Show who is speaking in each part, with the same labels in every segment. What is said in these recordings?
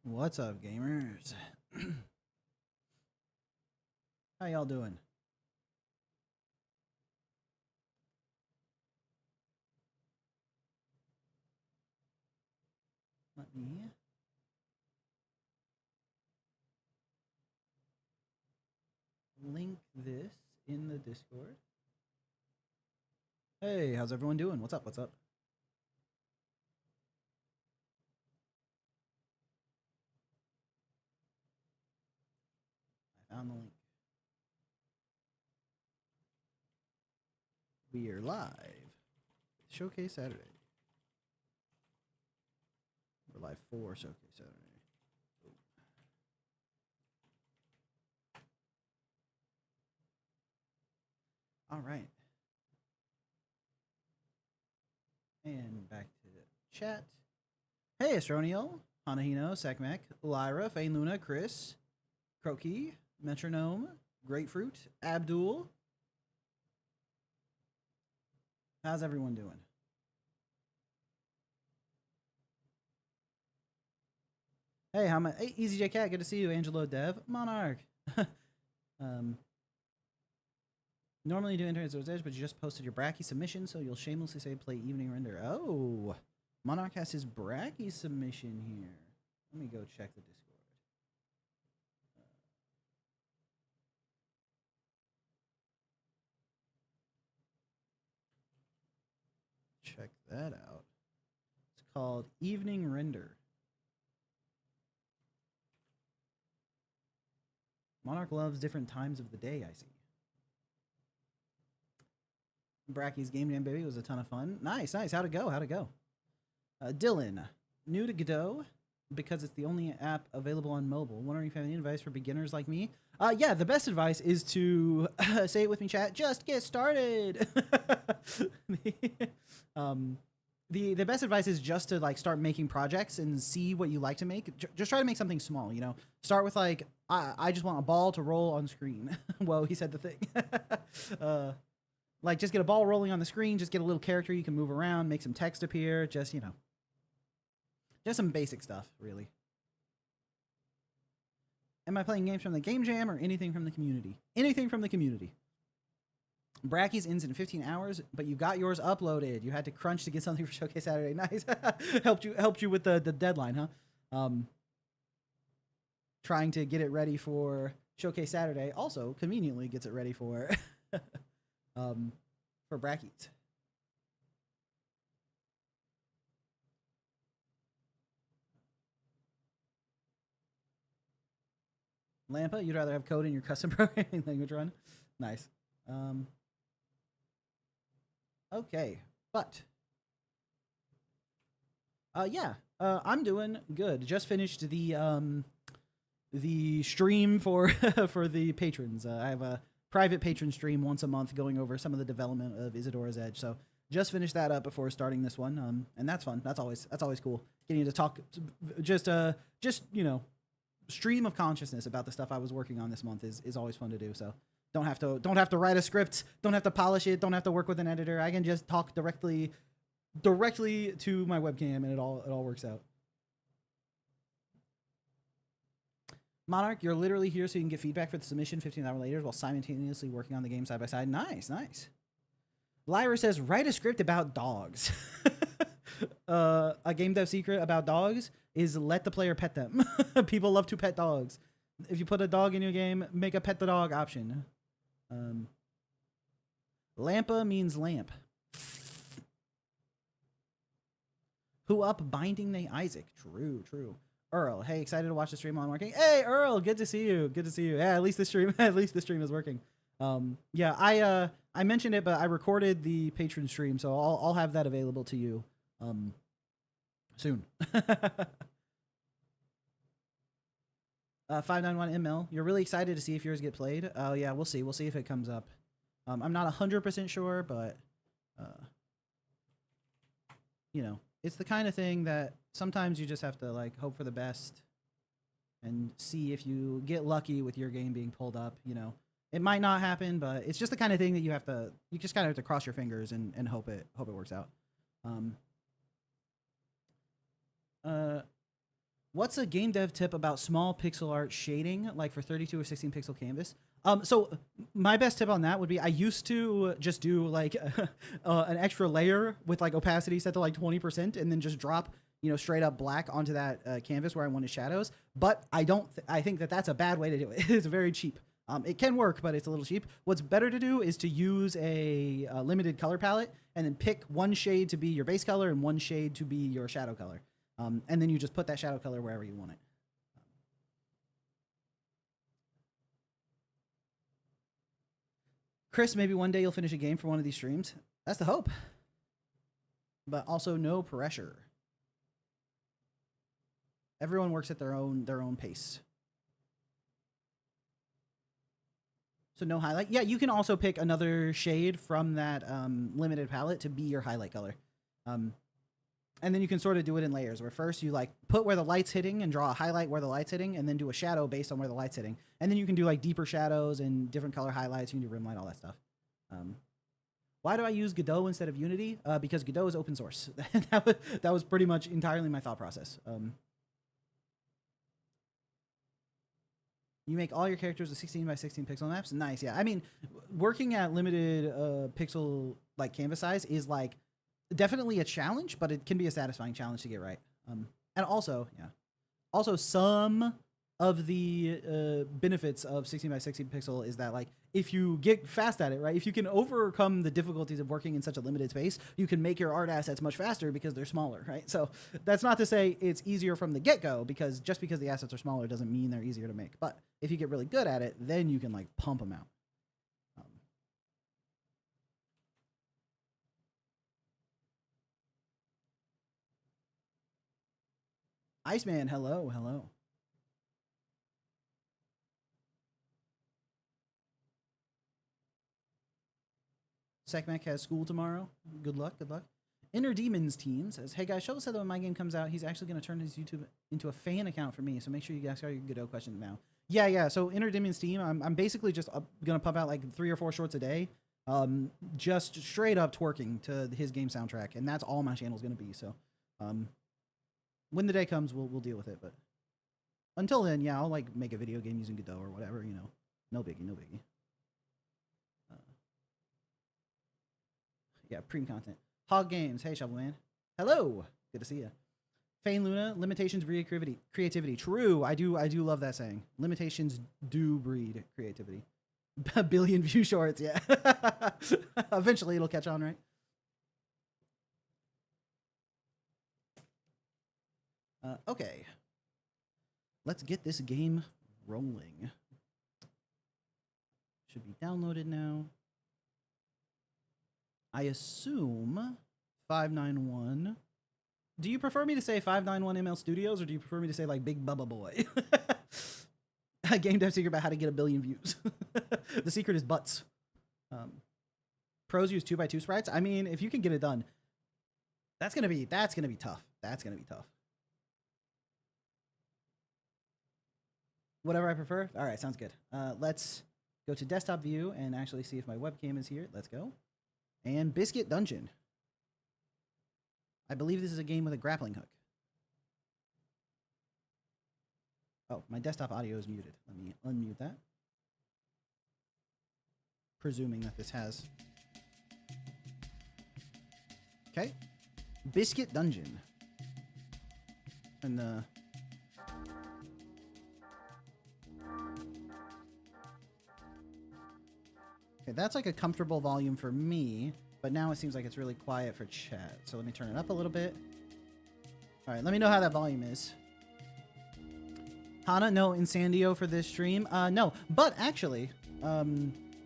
Speaker 1: What's up, gamers? How y'all doing? Let me link this in the Discord. Hey, how's everyone doing? What's up? What's up? I found the link. We are live. Showcase Saturday. We're live for Showcase Saturday. All right. And back to the chat. Hey, Astronio, Hanahino, Sekmek, Lyra, Fane Luna, Chris, Croaky, Metronome, Grapefruit, Abdul. How's everyone doing? Hey, hey, Easy J Cat, good to see you. Angelo Dev, Monarch. Normally you do Internet Zone's Edge, but you just posted your Bracky submission, so you'll shamelessly say play Evening Render. Oh, Monarch has his Bracky submission here. Let me go check the Discord. Check that out. It's called Evening Render. Monarch loves different times of the day, I see. Bracky's Game Jam Baby was a ton of fun. Nice, nice. How'd it go? How'd it go? Dylan, new to Godot because it's the only app available on mobile. Wondering if you have any advice for beginners like me? Yeah, the best advice is to say it with me, chat. Just get started. The best advice is just to like start making projects and see what you like to make. Just try to make something small. You know, start with like I just want a ball to roll on screen. Whoa, he said the thing. Like, just get a ball rolling on the screen, just get a little character you can move around, make some text appear, just, you know. Just some basic stuff, really. Am I playing games from the Game Jam or anything from the community? Anything from the community. Bracky's ends in 15 hours, but you got yours uploaded. You had to crunch to get something for Showcase Saturday. Nice. helped you with the deadline, huh? Trying to get it ready for Showcase Saturday also conveniently gets it ready for... for Brackies. Lampa, you'd rather have code in your custom programming language run? Nice. Okay, but yeah, I'm doing good. Just finished the stream for for the patrons. I have a private patron stream once a month going over some of the development of Isadora's Edge. So just finished that up before starting this one. And that's fun. That's always cool. Getting to talk, just you know, stream of consciousness about the stuff I was working on this month is always fun to do. So don't have to write a script, don't have to polish it, don't have to work with an editor. I can just talk directly to my webcam and it all works out. Monarch, you're literally here so you can get feedback for the submission 15 hours later while simultaneously working on the game side by side. Nice, nice. Lyra says, write a script about dogs. A game dev secret about dogs is let the player pet them. People love to pet dogs. If you put a dog in your game, make a pet the dog option. Lampa means lamp. Who up binding they Isaac? True, true. Earl, hey, excited to watch the stream on working. Hey, Earl, good to see you. Good to see you. Yeah, at least the stream is working. Yeah, I mentioned it, but I recorded the patron stream, so I'll have that available to you soon. 591 ML, you're really excited to see if yours get played. Oh yeah, we'll see. We'll see if it comes up. I'm not 100% sure, but you know, it's the kind of thing that sometimes you just have to like hope for the best and see if you get lucky with your game being pulled up. You know, it might not happen, but it's just the kind of thing that you just kind of have to cross your fingers and hope it works out. What's a game dev tip about small pixel art shading, like for 32 or 16 pixel canvas? So my best tip on that would be I used to just do like an extra layer with like opacity set to like 20% and then just drop, straight up black onto that canvas where I wanted shadows. But I think that that's a bad way to do it. It's very cheap. It can work, but it's a little cheap. What's better to do is to use a limited color palette and then pick one shade to be your base color and one shade to be your shadow color. And then you just put that shadow color wherever you want it. Chris, maybe one day you'll finish a game for one of these streams. That's the hope. But also no pressure. Everyone works at their own pace. So no highlight. Yeah, you can also pick another shade from that limited palette to be your highlight color. And then you can sort of do it in layers, where first you like put where the light's hitting and draw a highlight where the light's hitting, and then do a shadow based on where the light's hitting. And then you can do like deeper shadows and different color highlights. You can do rim light, all that stuff. Why do I use Godot instead of Unity? Because Godot is open source. that was pretty much entirely my thought process. You make all your characters with 16 by 16 pixel maps. Nice, yeah. I mean, working at limited pixel like canvas size is like definitely a challenge, but it can be a satisfying challenge to get right. And also, yeah, also some of the benefits of 16 by 16 pixel is that like if you get fast at it, right, if you can overcome the difficulties of working in such a limited space, you can make your art assets much faster because they're smaller, right? So that's not to say it's easier from the get-go, because just because the assets are smaller doesn't mean they're easier to make. But if you get really good at it, then you can like pump them out. Iceman, hello, hello. Sekmek has school tomorrow. Good luck, good luck. Inner Demons Team says, hey guys, Shovel said that when my game comes out, he's actually going to turn his YouTube into a fan account for me, so make sure you guys got your Godot questions now. Yeah, so Inner Demons Team, I'm basically just going to pump out like 3 or 4 shorts a day, just straight up twerking to his game soundtrack, and that's all my channel's going to be, so when the day comes, we'll deal with it, but until then, yeah, I'll like make a video game using Godot or whatever, no biggie, no biggie. Yeah, preem content. Hog Games. Hey, Shovel Man. Hello. Good to see you. Fane Luna. Limitations breed creativity. True. I do love that saying. Limitations do breed creativity. A billion view shorts. Yeah. Eventually it'll catch on, right? Okay. Let's get this game rolling. Should be downloaded now. I assume 591. Do you prefer me to say 591 ML Studios, or do you prefer me to say like Big Bubba Boy? A game dev secret about how to get 1 billion views. The secret is butts. Pros use 2x2 sprites. I mean, if you can get it done, that's gonna be tough. That's gonna be tough. Whatever I prefer. All right, sounds good. Let's go to desktop view and actually see if my webcam is here. Let's go. And Biscuit Dungeon. I believe this is a game with a grappling hook. Oh, my desktop audio is muted. Let me unmute that. Presuming that this has. Okay. Biscuit Dungeon. And the. Okay, that's like a comfortable volume for me, but now it seems like it's really quiet for chat. So let me turn it up a little bit. All right, let me know how that volume is. Hana, no Insandio for this stream. No, but actually,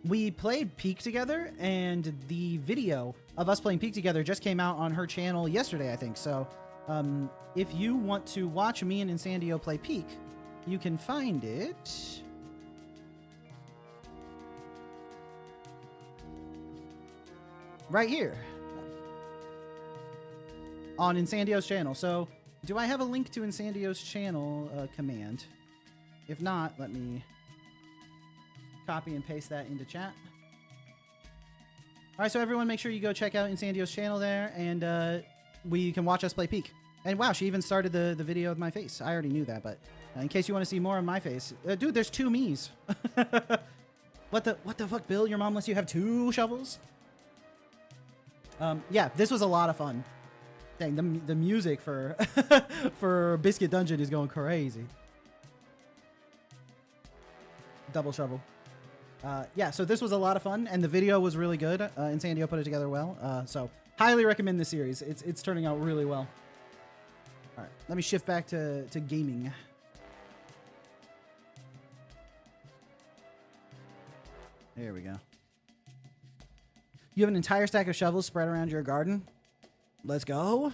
Speaker 1: we played Peak together, and the video of us playing Peak together just came out on her channel yesterday, I think. So if you want to watch me and Insandio play Peak, you can find it. Right here on Insandio's channel. So do I have a link to Insandio's channel command? If not, let me copy and paste that into chat. All right, so everyone make sure you go check out Insandio's channel there, and we can watch us play Peak. And wow, she even started the video with my face. I already knew that, but in case you want to see more of my face, dude, there's 2 me's. What the fuck, Bill? Your mom lets you have 2 shovels? Yeah, this was a lot of fun. Dang, the music for for Biscuit Dungeon is going crazy. Double shovel. Yeah, so this was a lot of fun, and the video was really good. INSANDIO put it together well. So highly recommend this series. It's turning out really well. All right, let me shift back to gaming. There we go. You have an entire stack of shovels spread around your garden. Let's go.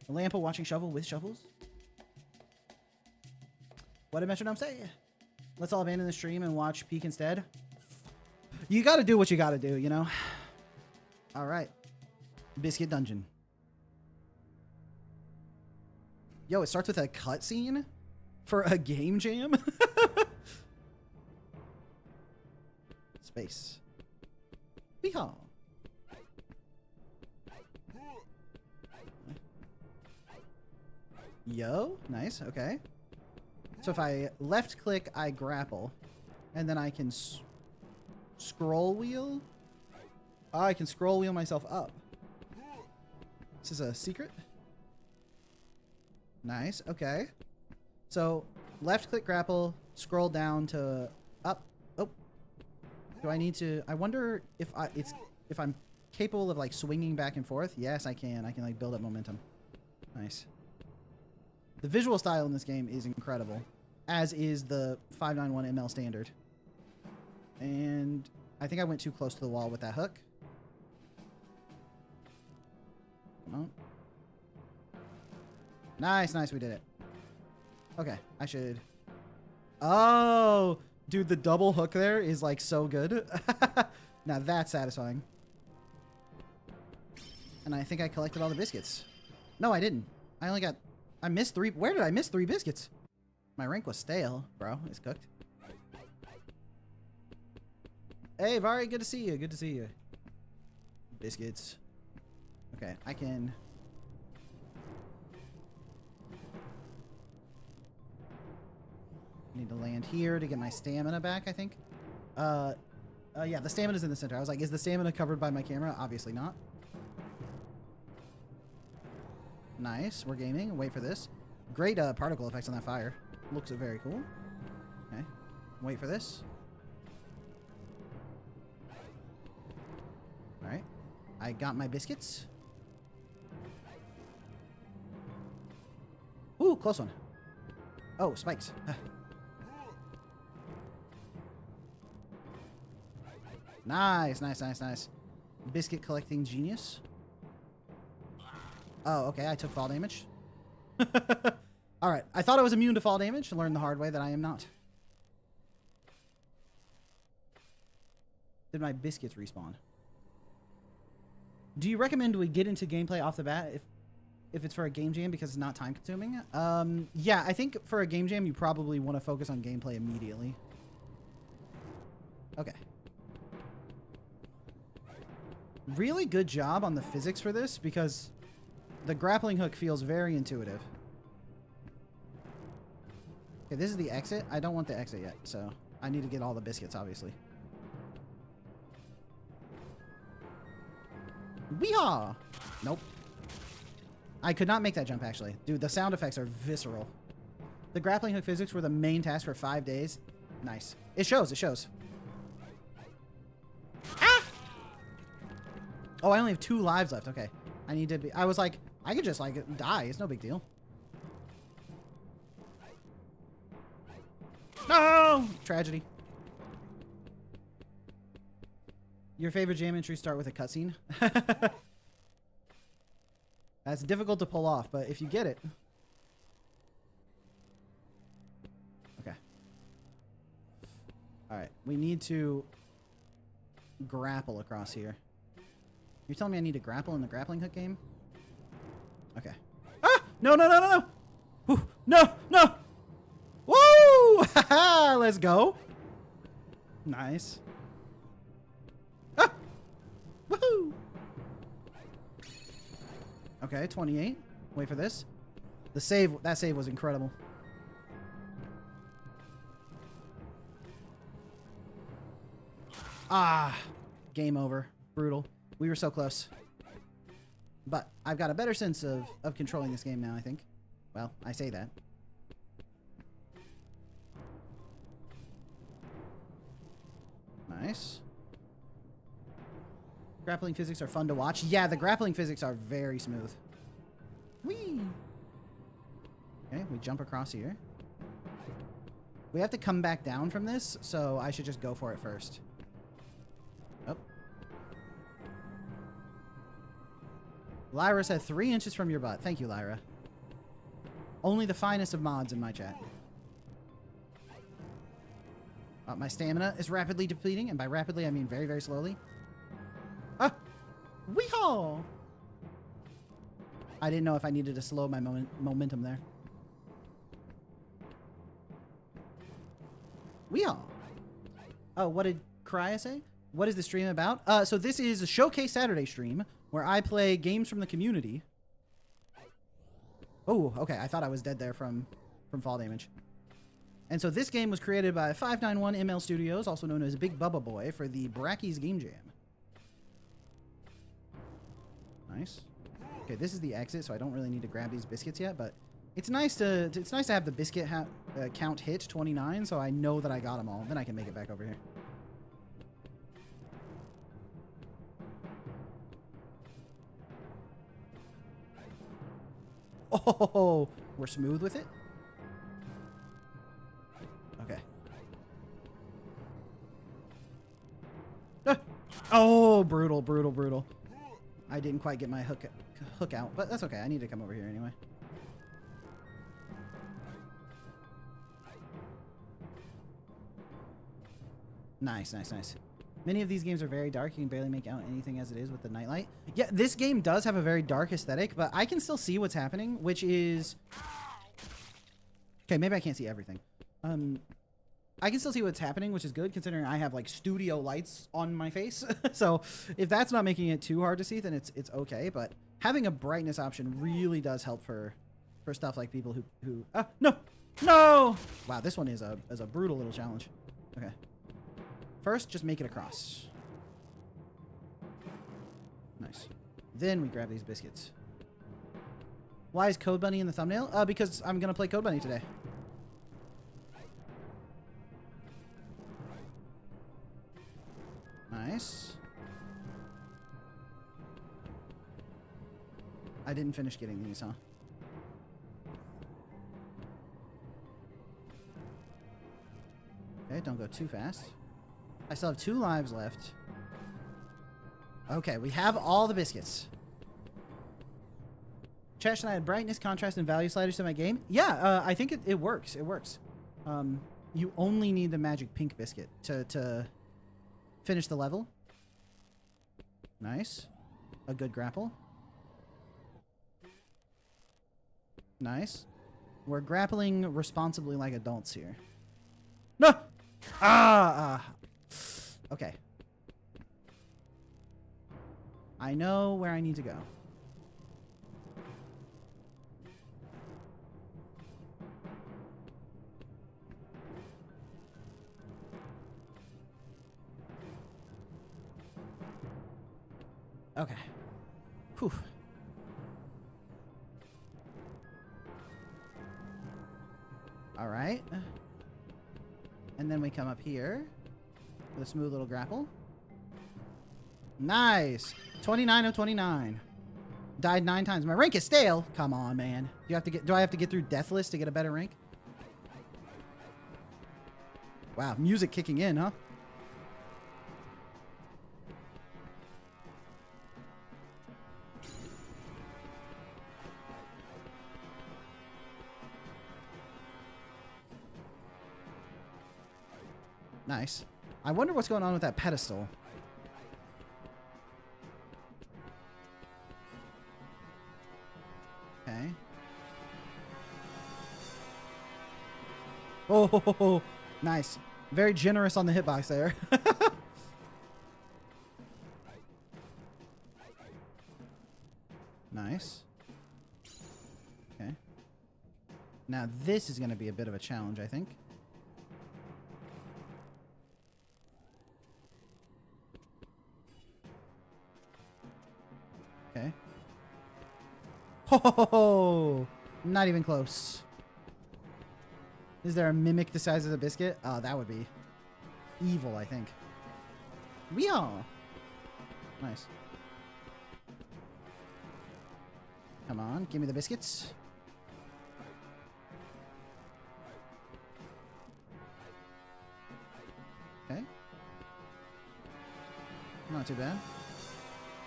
Speaker 1: A lamp, a watching shovel with shovels. What did Metronome say? Let's all abandon the stream and watch Peak instead. You got to do what you got to do, you know? All right. Biscuit Dungeon. Yo, it starts with a cutscene for a game jam? Space. Yeehaw. Yo, nice, okay. So if I left click, I grapple, and then I can scroll wheel. Oh, I can scroll wheel myself up. This is a secret. Nice, okay. So left click grapple, scroll down to up. Oh, do I need to? I wonder if I'm capable of like swinging back and forth. Yes, I can. I can like build up momentum. Nice. The visual style in this game is incredible, as is the 591 ML standard. And I think I went too close to the wall with that hook. Come on. Nice, nice, we did it. Okay, I should... Oh, dude, the double hook there is like so good. Now that's satisfying. And I think I collected all the biscuits. No, I didn't. I only got... I missed 3. Where did I miss 3 biscuits? My rank was stale, bro. It's cooked. Hey, Vari, good to see you. Good to see you. Biscuits. Okay, I can... Need to land here to get my stamina back, I think. Yeah, the stamina's in the center. I was like, is the stamina covered by my camera? Obviously not. Nice. We're gaming. Wait for this. Great particle effects on that fire. Looks very cool. Okay. Wait for this. Alright. I got my biscuits. Ooh, close one. Oh, spikes. Nice, nice, nice, nice. Biscuit collecting genius. Oh, okay, I took fall damage. Alright, I thought I was immune to fall damage. I learned the hard way that I am not. Did my biscuits respawn? Do you recommend we get into gameplay off the bat if it's for a game jam because it's not time consuming? Yeah, I think for a game jam you probably want to focus on gameplay immediately. Okay. Really good job on the physics for this because the grappling hook feels very intuitive. Okay, this is the exit. I don't want the exit yet, so I need to get all the biscuits, obviously. Weehaw! Nope. I could not make that jump, actually. Dude, the sound effects are visceral. The grappling hook physics were the main task for 5 days. Nice. It shows, it shows. Ah! Oh, I only have 2 lives left. Okay. I need to be... I was like, I could just, like, die. It's no big deal. No! Tragedy. Your favorite jam entries start with a cutscene? That's difficult to pull off, but if you get it... Okay. Alright. We need to grapple across here. You're telling me I need to grapple in the grappling hook game? Okay. Ah! No, no, no, no, no! Whew. No, no! Woo! Haha! Let's go. Nice. Ah! Woohoo! Okay, 28. Wait for this. That save was incredible. Ah, game over. Brutal. We were so close. But I've got a better sense of controlling this game now, I think. Well, I say that. Nice. Grappling physics are fun to watch. Yeah, the grappling physics are very smooth. Whee! Okay, we jump across here. We have to come back down from this, so I should just go for it first. Oh. Lyra said 3 inches from your butt. Thank you, Lyra. Only the finest of mods in my chat. My stamina is rapidly depleting, and by rapidly I mean very, very slowly. Ah! Weehaw! I didn't know if I needed to slow my momentum there. Weehaw! Oh, what did Krya say? What is the stream about? So this is a Showcase Saturday stream where I play games from the community. Oh, okay. I thought I was dead there from fall damage. And so this game was created by 591 ML Studios, also known as Big Bubba Boy, for the Brackies Game Jam. Nice. Okay, this is the exit, so I don't really need to grab these biscuits yet, but it's nice to have the biscuit count hit 29, so I know that I got them all. Then I can make it back over here. Oh, we're smooth with it. Okay. Ah! Oh, brutal, brutal, brutal. I didn't quite get my hook out, but that's okay. I need to come over here anyway. Nice, nice, nice. Many of these games are very dark. You can barely make out anything as it is with the nightlight. Yeah, this game does have a very dark aesthetic, but I can still see what's happening, which is... Okay, maybe I can't see everything. I can still see what's happening, which is good, considering I have, like, studio lights on my face. So if that's not making it too hard to see, then it's okay. But having a brightness option really does help for stuff like people who... Ah, no! No! Wow, this one is a brutal little challenge. Okay. First, just make it across. Nice. Then we grab these biscuits. Why is Code Bunny in the thumbnail? Because I'm going to play Code Bunny today. Nice. I didn't finish getting these, huh? Okay, don't go too fast. I still have 2 lives left. Okay, we have all the biscuits. Chat, should I add brightness, contrast, and value sliders to my game? Yeah, I think it works. It works. You only need the magic pink biscuit to finish the level. Nice. A good grapple. Nice. We're grappling responsibly like adults here. No! Okay. I know where I need to go. Okay. Whew. All right. And then we come up here with a smooth little grapple. Nice. 29 of 29. Died 9 times. My rank is stale. Come on, man. Do I have to get through Deathless to get a better rank? Wow, music kicking in, huh? Nice. I wonder what's going on with that pedestal. Okay. Oh, nice. Very generous on the hitbox there. Nice. Okay. Now this is going to be a bit of a challenge, I think. Okay. Ho! Not even close. Is there a mimic the size of the biscuit? Oh, that would be evil, I think. We are. Nice. Come on, give me the biscuits. Okay. Not too bad.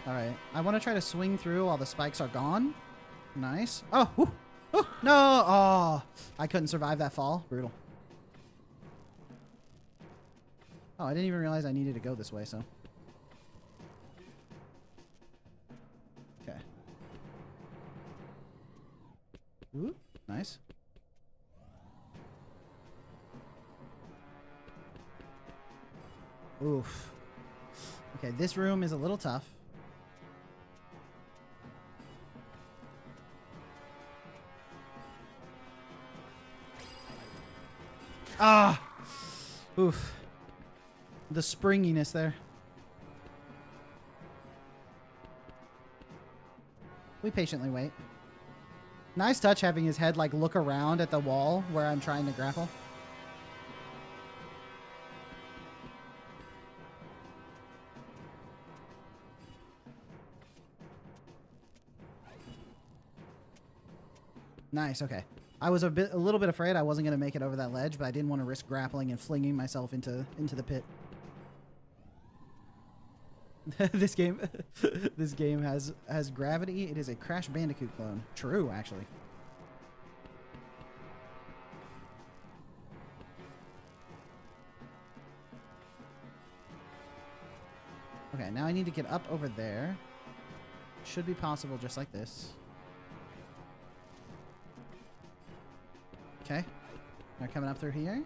Speaker 1: Alright. I want to try to swing through while the spikes are gone. Nice. Oh! Whoo, oh no! Oh! I couldn't survive that fall. Brutal. Oh, I didn't even realize I needed to go this way, so. Okay. Ooh, nice. Oof. Okay, this room is a little tough. Ah! Oof. The springiness there. We patiently wait. Nice touch having his head like look around at the wall where I'm trying to grapple. Nice, okay. I was a little bit afraid I wasn't going to make it over that ledge, but I didn't want to risk grappling and flinging myself into the pit. This game has gravity. It is a Crash Bandicoot clone. True, actually. Okay, now I need to get up over there. Should be possible just like this. Okay. They're coming up through here.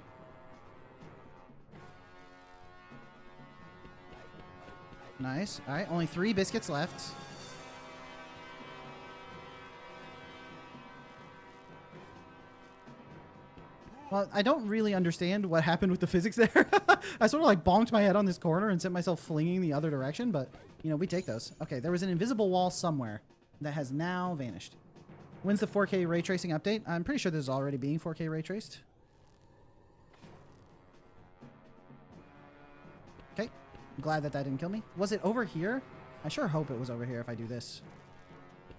Speaker 1: Nice. All right, only 3 biscuits left. Well, I don't really understand what happened with the physics there. I sort of like bonked my head on this corner and sent myself flinging the other direction, but, you know, we take those. Okay, there was an invisible wall somewhere that has now vanished. When's the 4K ray tracing update? I'm pretty sure this is already being 4K ray traced. Okay. I'm glad that didn't kill me. Was it over here? I sure hope it was over here if I do this.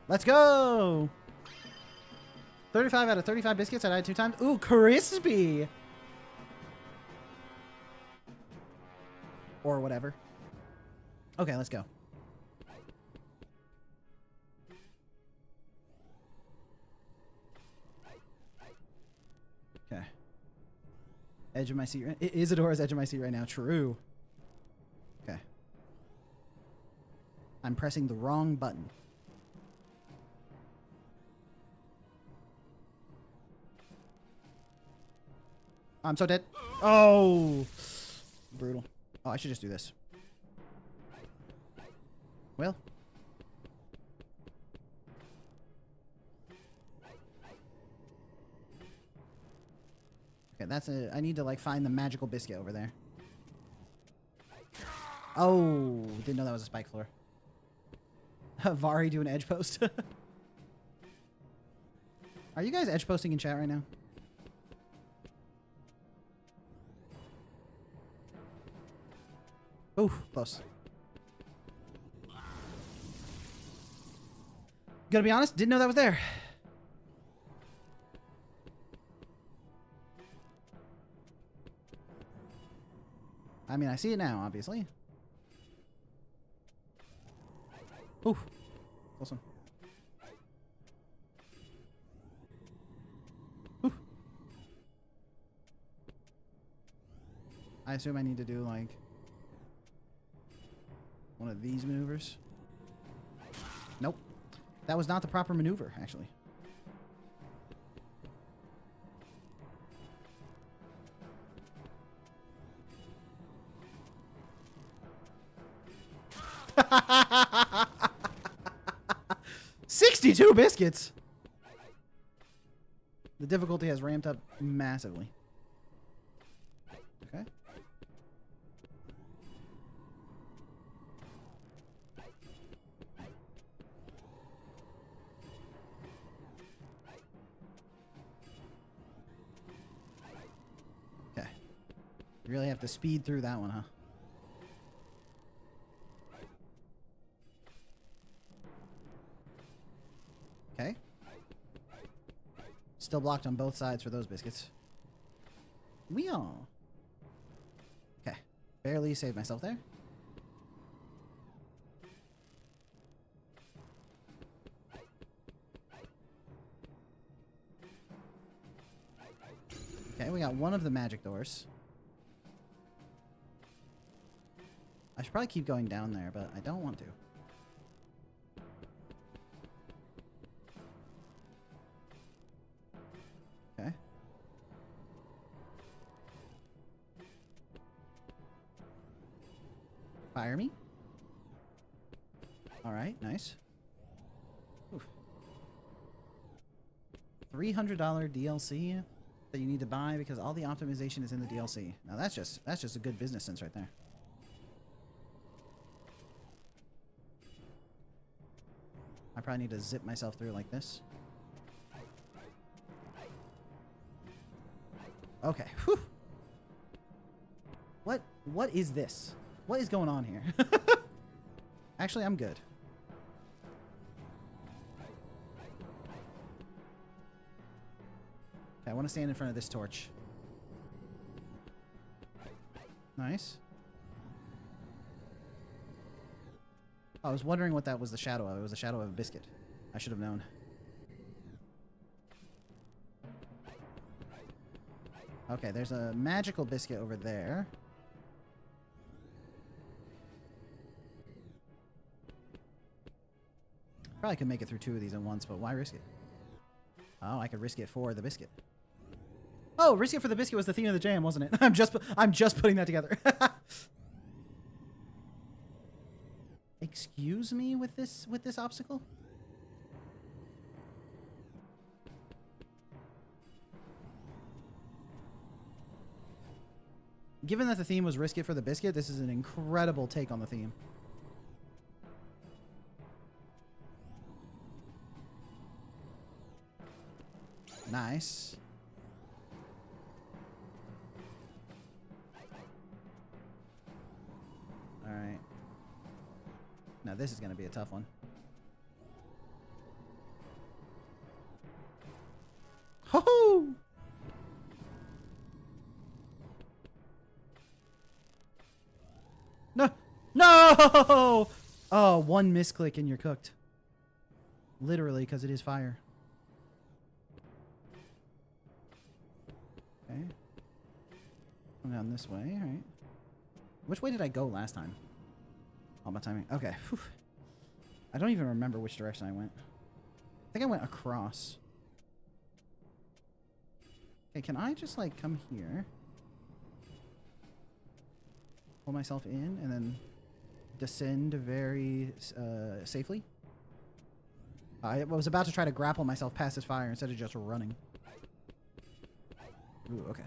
Speaker 1: Let's go! 35 out of 35 biscuits. I died 2 times. Ooh, crispy! Or whatever. Okay, let's go. Okay. Edge of my seat. Isadora's edge of my seat right now. True. Okay. I'm pressing the wrong button. I'm so dead. Oh. Brutal. Oh, I should just do this. Well. Okay, that's a... I need to, like, find the magical biscuit over there. Oh, didn't know that was a spike floor. Vari doing edge post. Are you guys edge posting in chat right now? Ooh, close. Gonna be honest, didn't know that was there. I mean, I see it now, obviously. Ooh, close one. Ooh. I assume I need to do, like, one of these maneuvers. Nope. That was not the proper maneuver, actually. $62 biscuits. The difficulty has ramped up massively. Okay. Okay. You really have to speed through that one, huh? Okay. Still blocked on both sides for those biscuits. We all. Okay. Barely saved myself there. Okay, we got one of the magic doors. I should probably keep going down there, but I don't want to. Okay. Fire me. Alright, nice. Oof. $300 DLC that you need to buy because all the optimization is in the DLC. Now that's just a good business sense right there. I probably need to zip myself through like this. Okay. Whew. What is this? What is going on here? Actually, I'm good. Okay, I want to stand in front of this torch. Nice. I was wondering what that was the shadow of. It was the shadow of a biscuit. I should have known. Okay, there's a magical biscuit over there. Probably could make it through 2 of these at once, but why risk it? Oh, I could risk it for the biscuit. Oh, risk it for the biscuit was the theme of the jam, wasn't it? I'm just putting that together. Excuse me with this obstacle? Given that the theme was risk it for the biscuit, this is an incredible take on the theme. Nice. All right. Now this is going to be a tough one. Ho-ho! No! No! Oh, one misclick and you're cooked. Literally, because it is fire. Okay. Going down this way, all right. Which way did I go last time? All my timing. Okay. Whew. I don't even remember which direction I went. I think I went across. Okay, can I just, like, come here? Pull myself in and then descend very safely? I was about to try to grapple myself past this fire instead of just running. Ooh, okay.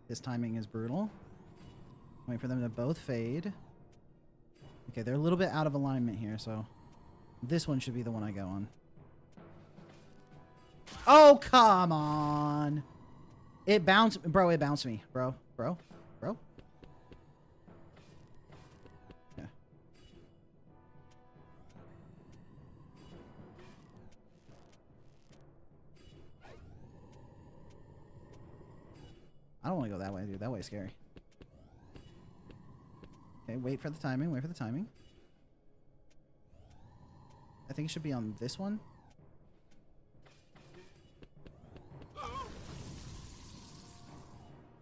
Speaker 1: This timing is brutal. Wait for them to both fade. Okay, they're a little bit out of alignment here, so this one should be the one I go on. Oh, come on. It bounced. Bro, it bounced me. Bro. Yeah. I don't want to go that way, dude. That way is scary. Okay, wait for the timing. Wait for the timing. I think it should be on this one.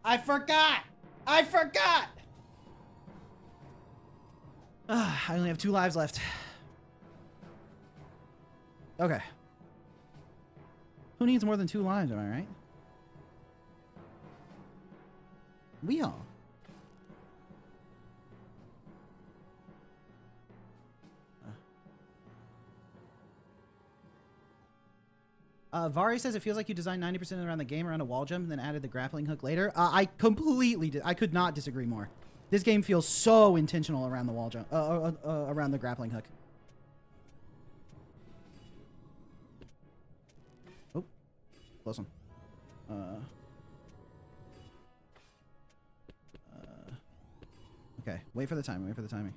Speaker 1: I forgot! I only have 2 lives left. Okay. Who needs more than 2 lives, am I right? We all. Vari says it feels like you designed 90% around the game around a wall jump and then added the grappling hook later. I completely did. I could not disagree more. This game feels so intentional around the wall jump, around the grappling hook. Oh, close one. Okay, wait for the timing. Wait for the timing.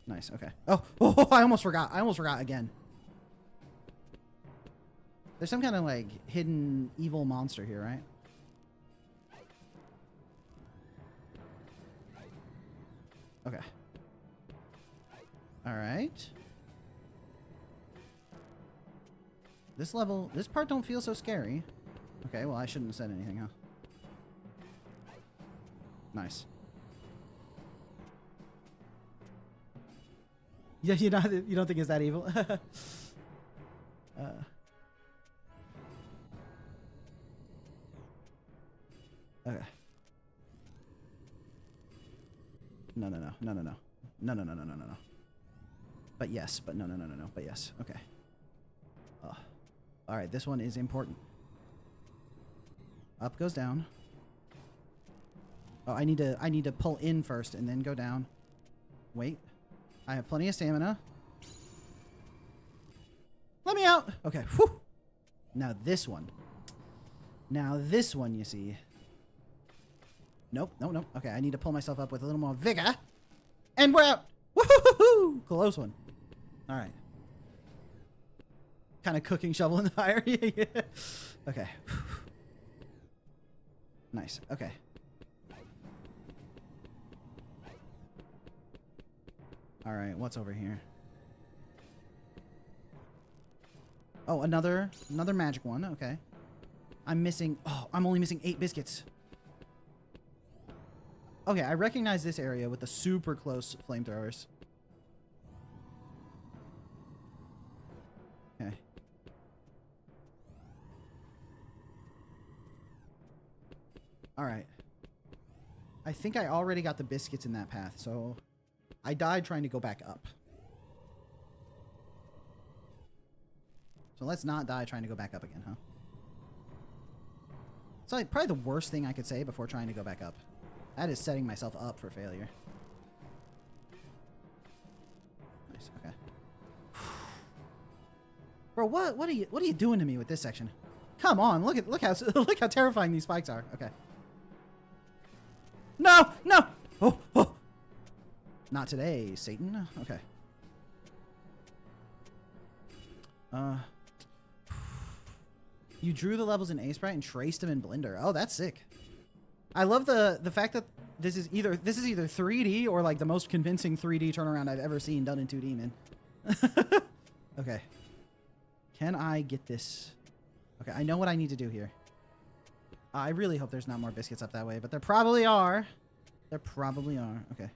Speaker 1: Nice. Okay. Oh, I almost forgot. I almost forgot again. There's some kind of like hidden evil monster here, right? Okay. All right. This level, this part don't feel so scary. Okay, well, I shouldn't have said anything, huh? Nice. Yeah, you don't think it's that evil? Okay. No. But yes, but no. But yes. Okay. All right, this one is important. Up goes down. Oh, I need to pull in first and then go down. Wait. I have plenty of stamina. Let me out. Okay. Whew. Now this one. You see. Nope. Okay, I need to pull myself up with a little more vigor. And we're out. Woohoo! Close one. All right. Kind of cooking shovel in the fire. Yeah. Okay. Nice. Okay. All right, what's over here? Oh, another magic one. Okay. I'm only missing 8 biscuits. Okay, I recognize this area with the super close flamethrowers. Okay. All right. I think I already got the biscuits in that path, so I died trying to go back up. So let's not die trying to go back up again, huh? It's like probably the worst thing I could say before trying to go back up. That is setting myself up for failure. Nice, okay. Bro, what are you doing to me with this section? Come on, look how terrifying these spikes are. Okay. No! Oh! Not today, Satan. Okay. You drew the levels in A-Sprite and traced them in Blender. Oh, that's sick. I love the fact that this is either 3D or like the most convincing 3D turnaround I've ever seen done in 2D, man. Okay. Can I get this? Okay, I know what I need to do here. I really hope there's not more biscuits up that way, but there probably are. There probably are. Okay.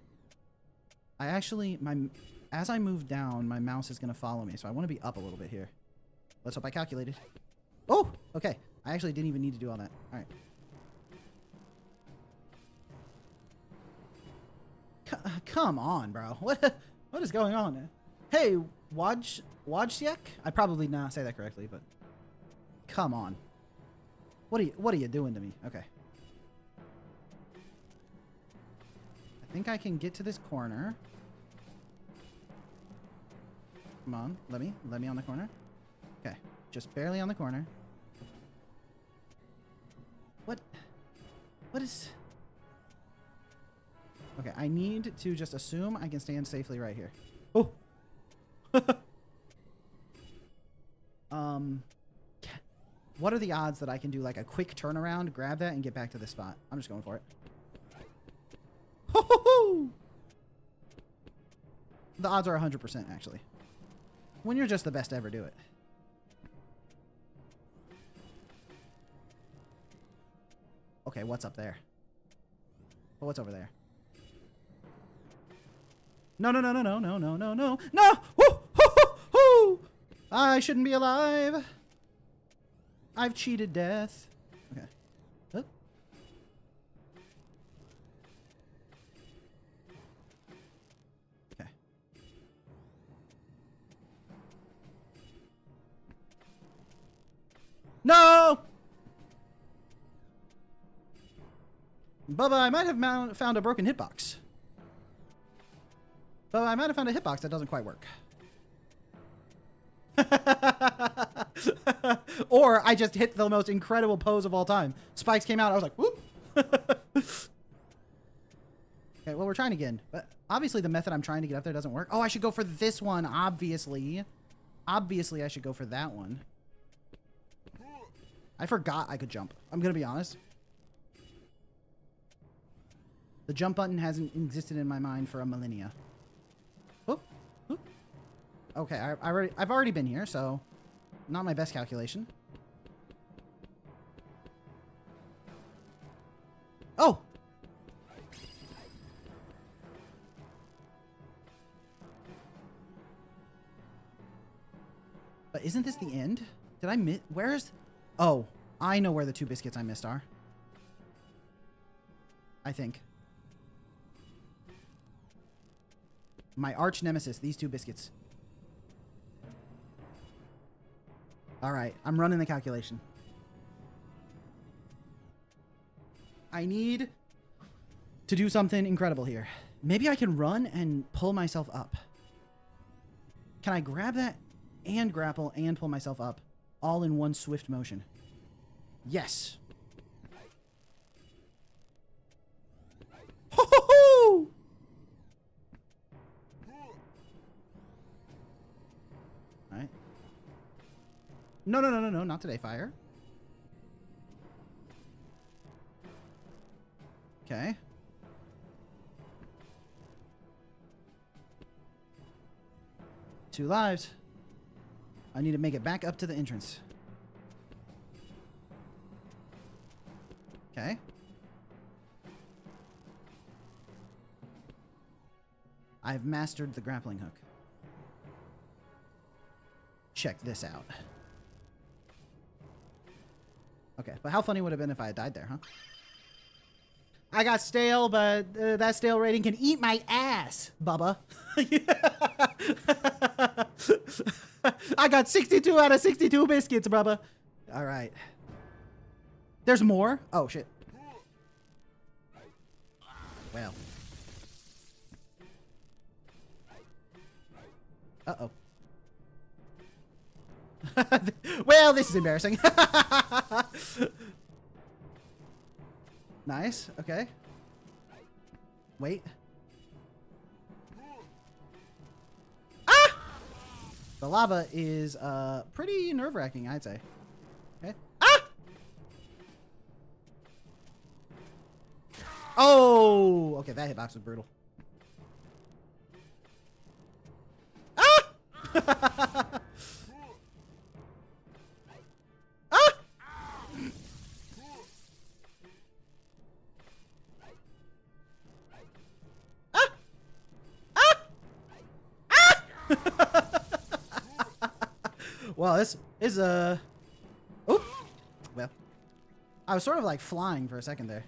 Speaker 1: I actually, as I move down, my mouse is going to follow me, so I want to be up a little bit here. Let's hope I calculated. Oh, okay. I actually didn't even need to do all that. All right. Come on, bro. What is going on? Hey, Wojciech? I probably not say that correctly, but come on. What are you doing to me? Okay. I think I can get to this corner. Come on, let me on the corner. Okay, just barely on the corner. What is? Okay, I need to just assume I can stand safely right here. Oh. What are the odds that I can do like a quick turnaround, grab that, and get back to this spot? I'm just going for it. Ho-ho-ho! The odds are 100% actually. When you're just the best to ever do it. Okay, what's up there? Oh, what's over there? No! Woo! Hoo! I shouldn't be alive. I've cheated death. Okay. Oh. Bubba, I might have found a broken hitbox. Bubba, I might have found a hitbox that doesn't quite work. Or I just hit the most incredible pose of all time. Spikes came out. I was like, whoop. Okay, well, we're trying again. But obviously the method I'm trying to get up there doesn't work. Oh, I should go for this one, obviously. Obviously, I should go for that one. I forgot I could jump. I'm going to be honest. The jump button hasn't existed in my mind for a millennia. Oop, oop. Okay, I've already been here, so not my best calculation. Oh! But isn't this the end? Did I miss? Where's... Oh, I know where the 2 biscuits I missed are. I think. My arch nemesis, these 2 biscuits. Alright, I'm running the calculation. I need to do something incredible here. Maybe I can run and pull myself up. Can I grab that and grapple and pull myself up all in one swift motion? Yes. Ho-ho-ho! All right. No, no, no, no, no, not today, fire. Okay. Two lives. I need to make it back up to the entrance. Okay. I've mastered the grappling hook. Check this out. Okay, but how funny would it have been if I had died there, huh? I got stale, but that stale rating can eat my ass, Bubba. I got 62 out of 62 biscuits, Bubba. All right. There's more? Oh, shit. Well. Uh-oh. Well, this is embarrassing. Nice. Okay. Wait. Ah! The lava is pretty nerve-wracking, I'd say. Okay. Ah! Oh! Okay, that hitbox was brutal. Ah! Well, this is a... Oh! Well. I was sort of like flying for a second there.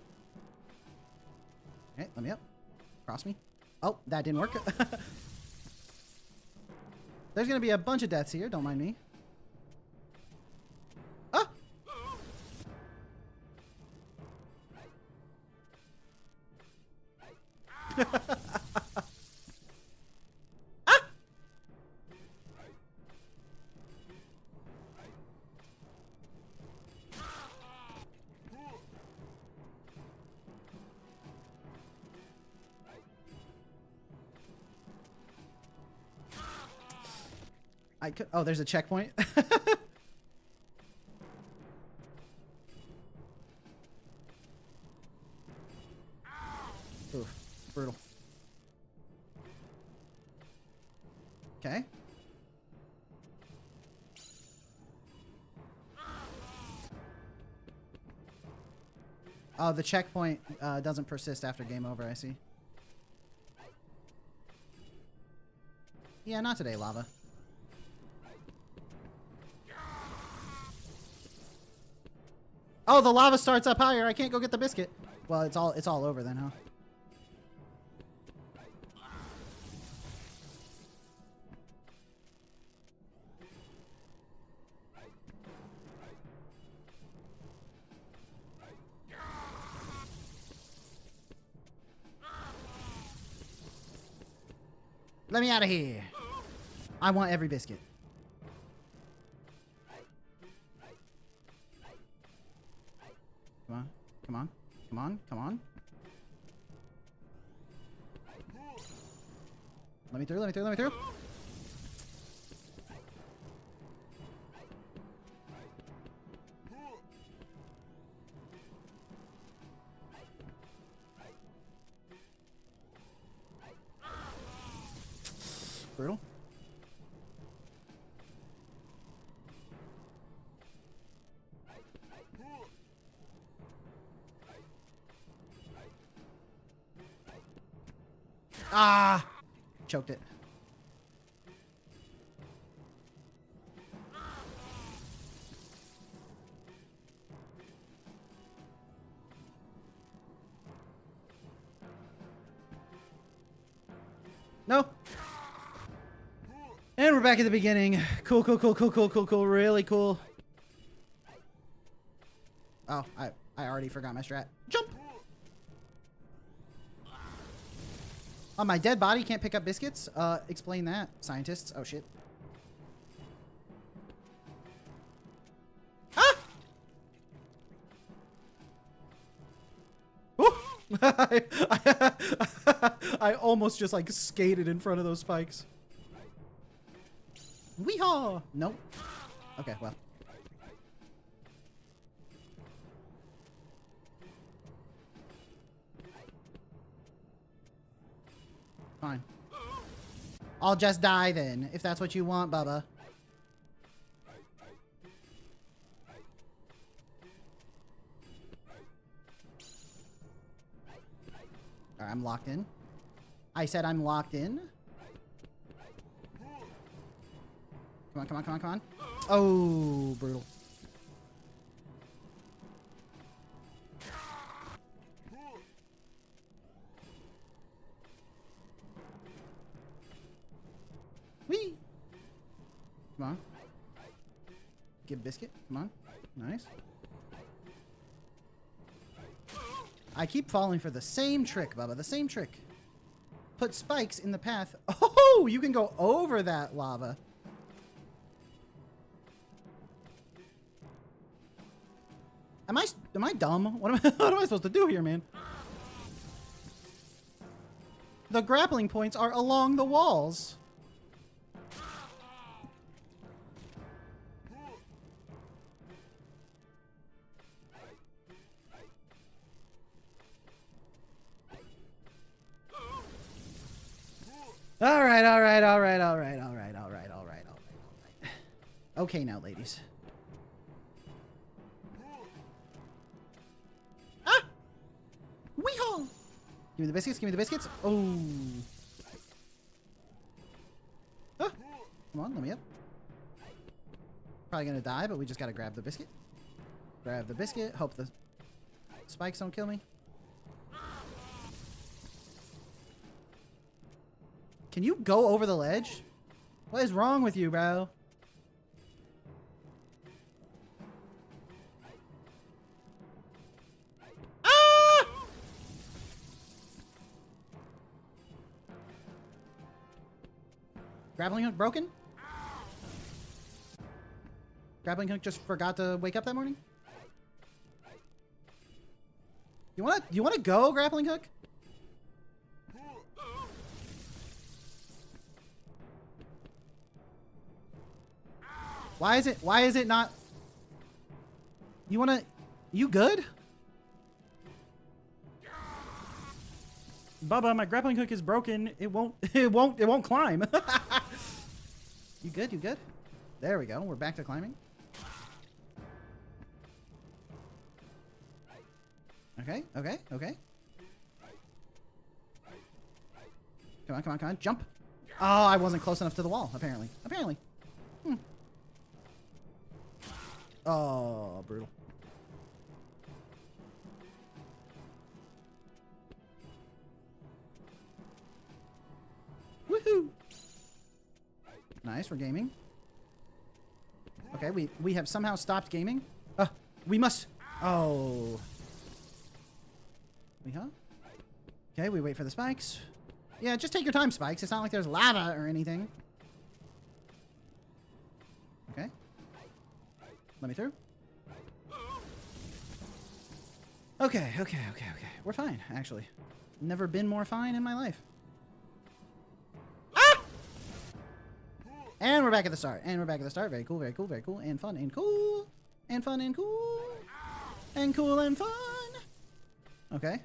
Speaker 1: Okay, let me up. Cross me. Oh, that didn't work. There's going to be a bunch of deaths here. Don't mind me. Ah! I could, oh, there's a checkpoint. Oof, brutal. Okay. Oh, the checkpoint doesn't persist after game over, I see. Yeah, not today, lava. Oh, the lava starts up higher. I can't go get the biscuit. Well, it's all over then, huh? Let me out of here. I want every biscuit. Come on. Come on. Come on. Come on. Let me through. Let me through. Let me through. Brutal. Ah! Choked it. No. And we're back at the beginning. Cool, cool, cool, cool, cool, cool, cool. Really cool. Oh, I already forgot my strat. Jump! On my dead body, can't pick up biscuits? Explain that, scientists. Oh, shit. Ah! Ooh! I almost just, like, skated in front of those spikes. Weehaw! Nope. Okay, well. Fine. I'll just die then, if that's what you want, Bubba. Alright, I'm locked in. I said I'm locked in. Come on, come on, come on, come on. Oh, brutal. Whee! Come on. Give biscuit. Come on. Nice. I keep falling for the same trick, Bubba. The same trick. Put spikes in the path. Oh, you can go over that lava. Am I dumb? What am I supposed to do here, man? The grappling points are along the walls. All right, all right, all right, all right, all right, all right, all right, all right. Okay now, ladies. Ah! Weehaw! Give me the biscuits, give me the biscuits. Oh. Ah! Come on, let me up. Probably gonna die, but we just gotta grab the biscuit. Grab the biscuit, hope the spikes don't kill me. Can you go over the ledge? What is wrong with you, bro? Ah! Grappling hook broken? Grappling hook just forgot to wake up that morning? You wanna go, grappling hook? Why is it not? You good? Bubba, my grappling hook is broken. It won't climb. You good? You good? There we go. We're back to climbing. Okay, okay, okay. Come on, come on, come on. Jump. Oh, I wasn't close enough to the wall, apparently. Apparently. Oh, brutal. Woohoo! Nice, we're gaming. Okay, we have somehow stopped gaming. We must. Oh. We huh? Okay, we wait for the spikes. Yeah, just take your time, Spikes. It's not like there's lava or anything. Okay. Let me through. Okay. We're fine, actually. Never been more fine in my life. Ah! And we're back at the start. Very cool. And fun and cool. And fun and cool. And cool and fun. Okay.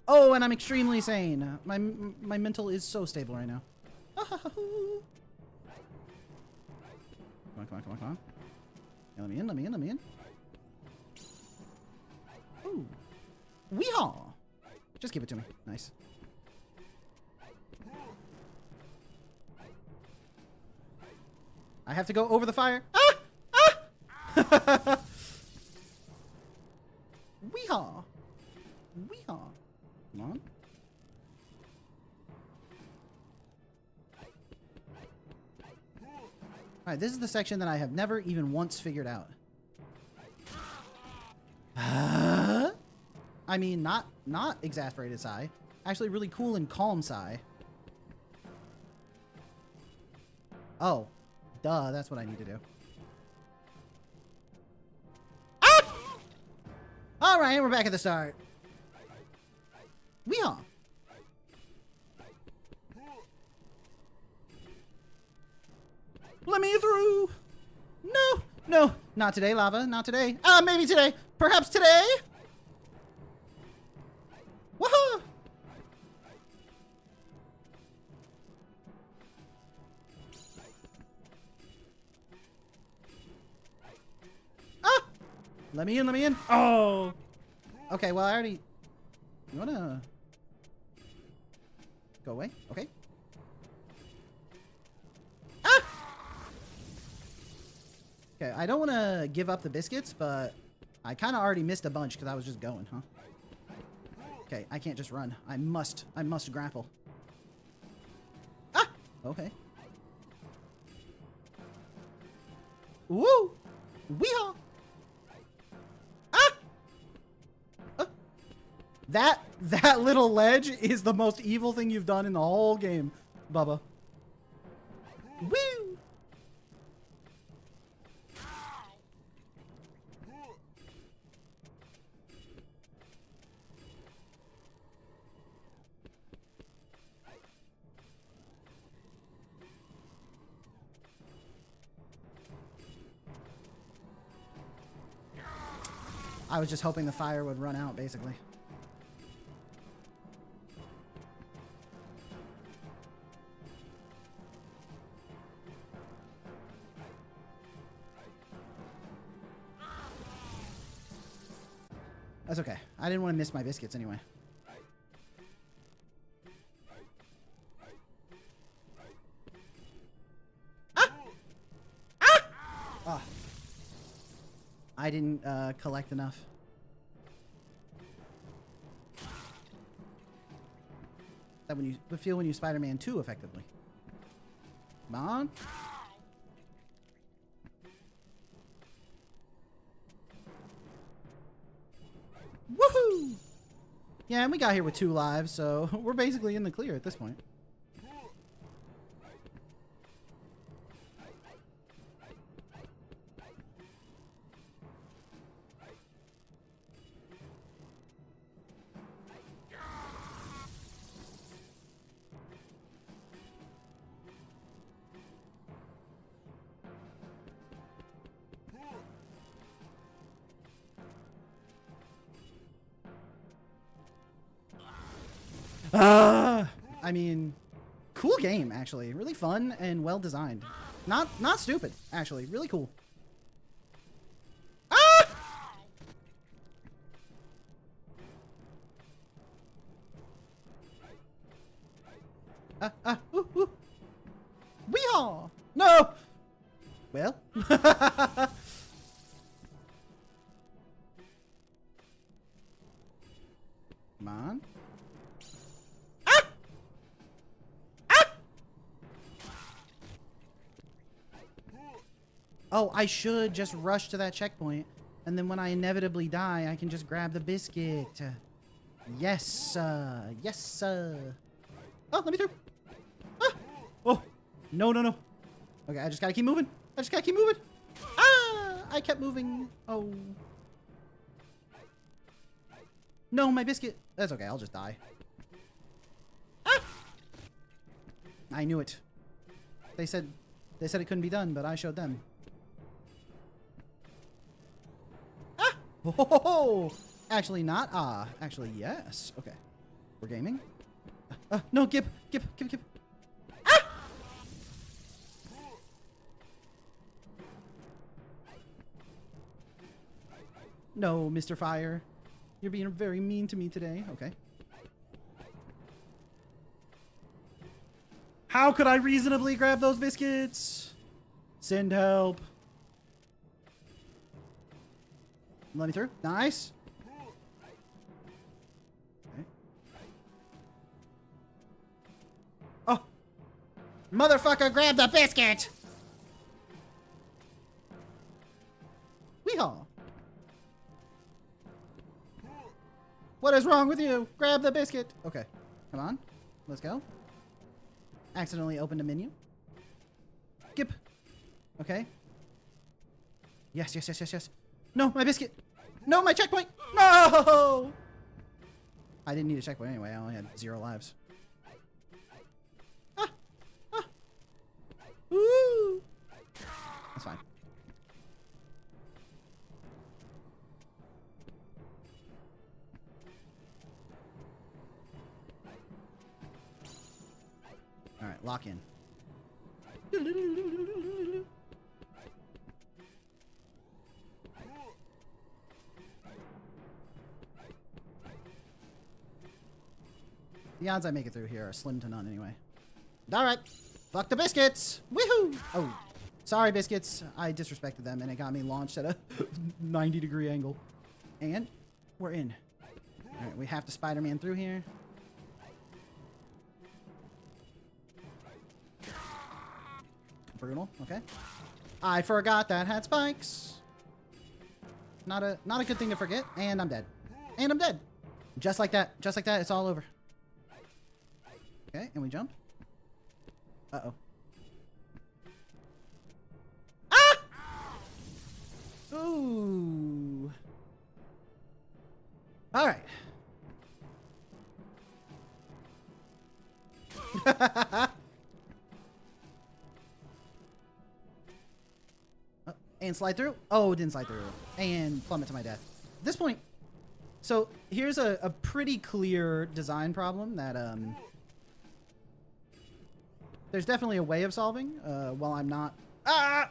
Speaker 1: Oh, and I'm extremely sane. My mental is so stable right now. Come on. Yeah, let me in. Ooh. Weehaw! Just give it to me. Nice. I have to go over the fire. Ah! Ah! Weehaw! Come on. Alright, this is the section that I have never even once figured out. I mean, not exasperated sigh. Actually, really cool and calm sigh. Oh. Duh, that's what I need to do. Ah! Alright, we're back at the start. Weehaw! Let me through! No! Not today, lava. Not today. Maybe today. Perhaps today? Woohoo! Ah! Let me in. Oh! Okay, well, I already... You wanna... Go away? Okay. Ah! Okay, I don't want to give up the biscuits, but I kind of already missed a bunch because I was just going, huh? Okay, I can't just run. I must grapple. Ah! Okay. Woo! Weehaw! Ah! That little ledge is the most evil thing you've done in the whole game, Bubba. Woo! I was just hoping the fire would run out, basically. That's okay. I didn't want to miss my biscuits anyway. Ah! Ah! Oh. I didn't collect enough. That when you feel when you Spider-Man 2 effectively. Come on. Woohoo! Yeah, and we got here with 2 lives, so we're basically in the clear at this point. I mean, cool game, actually. Really fun and well designed. Not stupid, actually. Really cool. Ah! Ooh. Weehaw! No! Well. Come on. Oh, I should just rush to that checkpoint, and then when I inevitably die, I can just grab the biscuit. Yes, yes, Oh, let me through. Ah! Oh, no, no, no. Okay, I just gotta keep moving. I just gotta keep moving. Ah! I kept moving. Oh. No, my biscuit. That's okay. I'll just die. Ah! I knew it. They said it couldn't be done, but I showed them. Ah! Oh! Actually not. Ah, actually yes. Okay. We're gaming. No, Gib. Ah! No, Mr. Fire. You're being very mean to me today. Okay. How could I reasonably grab those biscuits? Send help. Let me through. Nice. Okay. Oh. Motherfucker, grab the biscuit. Weehaw. What is wrong with you? Grab the biscuit. Okay. Come on. Let's go. Accidentally opened a menu. Skip. Okay. Yes, yes, yes, yes, yes. No, my biscuit. No, my checkpoint. No! I didn't need a checkpoint anyway. I only had 0 lives. Ah! Ah! Woo! That's fine. All right, lock in. The odds I make it through here are slim to none anyway. All right, fuck the biscuits. Woohoo! Oh, sorry, biscuits. I disrespected them and it got me launched at a 90-degree angle. And we're in. All right, we have to Spider-Man through here. Brutal. Okay. I forgot that had spikes. Not a good thing to forget. And I'm dead. And I'm dead. Just like that. Just like that. It's all over. Okay. And we jump. Uh-oh. Ah! Ooh. All right. And slide through. Oh, didn't slide through. And plummet to my death. At this point, so here's a pretty clear design problem that there's definitely a way of solving while I'm not. Ah!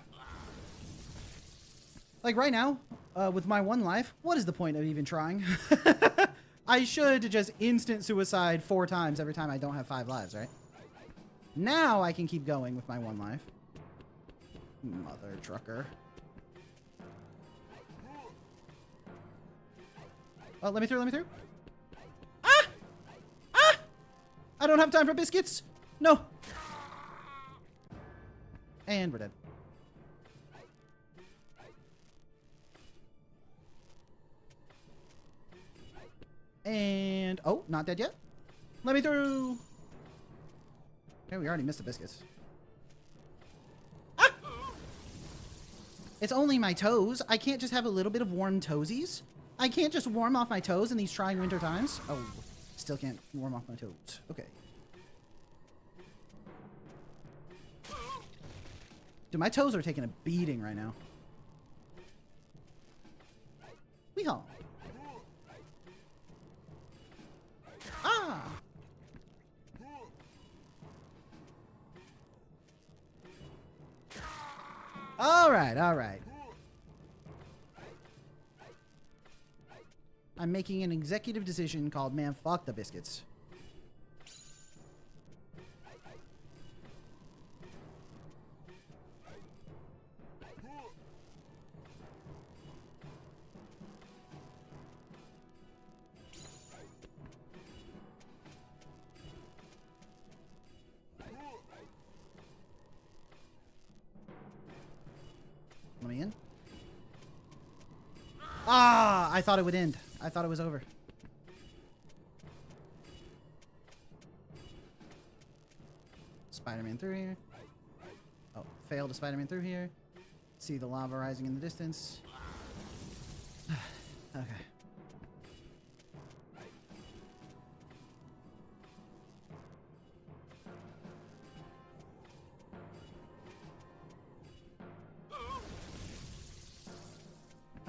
Speaker 1: Like right now, with my 1 life, what is the point of even trying? I should just instant suicide 4 times every time I don't have 5 lives, right? Now I can keep going with my 1 life. Mother trucker. Oh, let me through, let me through. Ah! Ah! I don't have time for biscuits. No. And we're dead. And, oh, not dead yet. Let me through. Okay, we already missed the biscuits. Ah! It's only my toes. I can't just have a little bit of warm toesies. I can't just warm off my toes in these trying winter times. Oh, still can't warm off my toes. Okay. Dude, my toes are taking a beating right now. Weehaw. Ah! All right, all right. I'm making an executive decision called, man, fuck the biscuits. Let me in. Ah, I thought it would end. I thought it was over. Spider-Man through here. Oh, failed to Spider-Man through here. See the lava rising in the distance. Okay.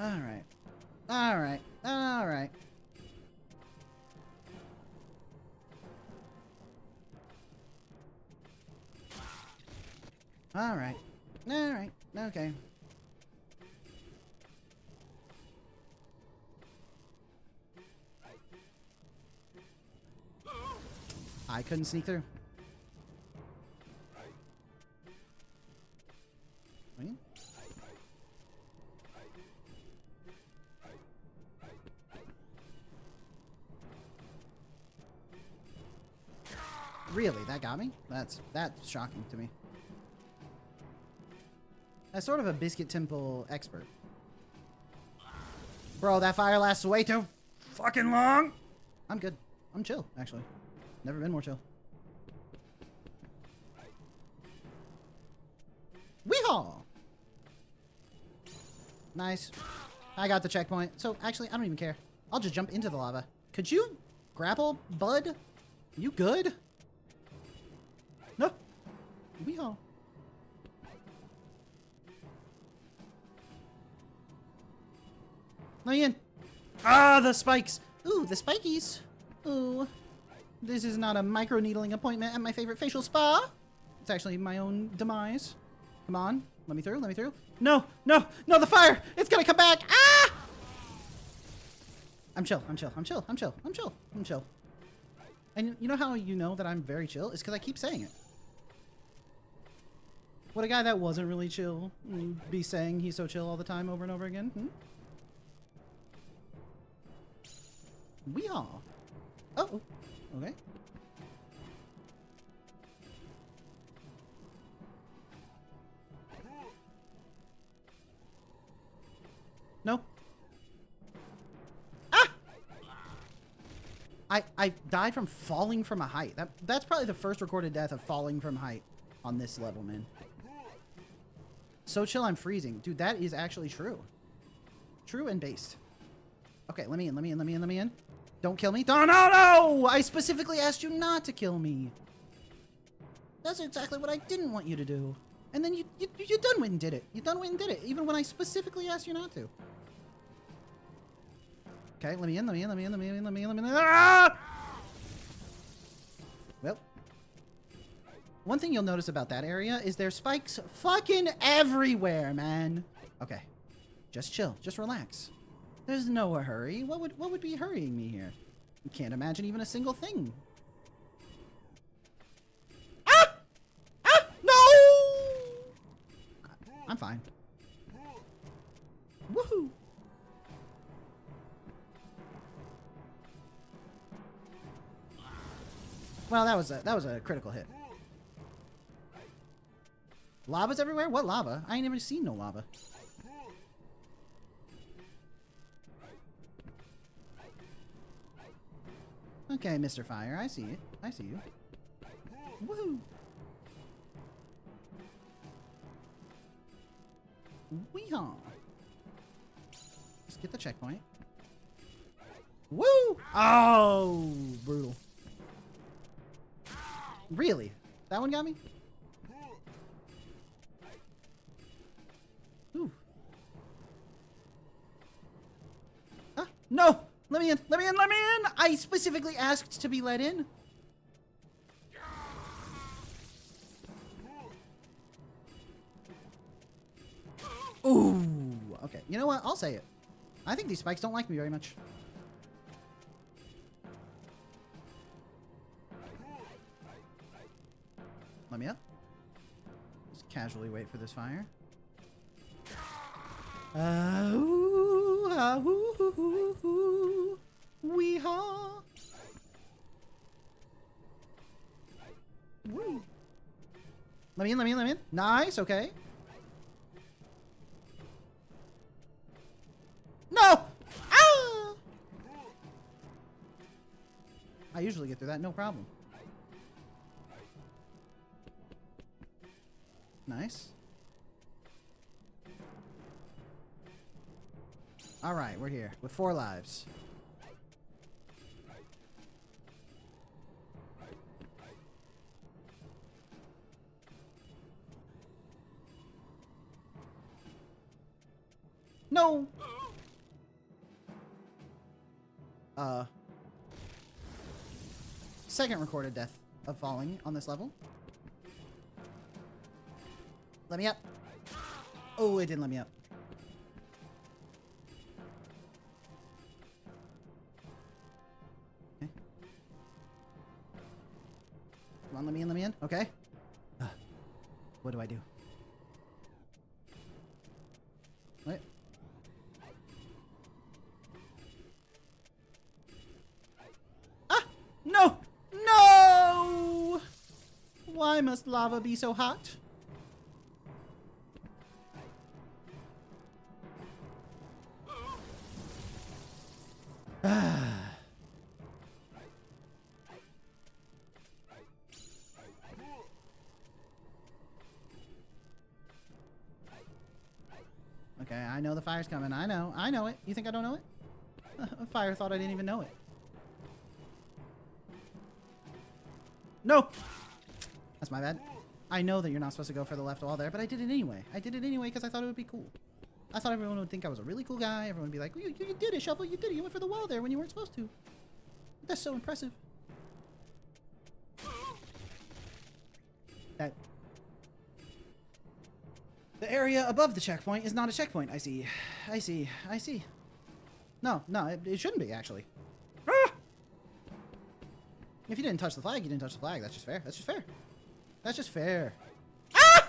Speaker 1: Alright. Alright. Alright. Alright. Alright. Okay. I couldn't sneak through. Wait. Really? That got me? That's shocking to me. As sort of a Biscuit Temple expert. Bro, that fire lasts way too fucking long. I'm good. I'm chill, actually. Never been more chill. Weehaw! Nice. I got the checkpoint. So, actually, I don't even care. I'll just jump into the lava. Could you grapple, bud? You good? No. Weehaw. Let me in. Ah, the spikes. Ooh, the spikies. Ooh. This is not a micro-needling appointment at my favorite facial spa. It's actually my own demise. Come on. Let me through. Let me through. No. No. No, the fire. It's gonna come back. Ah! I'm chill. I'm chill. I'm chill. I'm chill. I'm chill. I'm chill. And you know how you know that I'm very chill? It's because I keep saying it. Would a guy that wasn't really chill be saying he's so chill all the time over and over again? Hmm? Weehaw. Oh, okay. No. Ah! I died from falling from a height. That's probably the first recorded death of falling from height on this level, man. So chill, I'm freezing. Dude, that is actually true. True and based. Okay, let me in, let me in, let me in, let me in. Don't kill me. Oh, no, no! I specifically asked you not to kill me. That's exactly what I didn't want you to do. And then you done went and did it. You done went and did it, even when I specifically asked you not to. Okay, let me in, let me in, let me in, let me in, let me in, let me in. Ah! Well. One thing you'll notice about that area is there's spikes fucking everywhere, man. Okay. Just chill. Just relax. There's no hurry. What would be hurrying me here? You can't imagine even a single thing. Ah! Ah! No! I'm fine. Woohoo! Well, that was a critical hit. Lava's everywhere? What lava? I ain't never seen no lava. Okay, Mr. Fire, I see it. I see you. Woohoo! Weehaw! Let's get the checkpoint. Woo! Oh, brutal. Really? That one got me? Ooh. Ah, no! Let me in! Let me in! Let me in! I specifically asked to be let in. Ooh. Okay. You know what? I'll say it. I think these spikes don't like me very much. Let me up. Just casually wait for this fire. Wee-haw. Woo. Let me in, let me in, let me in. Nice, okay. No! Ah! I usually get through that, no problem. Nice. All right, we're here with 4 lives. No! Second recorded death of falling on this level. Let me up. Oh, it didn't let me up. Okay. Come on, let me in, let me in. Okay. What do I do? What? Ah! No! No! Why must lava be so hot? Okay, I know the fire's coming. I know it. You think I don't know it? Fire thought I didn't even know it. No! That's my bad. I know that you're not supposed to go for the left wall there, but I did it anyway. I did it anyway because I thought it would be cool. I thought everyone would think I was a really cool guy. Everyone would be like, you did it, Shovel. You did it. You went for the wall there when you weren't supposed to. That's so impressive. That... The area above the checkpoint is not a checkpoint. I see. I see. I see. No, it shouldn't be, actually. Ah! If you didn't touch the flag, you didn't touch the flag. That's just fair. That's just fair. That's just fair. Ah!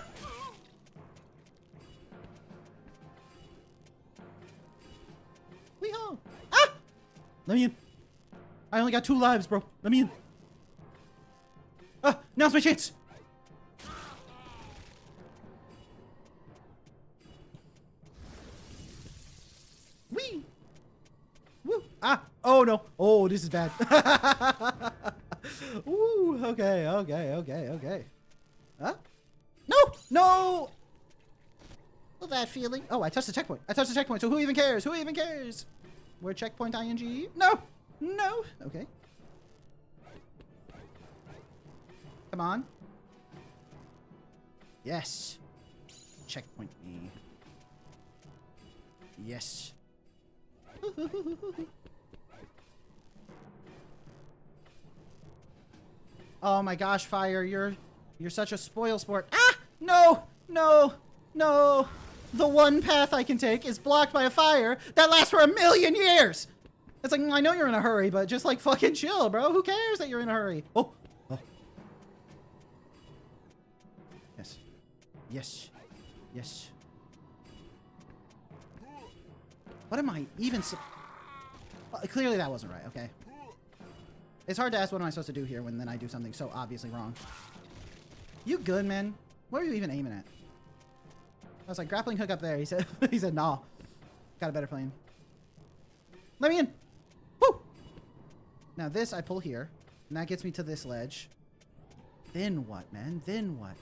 Speaker 1: Wee-ho! Ah! Let me in. I only got 2 lives, bro. Let me in. Ah! Now's my chance! Wee! Woo! Ah! Oh, no. Oh, this is bad. Woo! Okay. Huh? No! No! Well, that feeling. Oh, I touched the checkpoint. So who even cares? Who even cares? Where checkpoint ing? No! No! Okay. Come on. Yes. Checkpoint me. Yes. Oh my gosh, Fire, you're such a spoil sport. Ah! No! No! No! The one path I can take is blocked by a fire that lasts for 1,000,000 years! It's like, I know you're in a hurry, but just like fucking chill, bro. Who cares that you're in a hurry? Oh! Oh. Yes. Yes. Yes. What am I even clearly that wasn't right, okay. It's hard to ask what am I supposed to do here when then I do something so obviously wrong. You good, man? What are you even aiming at? I was like, grappling hook up there. He said, he said, nah. Got a better plane. Let me in. Woo! Now this I pull here, and that gets me to this ledge. Then what, man? Then what?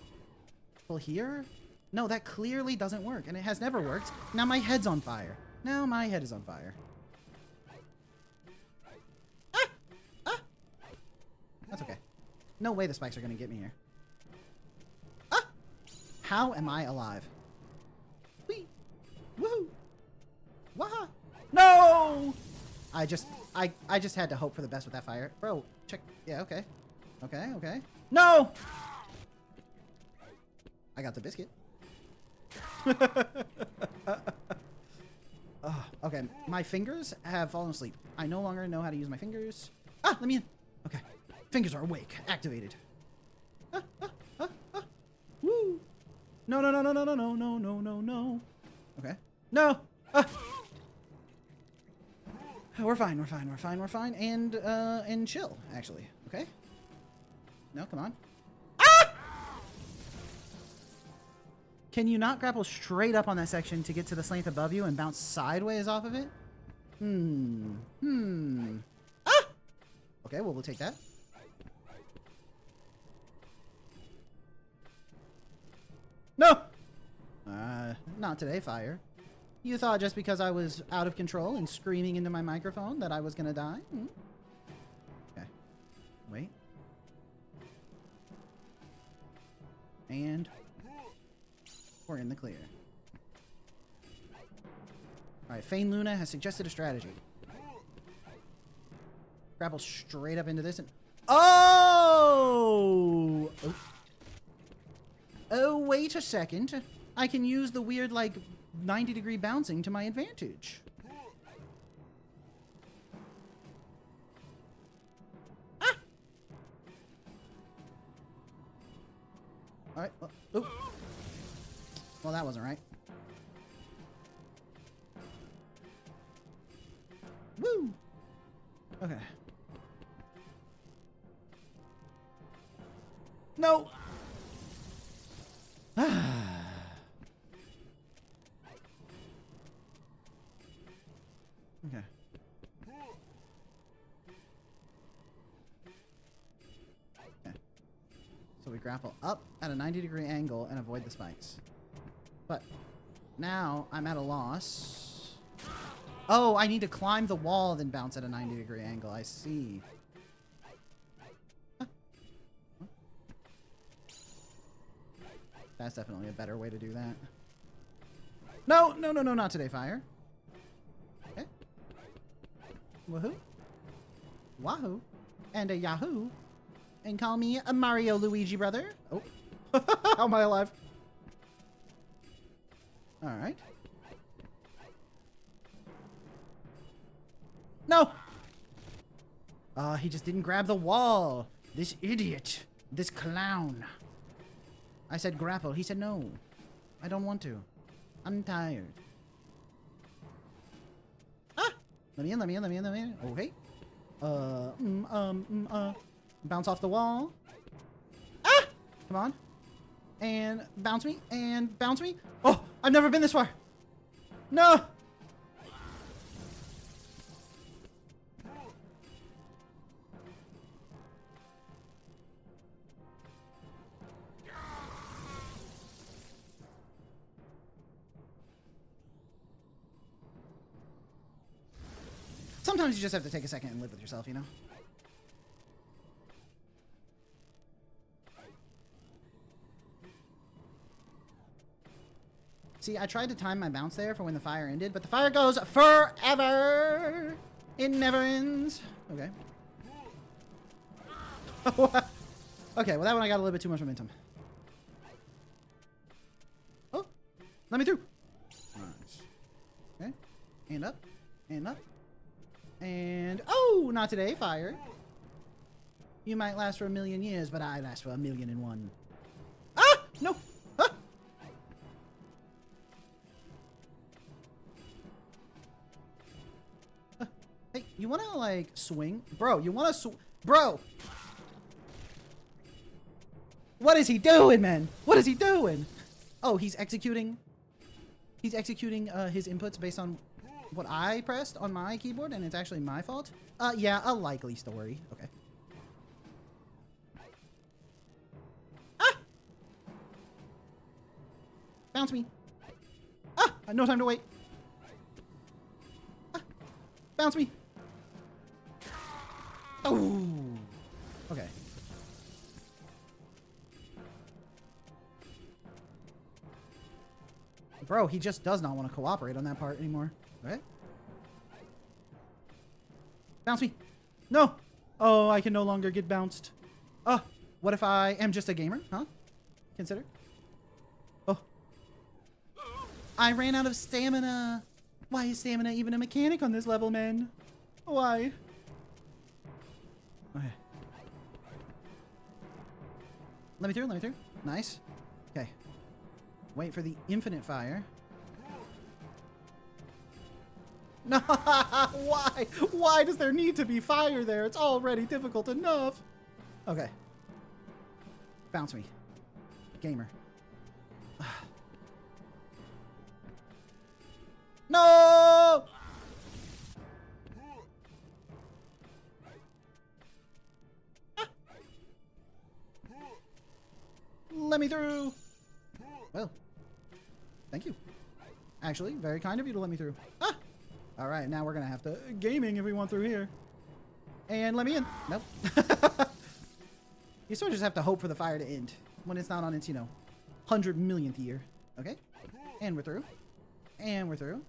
Speaker 1: Pull here? No, that clearly doesn't work, and it has never worked. Now my head's on fire. Now my head is on fire. Ah! Ah! That's okay. No way the spikes are going to get me here. Ah! How am I alive? Whee! Woohoo! Waha! No! I just had to hope for the best with that fire. Bro, check. Yeah, okay. Okay. No! I got the biscuit. Okay, my fingers have fallen asleep. I no longer know how to use my fingers. Ah, let me in. Okay. Fingers are awake. Activated. Woo! No. Okay. No! We're fine. And chill, actually. Okay? No, come on. Ah! Can you not grapple straight up on that section to get to the slant above you and bounce sideways off of it? Ah! Okay, well, we'll take that. No! Not today, fire. You thought just because I was out of control and screaming into my microphone that I was gonna die? Hmm? Okay. Wait. And we're in the clear. Alright, Fane Luna has suggested a strategy. Grapple straight up into this and... Oh! Oh, wait a second. I can use the weird, like, 90-degree bouncing to my advantage. Ah! Alright. Oh. Well, that wasn't right. Woo! Okay. No! Okay. Okay. So we grapple up at a 90-degree angle and avoid the spikes. But now I'm at a loss. Oh, I need to climb the wall then bounce at a 90-degree angle. I see. Huh. That's definitely a better way to do that. No, no, no, no, not today, fire. Okay. Woohoo. Wahoo. And a Yahoo. And call me a Mario Luigi brother. Oh. How am I alive? Alright. No! He just didn't grab the wall. This idiot. This clown. I said grapple. He said no. I don't want to. I'm tired. Ah! Let me in, let me in, let me in, let me in. Okay. Bounce off the wall. Ah! Come on. And bounce me. And bounce me. Oh! I've never been this far. No! Sometimes you just have to take a second and live with yourself, you know? See, I tried to time my bounce there for when the fire ended, but the fire goes forever! It never ends. Okay. Okay, well that one I got a little bit too much momentum. Oh! Let me through! Nice. Okay. And up. And up. And... Oh! Not today, fire. You might last for 1,000,000 years, but I last for 1,000,001. Ah! No! Ah! Hey, you wanna, like, swing? Bro, you wanna Bro! What is he doing, man? What is he doing? Oh, he's executing... He's executing, his inputs based on what I pressed on my keyboard, and it's actually my fault? Yeah, a likely story. Okay. Ah! Bounce me. Ah! No time to wait. Ah! Bounce me. Oh! Okay. Bro, he just does not want to cooperate on that part anymore. Right? Bounce me. No! Oh, I can no longer get bounced. Oh, what if I am just a gamer? Huh? Consider. Oh. I ran out of stamina. Why is stamina even a mechanic on this level, man? Why? Okay. Let me through, let me through. Nice. Okay. Wait for the infinite fire. No, why? Why does there need to be fire there? It's already difficult enough. Okay. Bounce me. Gamer. No! Ah. Let me through. Well, thank you. Actually, very kind of you to let me through. Ah! All right, now we're going to have to gaming if we want through here. And let me in. Nope. You sort of just have to hope for the fire to end when it's not on its, 100 millionth year. Okay. And we're through. And we're through.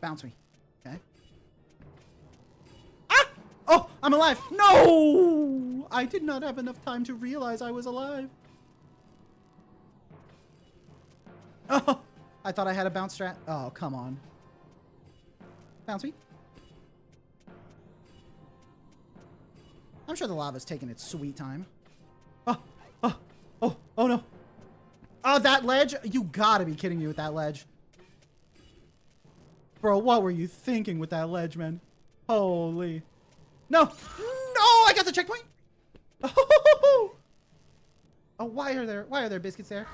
Speaker 1: Bounce me. Okay. Ah! Oh, I'm alive. No! I did not have enough time to realize I was alive. Oh, I thought I had a bounce strat. Oh, come on. Bounce me. I'm sure the lava's taking its sweet time. Oh, oh no. Oh, that ledge? You gotta be kidding me with that ledge. Bro, what were you thinking with that ledge, man? Holy. No! No! I got the checkpoint! Oh, why are there biscuits there?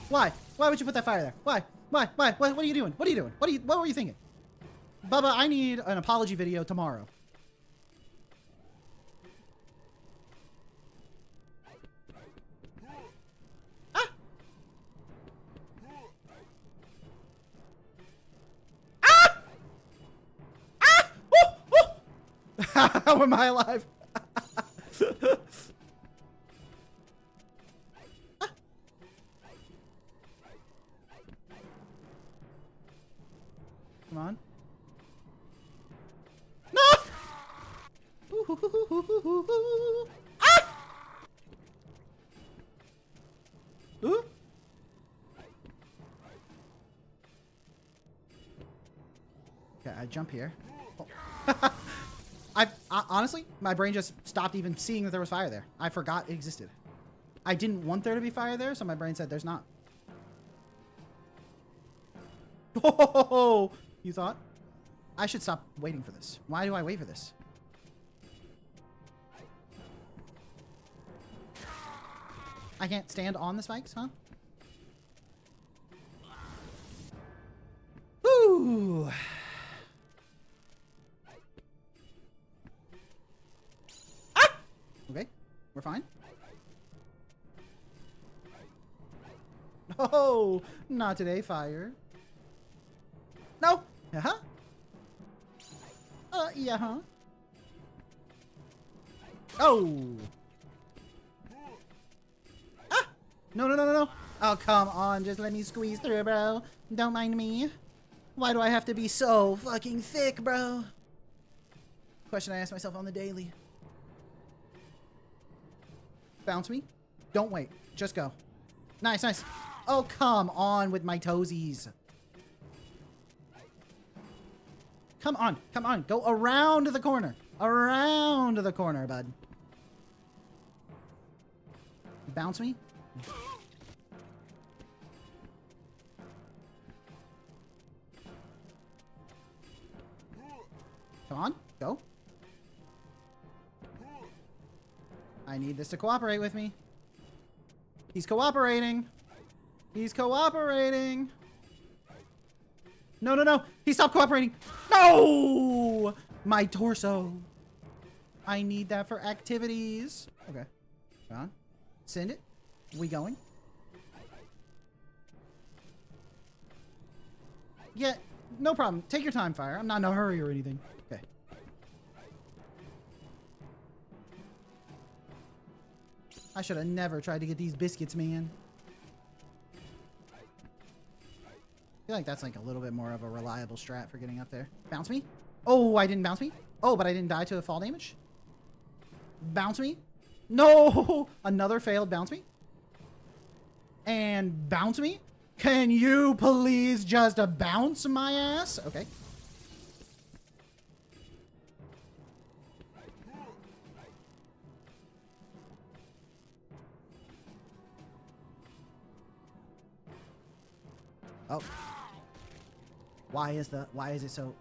Speaker 1: Why? Why would you put that fire there? Why? Why? What are you doing? What were you thinking? Bubba, I need an apology video tomorrow. How am I alive? Come on. No! Ah! Ooh. Okay, I jump here. Oh. Honestly, my brain just stopped even seeing that there was fire there. I forgot it existed. I didn't want there to be fire there, so my brain said there's not. Oh, you thought? I should stop waiting for this. Why do I wait for this? I can't stand on the spikes, huh? Ooh. Okay, we're fine. Oh, not today, fire. No. Uh-huh. Yeah, huh? Oh. Ah! No. Oh, come on. Just let me squeeze through, bro. Don't mind me. Why do I have to be so fucking thick, bro? Question I ask myself on the daily. Bounce me. Don't wait. Just go. Nice. Oh, come on with my toesies. Come on. Go around the corner. Around the corner, bud. Bounce me. Come on. Go. I need this to cooperate with me. He's cooperating. No. He stopped cooperating. No! My torso. I need that for activities. Okay. Come on. Send it. We going? Yeah, no problem. Take your time, fire. I'm not in a hurry or anything. Okay. I should have never tried to get these biscuits, man. I feel like that's like a little bit more of a reliable strat for getting up there. Bounce me. Oh, I didn't bounce me. Oh, but I didn't die to a fall damage. Bounce me. No! Another failed bounce me. And bounce me. Can you please just bounce my ass? Okay. Oh. Why is it so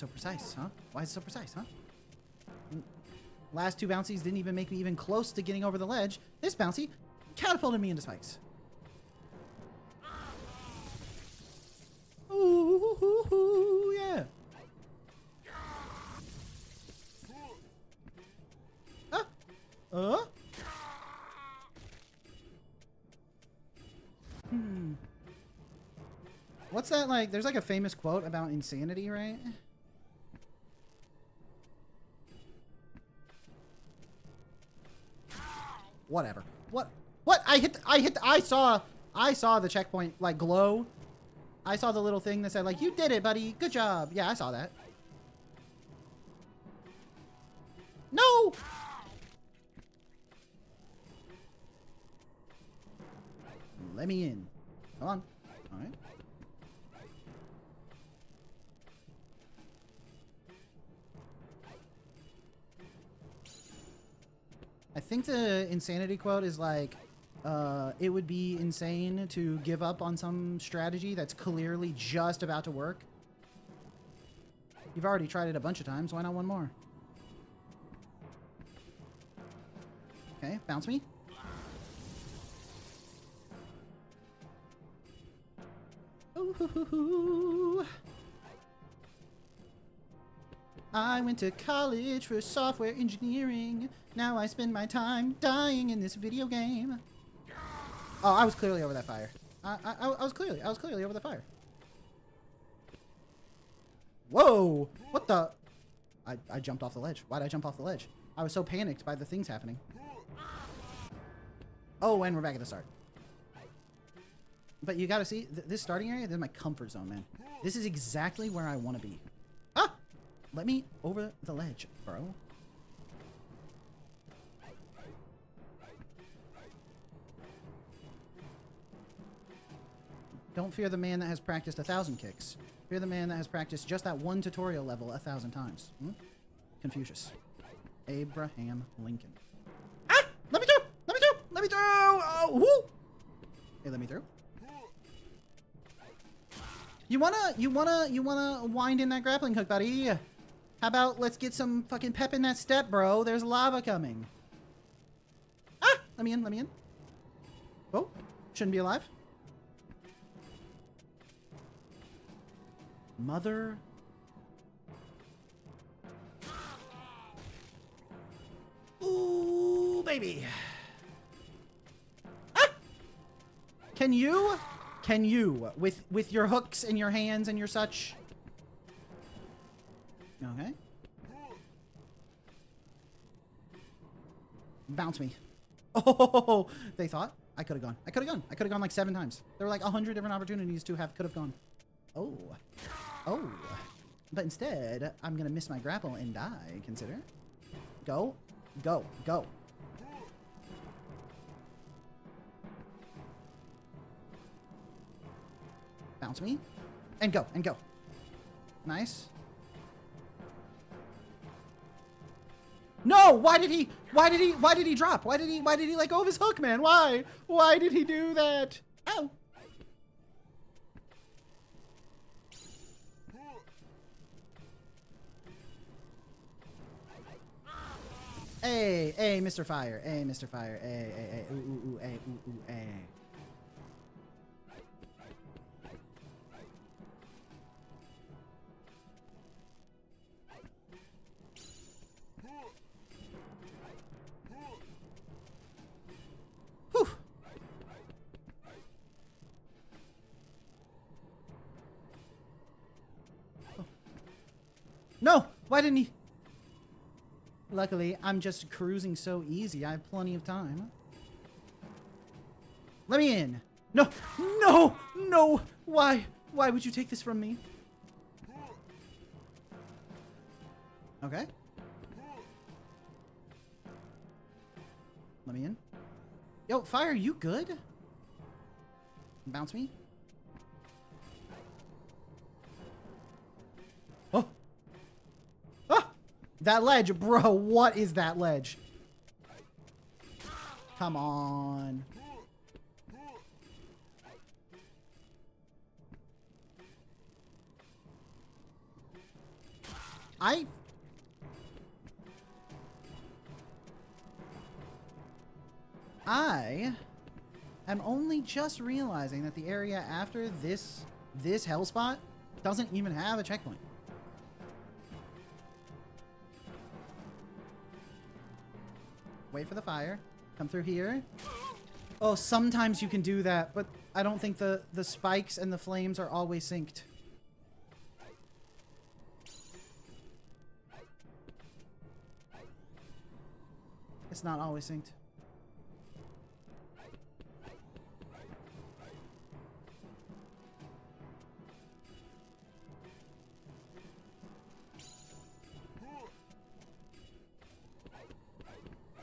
Speaker 1: precise, huh? Why is it so precise, huh? Last two bouncies didn't even make me even close to getting over the ledge. This bouncy catapulted me into spikes. Ooh, yeah. What's that like? There's like a famous quote about insanity, right? Whatever. What? I saw the checkpoint like glow. I saw the little thing that said like, you did it, buddy. Good job. Yeah, I saw that. No! Let me in. Come on. All right. I think the insanity quote is like, it would be insane to give up on some strategy that's clearly just about to work. You've already tried it a bunch of times. Why not one more? Okay, bounce me. Ooh. I went to college for software engineering. Now I spend my time dying in this video game. Oh, I was clearly over that fire. I was clearly over the fire. Whoa! What the? I jumped off the ledge. Why'd I jump off the ledge? I was so panicked by the things happening. Oh, and we're back at the start. But you gotta see, this starting area, this is my comfort zone, man. This is exactly where I want to be. Ah! Let me over the ledge, bro. Don't fear the man that has practiced 1,000 kicks. Fear the man that has practiced just that one tutorial level 1,000 times. Confucius. Abraham Lincoln. Ah! Let me through! Let me through! Let me through! Oh, whoo! Hey, let me through. You wanna wind in that grappling hook, buddy? How about let's get some fucking pep in that step, bro? There's lava coming. Ah! Let me in, let me in. Oh, shouldn't be alive. Mother. Ooh, baby. Ah! Can you, with your hooks and your hands and your such? Okay. Bounce me. Oh, they thought I could have gone. I could have gone like 7 times. There were like 100 different opportunities to have could have gone. Oh. Oh. But instead, I'm going to miss my grapple and die, consider. Go. Go. Go. Bounce me. And go. And go. Nice. No! Why did he drop? Why did he let go of his hook, man? Why? Why did he do that? Ow. Hey, Mr. Fire. Hey, Mr. Fire. Hey. Ooh, hey, ooh, hey. Whew. Oh. No! Why didn't he? Luckily, I'm just cruising so easy. I have plenty of time. Let me in. No! No! No! Why? Why would you take this from me? Okay. Let me in. Yo, Fire, you good? Bounce me. Oh! Ah! That ledge, bro, what is that ledge? Come on. I am only just realizing that the area after this hell spot doesn't even have a checkpoint. Wait for the fire. Come through here. Oh, sometimes you can do that, but I don't think the spikes and the flames are always synced. It's not always synced.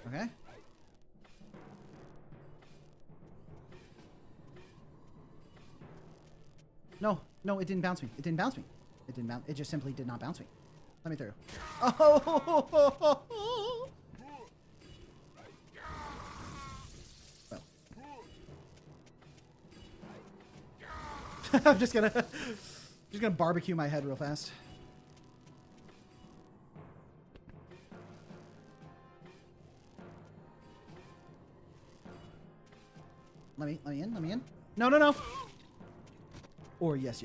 Speaker 1: Okay. No, it didn't bounce me. It didn't bounce me. It didn't bounce. It just simply did not bounce me. Let me through. Oh! Well. I'm just gonna barbecue my head real fast. Let me in. No. Or yes.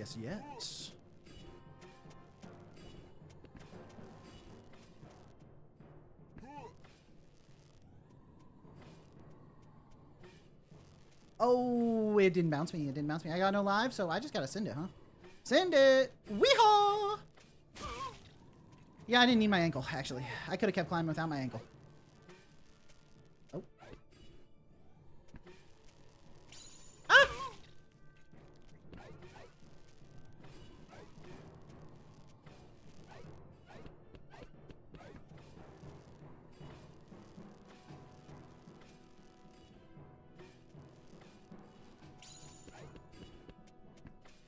Speaker 1: Oh, it didn't bounce me. I got no live, so I just gotta send it, huh? Send it! Weehaw! Yeah, I didn't need my ankle, actually. I could have kept climbing without my ankle. Oh. Ah!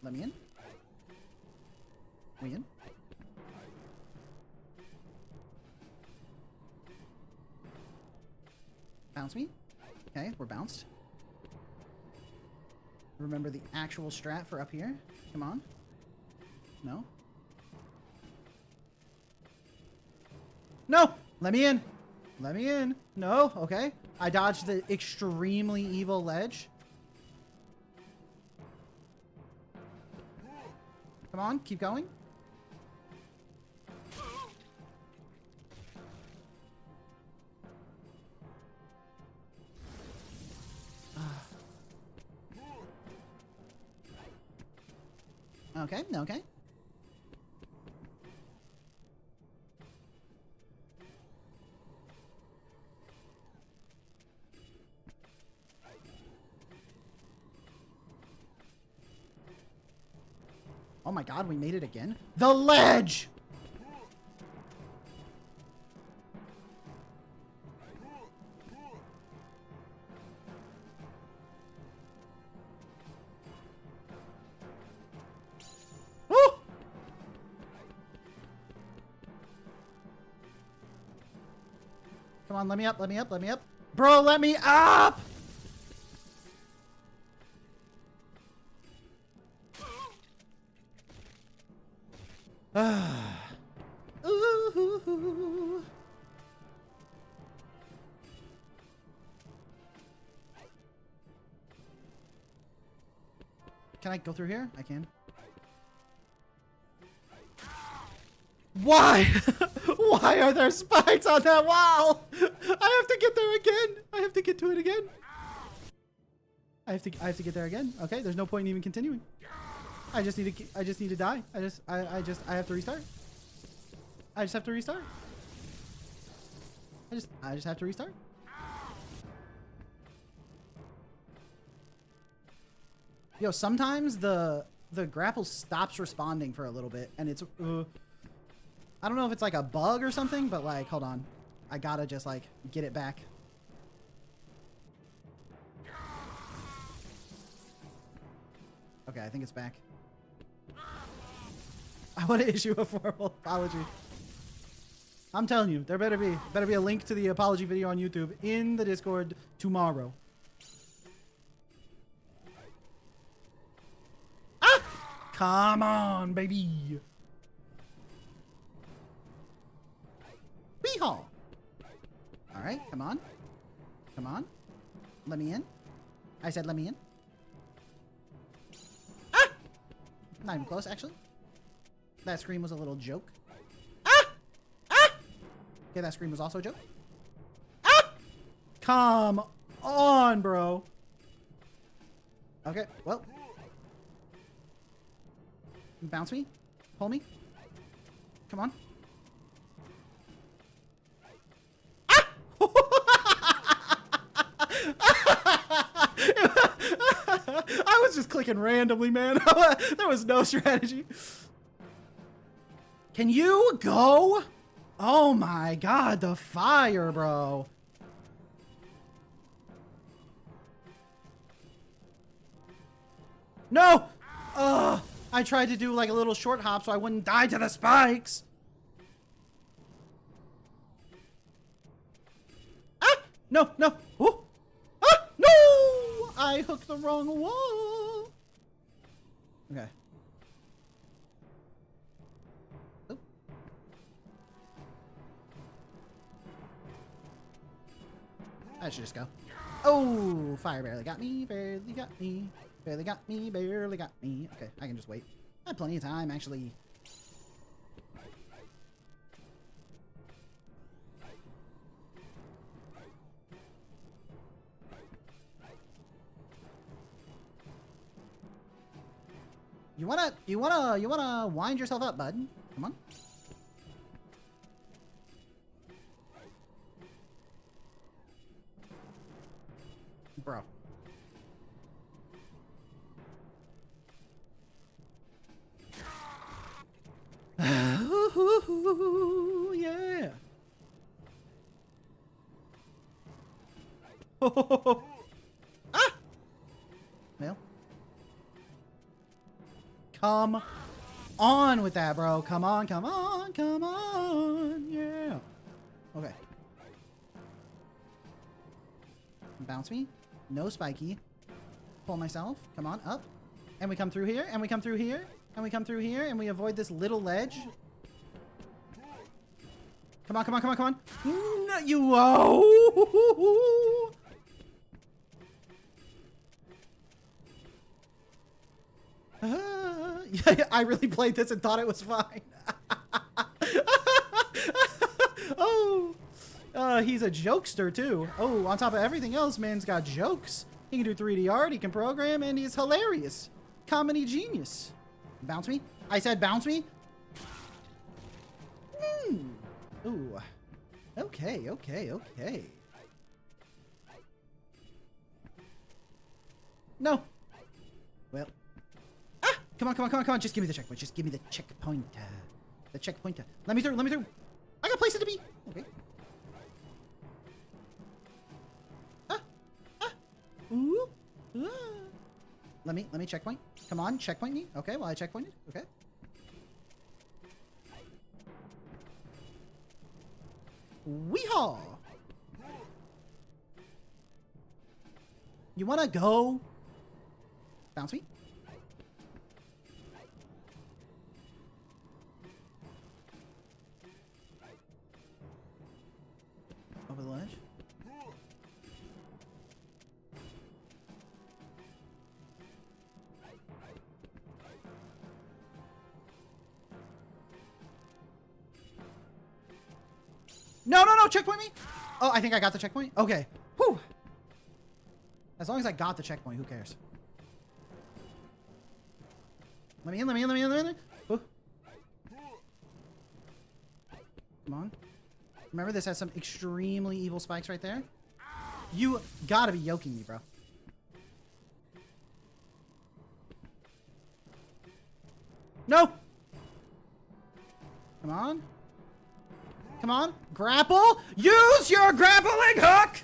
Speaker 1: Let me in. We in? Bounce me. Okay, we're bounced. Remember the actual strat for up here. Come on. No. No! Let me in. Let me in. No. Okay. I dodged the extremely evil ledge. Come on, keep going. Okay, okay. Oh my god, we made it again? The ledge! Woo! Come on, let me up. Bro, let me up! Ooh. Can I go through here? I can. Why? Why are there spikes on that wall? I have to get there again. I have to get to it again. I have to get there again. Okay, there's no point in even continuing. I just need to die. I have to restart. I just have to restart. I just have to restart. Yo, sometimes the grapple stops responding for a little bit, and it's I don't know if it's like a bug or something, but like, hold on, I gotta just like get it back. Okay, I think it's back. I want to issue a formal apology. I'm telling you, there better be a link to the apology video on YouTube in the Discord tomorrow. Ah! Come on, baby. Weehaw. All right, come on. Come on. Let me in. I said let me in. Ah! Not even close, actually. That scream was a little joke. Ah! Ah! Okay, that scream was also a joke. Ah! Come on, bro. Okay, well. Bounce me. Pull me. Come on. Ah! I was just clicking randomly, man. There was no strategy. Can you go? Oh my god, the fire, bro. No! Ugh. I tried to do like a little short hop so I wouldn't die to the spikes. Ah! No, no. Ooh. Ah! No! I hooked the wrong wall. Okay. Oop. I should just go. Oh, fire barely got me, barely got me. Barely got me, barely got me. Okay, I can just wait. I have plenty of time, actually. You wanna wind yourself up, bud? Come on. Bro. Ooh, yeah. Oh. Ah! Well. Come on with that, bro. Come on, come on, come on. Yeah. Okay. Bounce me. No spiky. Pull myself. Come on, up. And we come through here, and we come through here. And we come through here, and we avoid this little ledge. Come on, come on, come on, come on. No, you... Oh! Yeah, I really played this and thought it was fine. Oh. He's a jokester, too. Oh, on top of everything else, man's got jokes. He can do 3D art, he can program, and he's hilarious. Comedy genius. Bounce me? I said bounce me? Ooh. Okay, okay, okay. No. Well. Ah! Come on, come on, come on, come on. Just give me the checkpoint. Just give me the checkpoint. The checkpoint. Let me through, let me through. I got places to be. Okay. Ah! Ah! Ooh! Ah! Let me checkpoint. Come on, checkpoint me. Okay, well I checkpointed. Okay. Weehaw! You wanna go? Bounce me. Over the ledge. No, no, no, checkpoint me. Oh, I think I got the checkpoint. Okay. Whew. As long as I got the checkpoint, who cares? Let me in, let me in, let me in, let me in. Ooh. Come on. Remember, this has some extremely evil spikes right there. You gotta be yoking me, bro. No! Come on. Come on. Grapple! Use your grappling hook!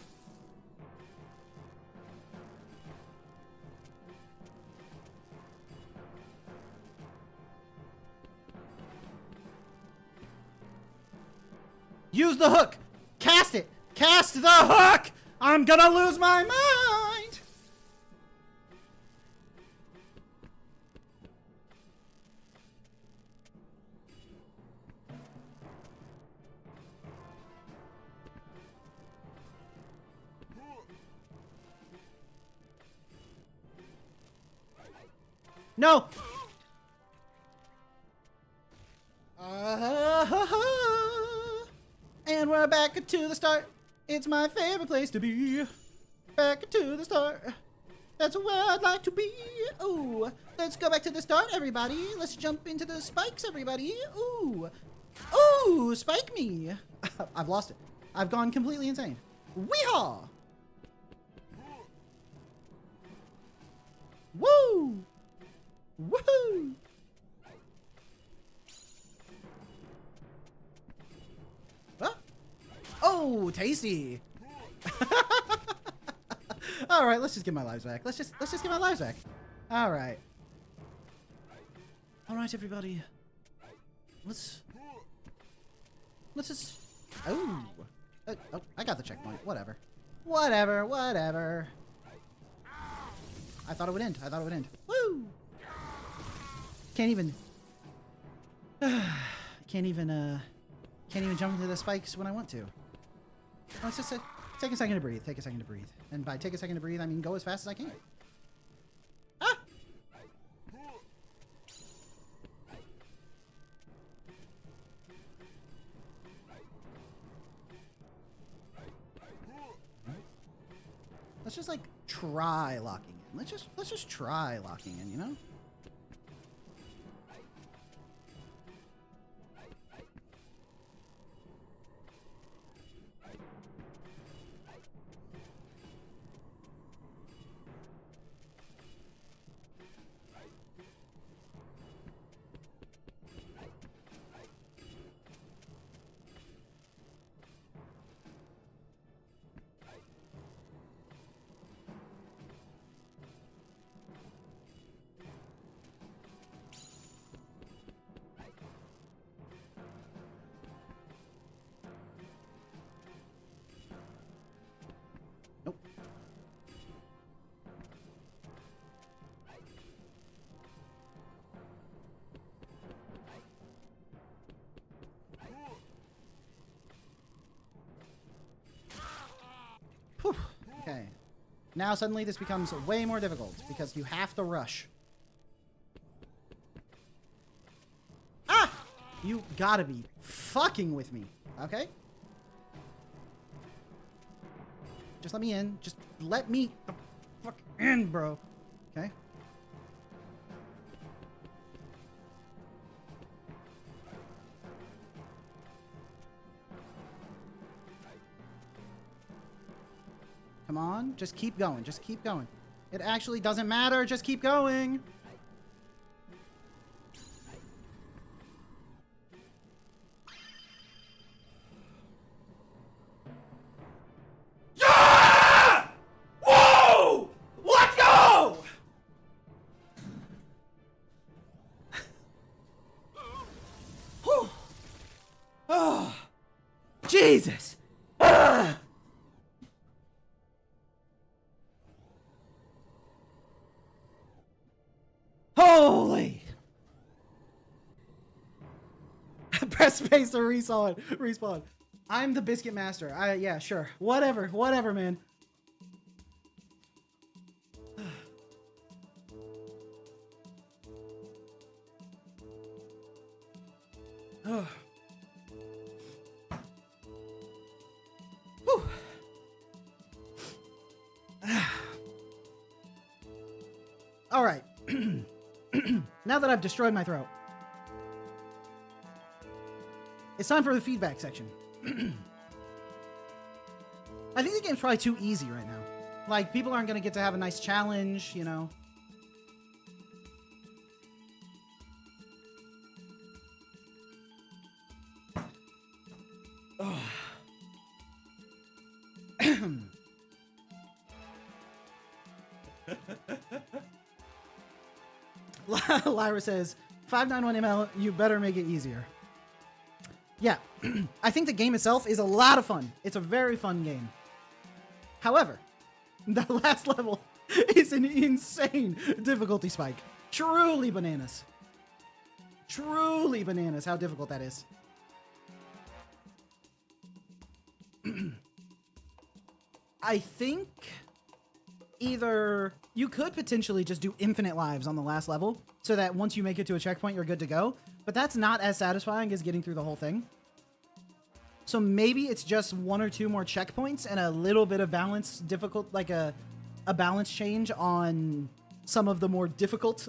Speaker 1: Use the hook! Cast it! Cast the hook! I'm gonna lose my mind! No! And we're back to the start. It's my favorite place to be. Back to the start. That's where I'd like to be. Ooh. Let's go back to the start, everybody. Let's jump into the spikes, everybody. Ooh. Ooh, spike me. I've lost it. I've gone completely insane. Weehaw! Woo! Woohoo! Huh? Oh, tasty! All right, let's just get my lives back. Let's just get my lives back. All right. All right, everybody. Let's just. Oh, I got the checkpoint. Whatever. Whatever. I thought it would end. Woo! Can't even jump into the spikes when I want to. Let's just take a second to breathe. And by take a second to breathe, I mean go as fast as I can. Ah! Let's just like try locking in. Let's just try locking in, you know? Nope. Whew. Okay. Now suddenly this becomes way more difficult because you have to rush. Ah! You gotta be fucking with me. Okay? Just let me in. Just let me the fuck in, bro. Okay? Come on. Just keep going. Just keep going. It actually doesn't matter. Just keep going. Jesus! Holy! Press space to respawn. I'm the Biscuit Master. Yeah, sure. Whatever, man. Oh. All right. Now that I've destroyed my throat, it's time for the feedback section. I think the game's probably too easy right now. Like, people aren't going to get to have a nice challenge, you know. Oh. Lyra says, 591 ml, you better make it easier. Yeah, I think the game itself is a lot of fun. It's a very fun game. However, the last level is an insane difficulty spike. Truly bananas. Truly bananas how difficult that is. I think either you could potentially just do infinite lives on the last level so that once you make it to a checkpoint, you're good to go. But that's not as satisfying as getting through the whole thing. So maybe it's just 1 or 2 more checkpoints and a little bit of balance, difficult, like a balance change on some of the more difficult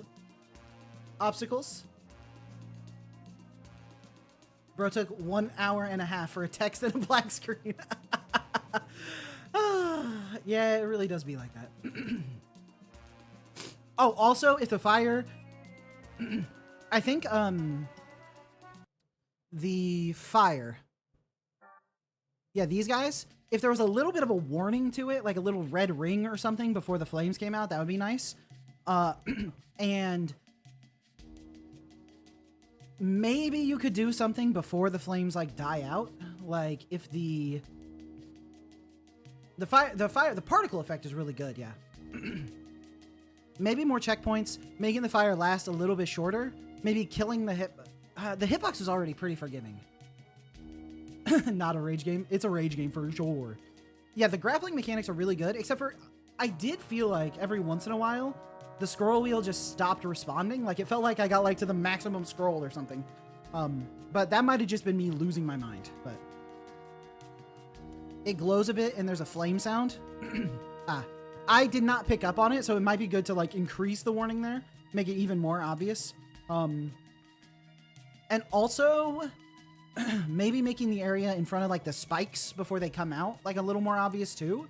Speaker 1: obstacles. Bro took 1 hour and a half for a text and a black screen. Yeah, it really does be like that. Oh, also, if the fire... I think, the fire... Yeah, these guys, if there was a little bit of a warning to it, like a little red ring or something before the flames came out, that would be nice. And maybe you could do something before the flames like die out. Like if the particle effect is really good, yeah. Maybe more checkpoints, making the fire last a little bit shorter. Maybe killing the hitbox is already pretty forgiving. Not a rage game. It's a rage game for sure. Yeah, the grappling mechanics are really good, except for I did feel like every once in a while, the scroll wheel just stopped responding. Like it felt like I got like to the maximum scroll or something. But that might have just been me losing my mind. But it glows a bit and there's a flame sound. I did not pick up on it, so it might be good to like increase the warning there, make it even more obvious. And also... maybe making the area in front of like the spikes before they come out like a little more obvious too.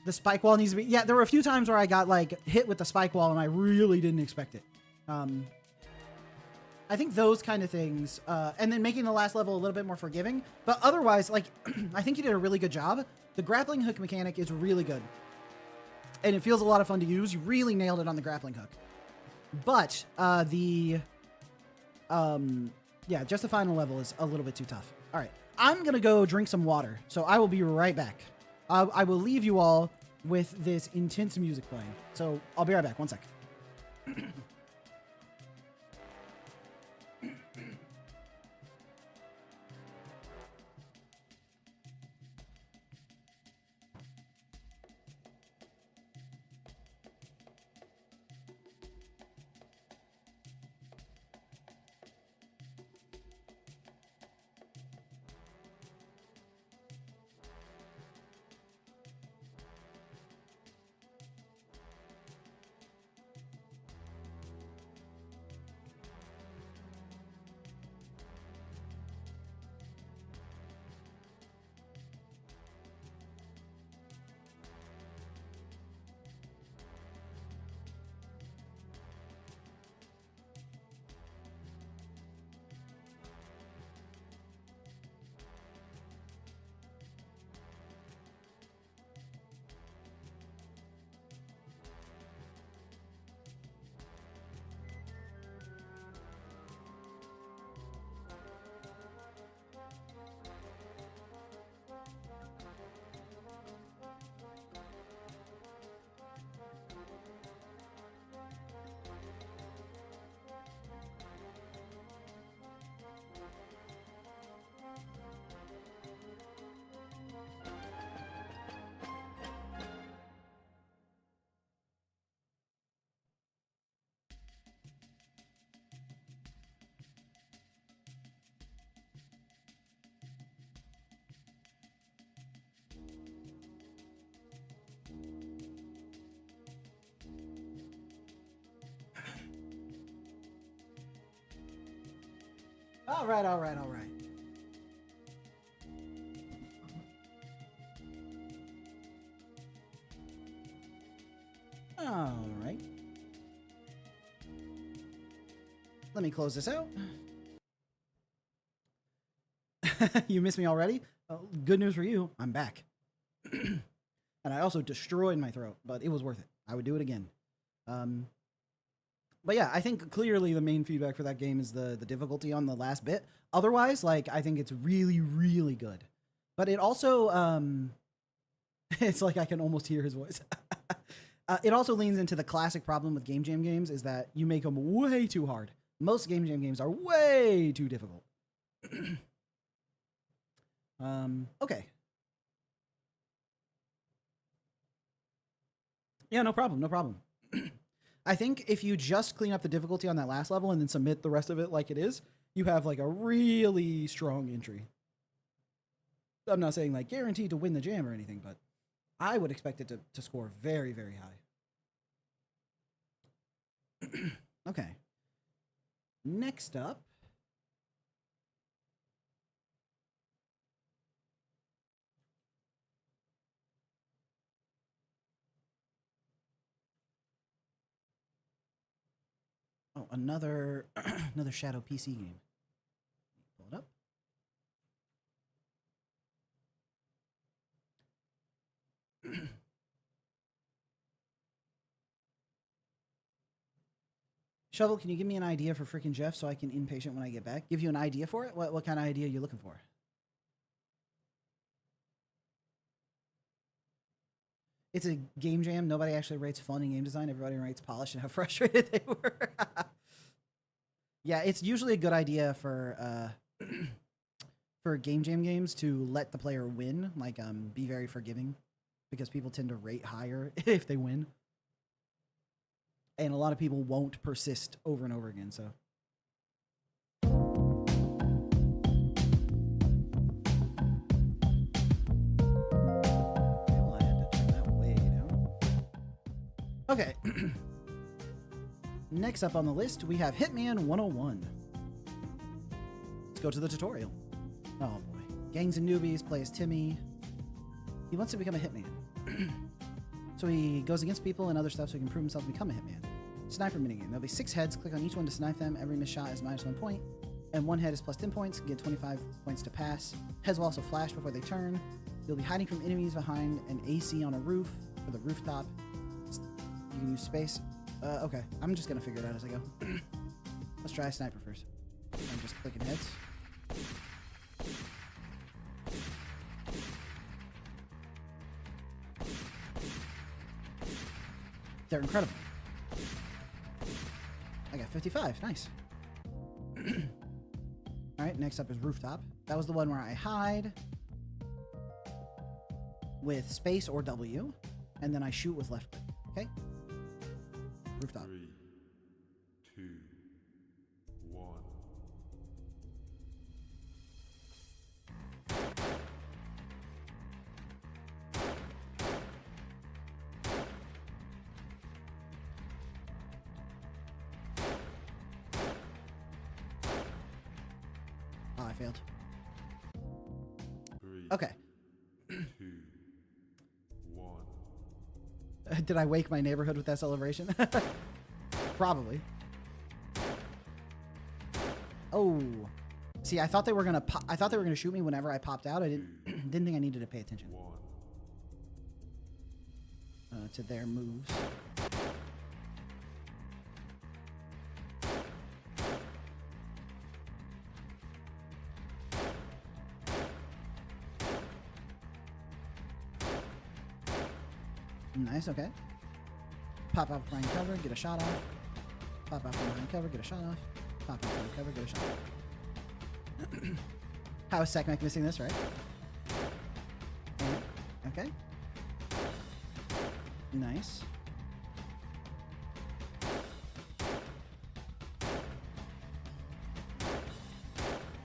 Speaker 1: The spike wall needs to be... Yeah, there were a few times where I got like hit with the spike wall and I really didn't expect it. I think those kind of things, and then making the last level a little bit more forgiving. But otherwise, like, I think you did a really good job. The grappling hook mechanic is really good. And it feels a lot of fun to use. You really nailed it on the grappling hook. But yeah, just the final level is a little bit too tough. All right, I'm going to go drink some water, so I will be right back. I will leave you all with this intense music playing. So I'll be right back. 1 sec. All right. All right. Let me close this out. You missed me already? Good news for you. I'm back. And I also destroyed my throat, but it was worth it. I would do it again. But yeah, I think clearly the main feedback for that game is the difficulty on the last bit. Otherwise, like, I think it's really, really good. But it also, it's like I can almost hear his voice. It also leans into the classic problem with Game Jam games is that you make them way too hard. Most Game Jam games are way too difficult. Okay. Yeah, no problem, no problem. I think if you just clean up the difficulty on that last level and then submit the rest of it like it is, you have like a really strong entry. I'm not saying like guaranteed to win the jam or anything, but I would expect it to score very, very high. Okay. Next up. Oh, another another Shadow PC game. Pull it up. Shovel, can you give me an idea for freaking Jeff so I can impatient when I get back? Give you an idea for it? What kind of idea are you looking for? It's a game jam. Nobody actually rates fun in game design. Everybody rates polished and how frustrated they were. Yeah, it's usually a good idea for game jam games to let the player win, like be very forgiving, because people tend to rate higher if they win. And a lot of people won't persist over and over again, so. Well, I had to turn that way down. Okay. Next up on the list, we have Hitman 101. Let's go to the tutorial. Oh boy. Gangs and newbies, play as Timmy. He wants to become a hitman. So he goes against people and other stuff so he can prove himself to become a hitman. Sniper minigame. There'll be 6 heads. Click on each one to snipe them. Every missed shot is -1 point. And 1 head is plus 10 points. Get 25 points to pass. Heads will also flash before they turn. You'll be hiding from enemies behind an AC on a roof for the rooftop. You can use space. Okay. I'm just going to figure it out as I go. Let's try a sniper first. I'm just clicking heads. They're incredible. I got 55. Nice. Alright, next up is rooftop. That was the one where I hide with space or W, and then I shoot with left click. Okay? Rooftop.
Speaker 2: 3, 2, 1.
Speaker 1: Oh, I failed.
Speaker 2: 3,
Speaker 1: Okay.
Speaker 2: 2, 1.
Speaker 1: Did I wake my neighborhood with that celebration? Probably. Oh. See, I thought they were gonna I thought they were gonna shoot me whenever I popped out. I didn't think I needed to pay attention
Speaker 2: 1.
Speaker 1: to their moves. Nice, okay. Pop out behind cover, get a shot off. Pop out behind cover, get a shot off. Pop out behind cover, get a shot off. How is Sekmek missing this, right? Okay. Nice.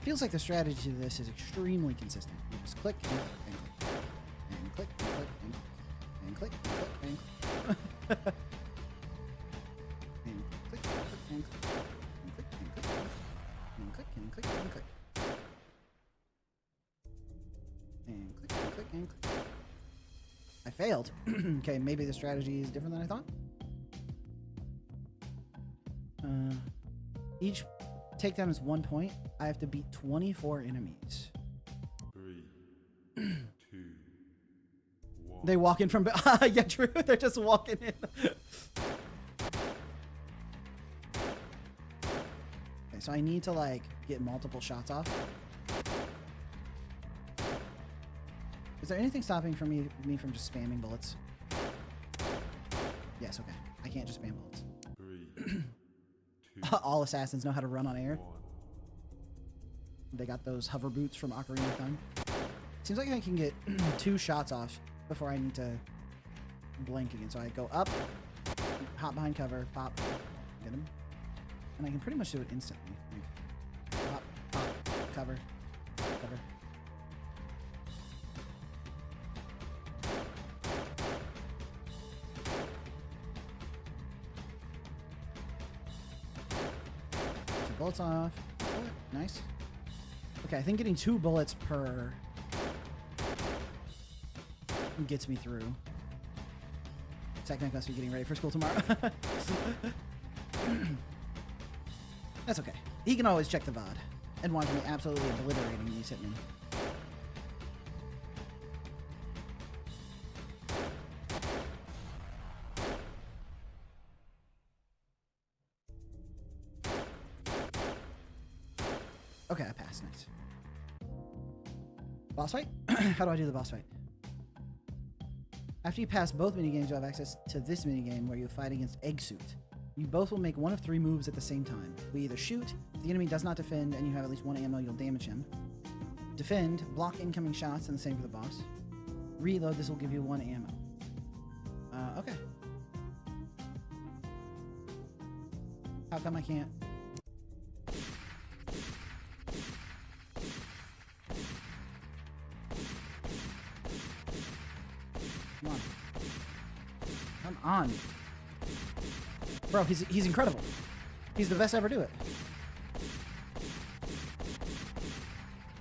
Speaker 1: Feels like the strategy to this is extremely consistent. You just click and click and click and click and click and click and click and click and click and click and click and click and click and click and click and click and click and click. I failed. Okay, maybe the strategy is different than I thought. Each takedown is 1 point. I have to beat 24 enemies.
Speaker 2: 3, 2, 1.
Speaker 1: They walk in from yeah, true. They're just walking in. Okay, so I need to like get multiple shots off. Is there anything stopping from me from just spamming bullets? Yes, okay. I can't just spam bullets.
Speaker 2: 3, 2,
Speaker 1: All assassins know how to run on air.
Speaker 2: 1.
Speaker 1: They got those hover boots from Ocarina of Time. Seems like I can get 2 shots off before I need to blank again. So I go up, hop behind cover, pop, get him. And I can pretty much do it instantly. Like, pop, pop, cover, cover. Two bullets off. Bullet. Nice. Okay, I think getting 2 bullets per gets me through. Second must be getting ready for school tomorrow. That's okay. He can always check the VOD and watch me absolutely obliterating these hitmen. Okay, I passed. Nice. Boss fight? How do I do the boss fight? After you pass both minigames, you have access to this minigame where you fight against Egg Suit. You both will make one of 3 moves at the same time. We either shoot, if the enemy does not defend and you have at least 1 ammo, you'll damage him. Defend, block incoming shots, and the same for the boss. Reload, this will give you 1 ammo. Okay. How come I can't? Come on. Come on. Bro, he's incredible. He's the best to ever do it.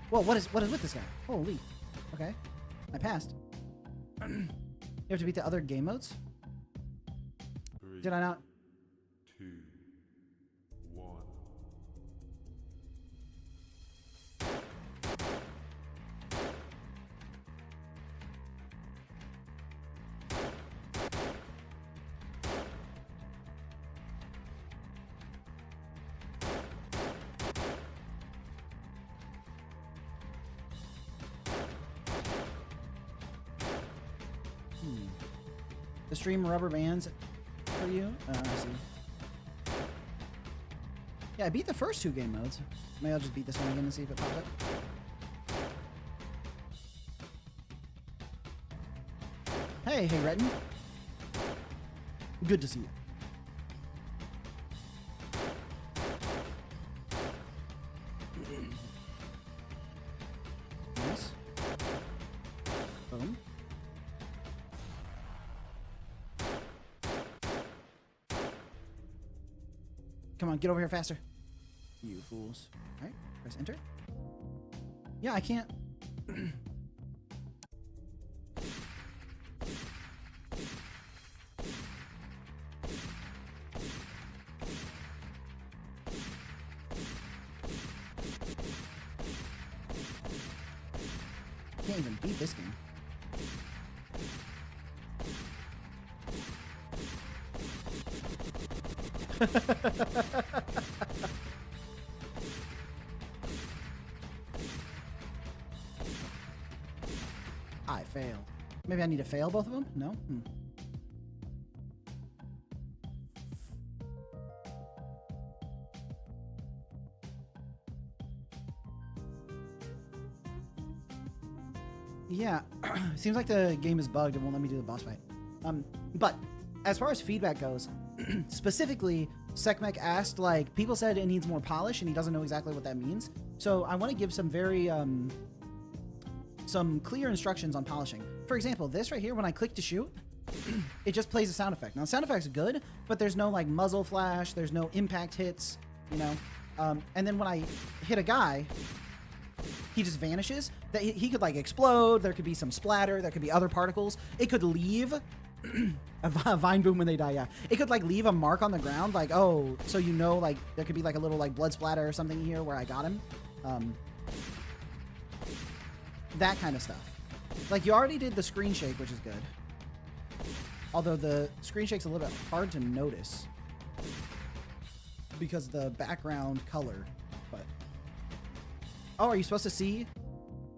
Speaker 1: Whoa, what is with this guy? Holy. Okay. I passed. You have to beat the other game modes?
Speaker 2: 3,
Speaker 1: Did I not?
Speaker 2: 2, 1.
Speaker 1: The stream rubber bands for you? I see. Yeah, I beat the first 2 game modes. Maybe I'll just beat this one again and see if it pops up. Hey, Retin. Good to see you. Nice. Boom. Come on, get over here faster. You fools. Alright, press enter. Yeah, I can't. Can't even beat this game. I failed. Maybe I need to fail both of them? No? Yeah, seems like the game is bugged and won't let me do the boss fight. But as far as feedback goes, specifically, Sekmek asked, like, people said it needs more polish, and he doesn't know exactly what that means. So I want to give some very, some clear instructions on polishing. For example, this right here, when I click to shoot, it just plays a sound effect. Now, the sound effect's good, but there's no, like, muzzle flash, there's no impact hits, you know? And then when I hit a guy, he just vanishes. That he could, like, explode, there could be some splatter, there could be other particles. It could leave... a vine boom when they die, yeah. It could, like, leave a mark on the ground, like, oh, so you know, like, there could be, like, a little, like, blood splatter or something here where I got him. That kind of stuff. Like, you already did the screen shake, which is good. Although the screen shake's a little bit hard to notice because the background color, but... Oh, are you supposed to see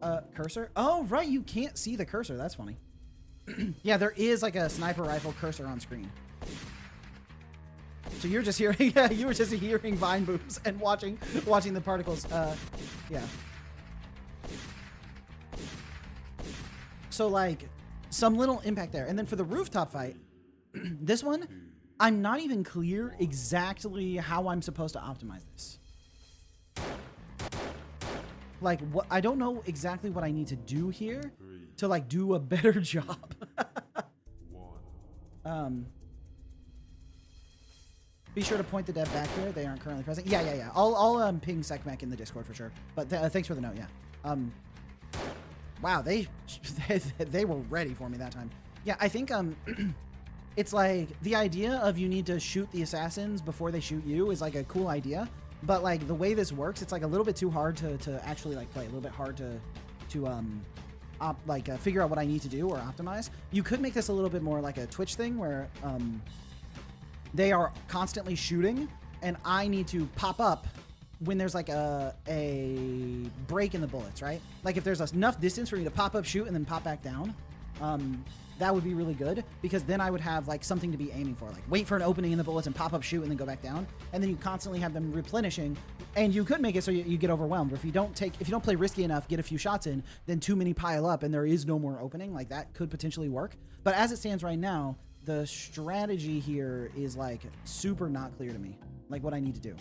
Speaker 1: a cursor? Oh, right, you can't see the cursor. That's funny. Yeah, there is like a sniper rifle cursor on screen. So you're just hearing, yeah, you were just hearing vine booms and watching the particles. Yeah. So like, some little impact there. And then for the rooftop fight, this one, I'm not even clear exactly how I'm supposed to optimize this. Like, what, I don't know exactly what I need to do here to like do a better job. Be sure to point the dev back here. They aren't currently present. Yeah. I'll ping SecMech in the Discord for sure. But thanks for the note. Yeah. Wow, they were ready for me that time. Yeah, I think it's like the idea of you need to shoot the assassins before they shoot you is like a cool idea. But like the way this works, it's like a little bit too hard to actually like play. A little bit hard to figure out what I need to do or optimize. You could make this a little bit more like a Twitch thing where they are constantly shooting and I need to pop up when there's like a break in the bullets, right? Like if there's enough distance for me to pop up, shoot, and then pop back down, that would be really good because then I would have like something to be aiming for, like wait for an opening in the bullets and pop up, shoot, and then go back down. And then you constantly have them replenishing, and you could make it so you get overwhelmed. Or if you don't play risky enough, get a few shots in, then too many pile up and there is no more opening. Like that could potentially work. But as it stands right now, the strategy here is like super not clear to me, like what I need to do.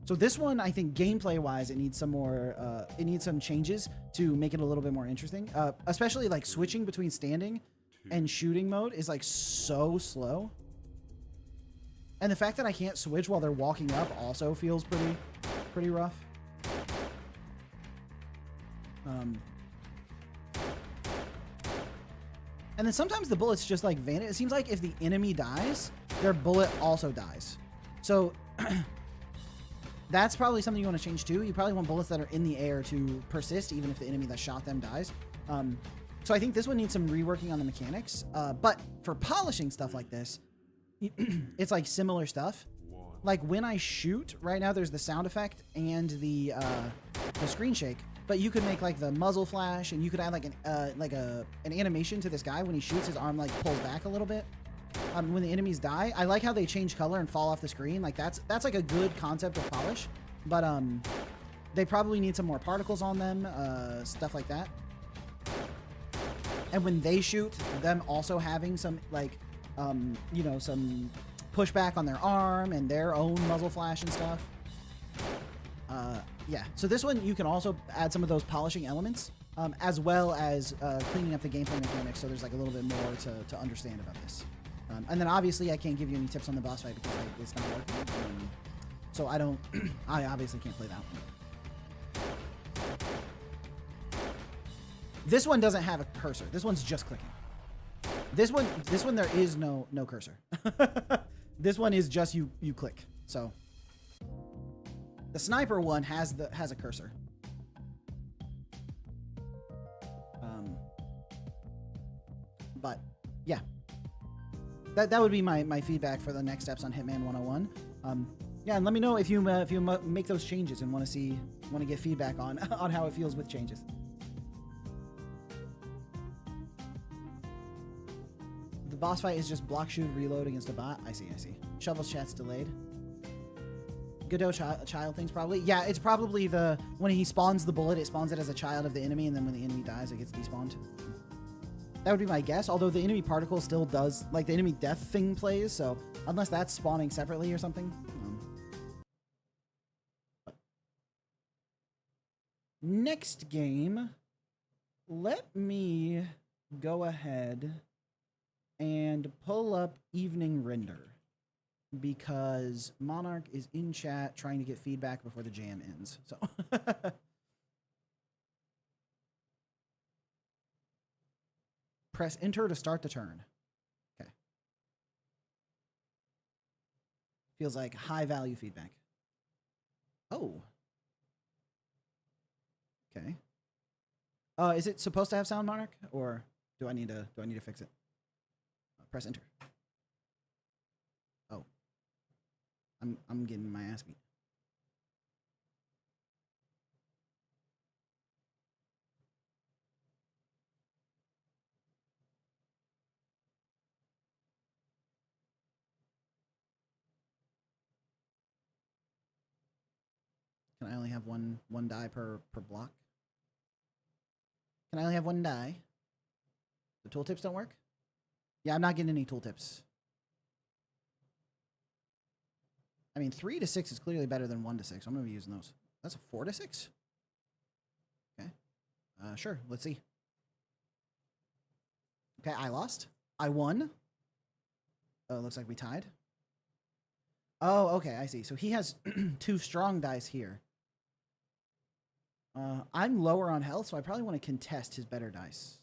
Speaker 1: So this one, I think gameplay wise, it needs some more, it needs some changes to make it a little bit more interesting. Especially like switching between standing and shooting mode is like so slow. And the fact that I can't switch while they're walking up also feels pretty rough. And then sometimes the bullets just like vanish. It seems like if the enemy dies, their bullet also dies. So that's probably something you want to change too. You probably want bullets that are in the air to persist even if the enemy that shot them dies. So I think this one needs some reworking on the mechanics. But for polishing stuff like this, it's like similar stuff. Like when I shoot, right now there's the sound effect and the screen shake. But you could make like the muzzle flash, and you could add like an animation to this guy when he shoots. His arm like pulls back a little bit. When the enemies die, I like how they change color and fall off the screen. Like that's like a good concept of polish. But they probably need some more particles on them, stuff like that. And when they shoot, them also having some like you know, some pushback on their arm and their own muzzle flash and stuff. Yeah, so this one you can also add some of those polishing elements, as well as cleaning up the gameplay mechanics, so there's like a little bit more to understand about this. And then obviously I can't give you any tips on the boss fight because it's not working. So I don't, I obviously can't play that one. This one doesn't have a cursor. This one's just clicking. This one there is no cursor. This one is just you click. So the sniper one has a cursor. But yeah, that would be my feedback for the next steps on Hitman 101. Yeah, and let me know if you make those changes and want to get feedback on how it feels with changes. The boss fight is just block shoot reload against a bot. I see. Shovel's chat's delayed. Godot child things probably. Yeah, it's probably when he spawns the bullet, it spawns it as a child of the enemy, and then when the enemy dies, it gets despawned. That would be my guess, although the enemy particle still does, like the enemy death thing plays, so unless that's spawning separately or something. Next game, let me go ahead and pull up Evening Render, because Monarch is in chat trying to get feedback before the jam ends. So press enter to start the turn. Okay. Feels like high value feedback. Oh. Okay. Is it supposed to have sound, Monarch, or do I need to fix it? Press enter. Oh. I'm getting my ass beat. Can I only have one die per block? Can I only have one die? The tooltips don't work? Yeah, I'm not getting any tooltips. I mean, 3 to 6 is clearly better than 1 to 6. I'm going to be using those. That's a 4 to 6? Okay. Sure, let's see. Okay, I lost. I won. Oh, looks like we tied. Oh, okay, I see. So he has 2 strong dice here. I'm lower on health, so I probably want to contest his better dice.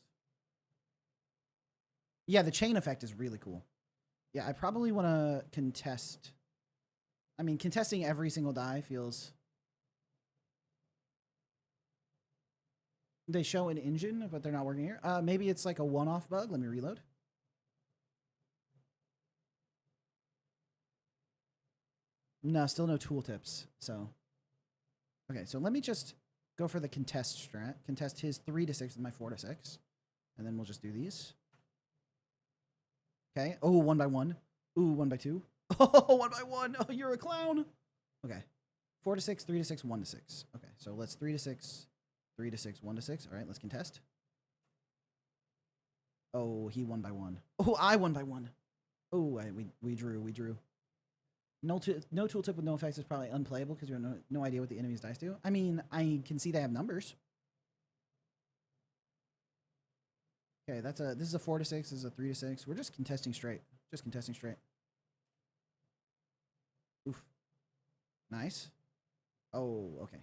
Speaker 1: Yeah, the chain effect is really cool. Yeah, I probably want to contest. I mean, contesting every single die feels... They show an engine, but they're not working here. Maybe it's like a one-off bug. Let me reload. No, still no tooltips. So, okay, so let me just go for the contest strat. Contest his 3 to 6 with my 4 to 6. And then we'll just do these. Okay. Oh, 1 by 1. Ooh, 1 by 2. Oh, 1 by 1. Oh, you're a clown. Okay. 4 to 6, 3 to 6, 1 to 6. Okay, so let's 3 to 6, 3 to 6, 1 to 6. All right, let's contest. Oh, he 1 by 1. Oh, I 1 by 1. Oh, we drew. No tooltip with no effects is probably unplayable because you have no idea what the enemy's dice do. I mean, I can see they have numbers. Okay, this is a 4 to 6. This is a 3 to 6. We're just contesting straight. Oof. Nice. Oh, okay.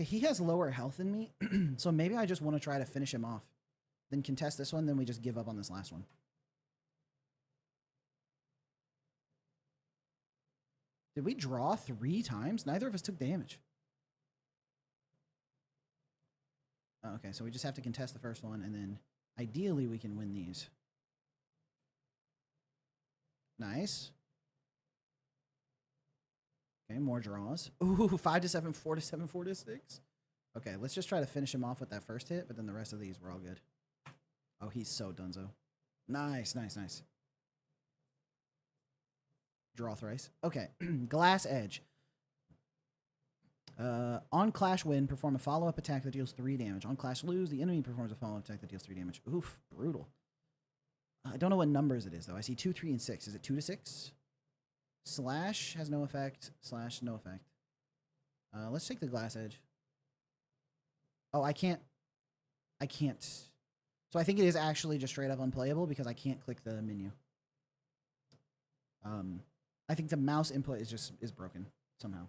Speaker 1: Okay, he has lower health than me, so maybe I just want to try to finish him off. Then contest this one, then we just give up on this last one. Did we draw 3 times? Neither of us took damage. Okay, so we just have to contest the first one, and then ideally we can win these. Nice. Okay, more draws. Ooh, 5 to 7, 4 to 7, 4 to 6. Okay, let's just try to finish him off with that first hit, but then the rest of these, we're all good. Oh, he's so dunzo. Nice. Draw thrice. Okay, Glass Edge. On Clash win, perform a follow-up attack that deals 3 damage. On Clash lose, the enemy performs a follow-up attack that deals 3 damage. Oof, brutal. I don't know what numbers it is, though. I see 2, 3, and 6. Is it 2 to 6? Slash has no effect. Slash, no effect. Let's take the Glass Edge. Oh, I can't. So I think it is actually just straight up unplayable because I can't click the menu. I think the mouse input is broken somehow.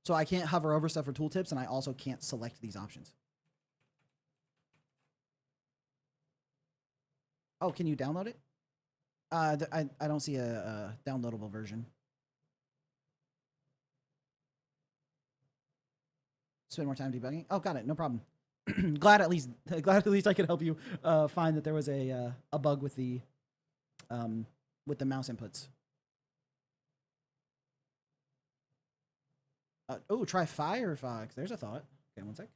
Speaker 1: So I can't hover over stuff for tooltips, and I also can't select these options. Oh, can you download it? I don't see a downloadable version. Spend more time debugging. Oh, got it. No problem. glad at least I could help you find that there was a bug with the mouse inputs. Oh, try Firefox. There's a thought. Okay, one sec.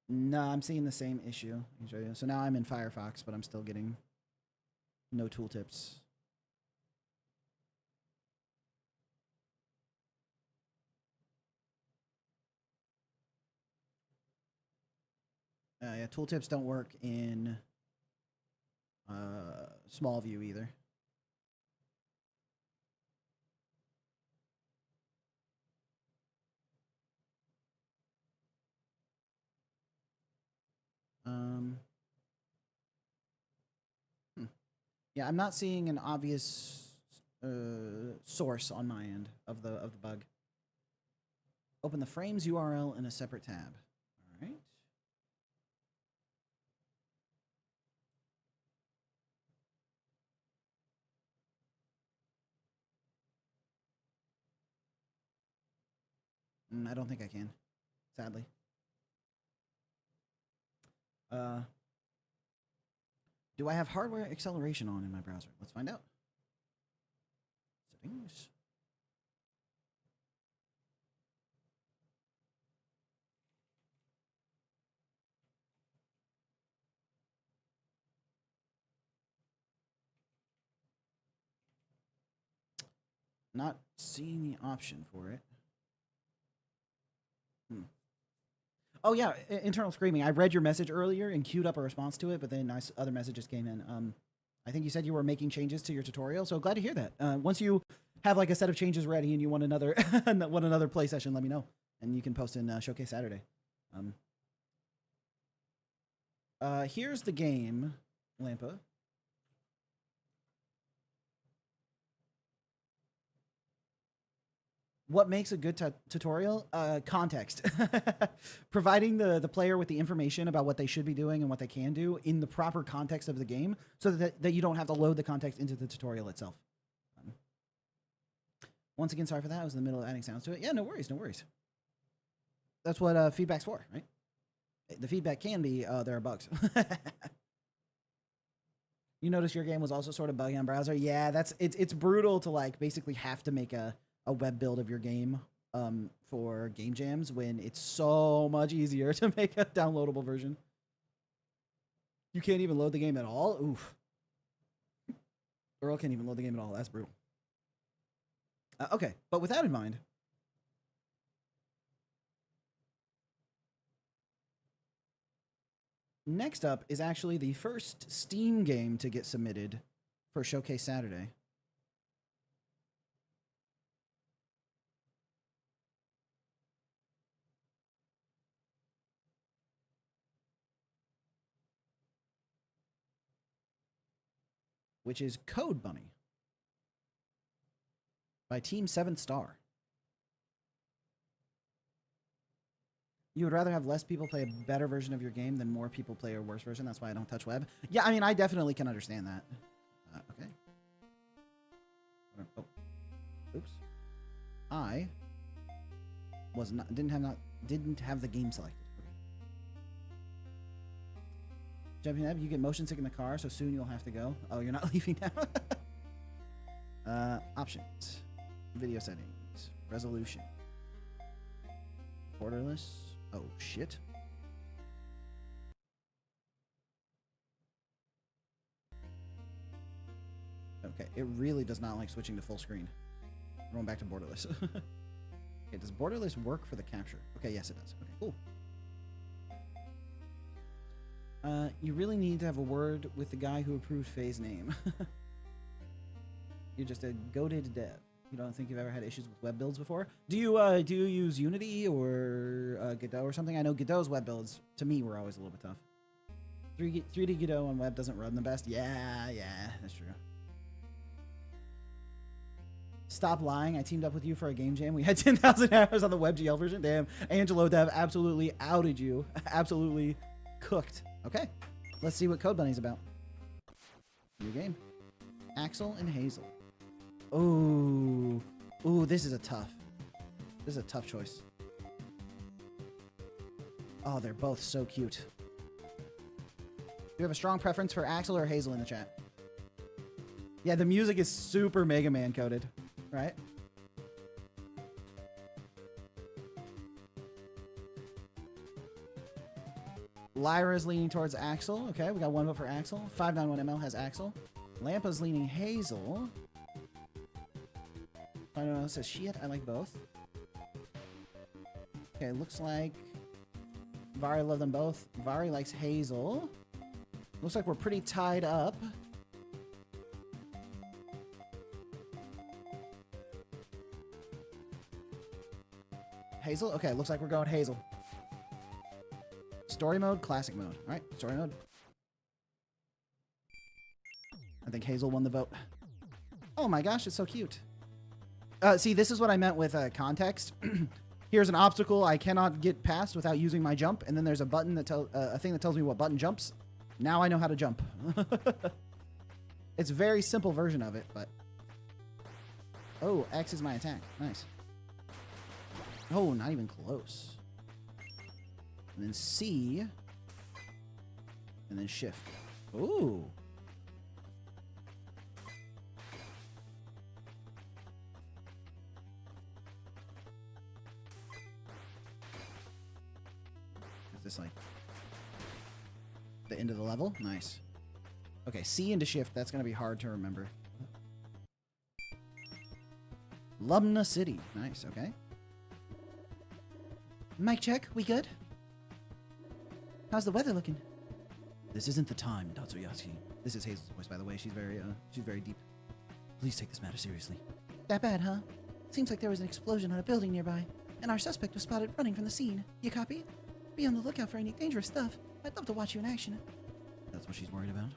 Speaker 1: No, I'm seeing the same issue. So now I'm in Firefox, but I'm still getting no tooltips. Yeah, tooltips don't work in small view either. Yeah, I'm not seeing an obvious source on my end of the bug. Open the frames URL in a separate tab. All right. I don't think I can, sadly. Do I have hardware acceleration on in my browser? Let's find out. Settings. Not seeing the option for it. Oh yeah, internal screaming. I read your message earlier and queued up a response to it, but then other messages came in. I think you said you were making changes to your tutorial, so glad to hear that. Once you have like a set of changes ready and you want another another play session, let me know, and you can post in Showcase Saturday. Here's the game, Lampa. What makes a good tutorial? Context. Providing the player with the information about what they should be doing and what they can do in the proper context of the game so that you don't have to load the context into the tutorial itself. Once again, sorry for that. I was in the middle of adding sounds to it. Yeah, no worries, no worries. That's what feedback's for, right? The feedback can be, there are bugs. You notice your game was also sort of buggy on browser? Yeah, it's brutal to like basically have to make a web build of your game for game jams when it's so much easier to make a downloadable version. You can't even load the game at all? Oof. Earl can't even load the game at all. That's brutal. Okay, but with that in mind, next up is actually the first Steam game to get submitted for Showcase Saturday. Which is Code Bunny by Team 7 Star. You would rather have less people play a better version of your game than more people play a worse version. That's why I don't touch web. Yeah, I mean, I definitely can understand that. Okay. Oh. Oops. I was not didn't have the game selected. Jumping up, you get motion sick in the car, so soon you'll have to go. Oh, you're not leaving now. Options. Video settings. Resolution. Borderless. Oh, shit. Okay, it really does not like switching to full screen. Going back to borderless. Okay, does borderless work for the capture? Okay, yes it does. Okay, cool. You really need to have a word with the guy who approved Faye's name. You're just a goated dev. You don't think you've ever had issues with web builds before? Do you use Unity or Godot or something? I know Godot's web builds, to me, were always a little bit tough. 3D Godot on web doesn't run the best? Yeah, that's true. Stop lying. I teamed up with you for a game jam. We had 10,000 hours on the WebGL version. Damn. Angelo Dev absolutely outed you. Absolutely cooked. Okay. Let's see what Code Bunny's about. New game. Axel and Hazel. Ooh. Ooh, this is a tough choice. Oh, they're both so cute. Do you have a strong preference for Axel or Hazel in the chat? Yeah, the music is super Mega Man coded, right? Lyra's leaning towards Axel. Okay, we got one vote for Axel. 591ML has Axel. Lampa's leaning Hazel. 591ML says shit. I like both. Okay, looks like Vari love them both. Vari likes Hazel. Looks like we're pretty tied up. Hazel? Okay, looks like we're going Hazel. Story mode, classic mode. All right, story mode. I think Hazel won the vote. Oh my gosh, it's so cute. See, this is what I meant with context. Here's an obstacle I cannot get past without using my jump, and then there's a button that a thing that tells me what button jumps. Now I know how to jump. It's a very simple version of it, but... Oh, X is my attack. Nice. Oh, not even close. And then C. And then shift. Ooh. Is this like the end of the level? Nice. Okay, C into shift. That's going to be hard to remember. Lumna City. Nice, okay. Mic check, we good? How's the weather looking? This isn't the time, Tatsuyashi. This is Hazel's voice, by the way. She's very deep. Please take this matter seriously. That bad, huh? Seems like there was an explosion on a building nearby, and our suspect was spotted running from the scene. You copy? Be on the lookout for any dangerous stuff. I'd love to watch you in action. That's what she's worried about.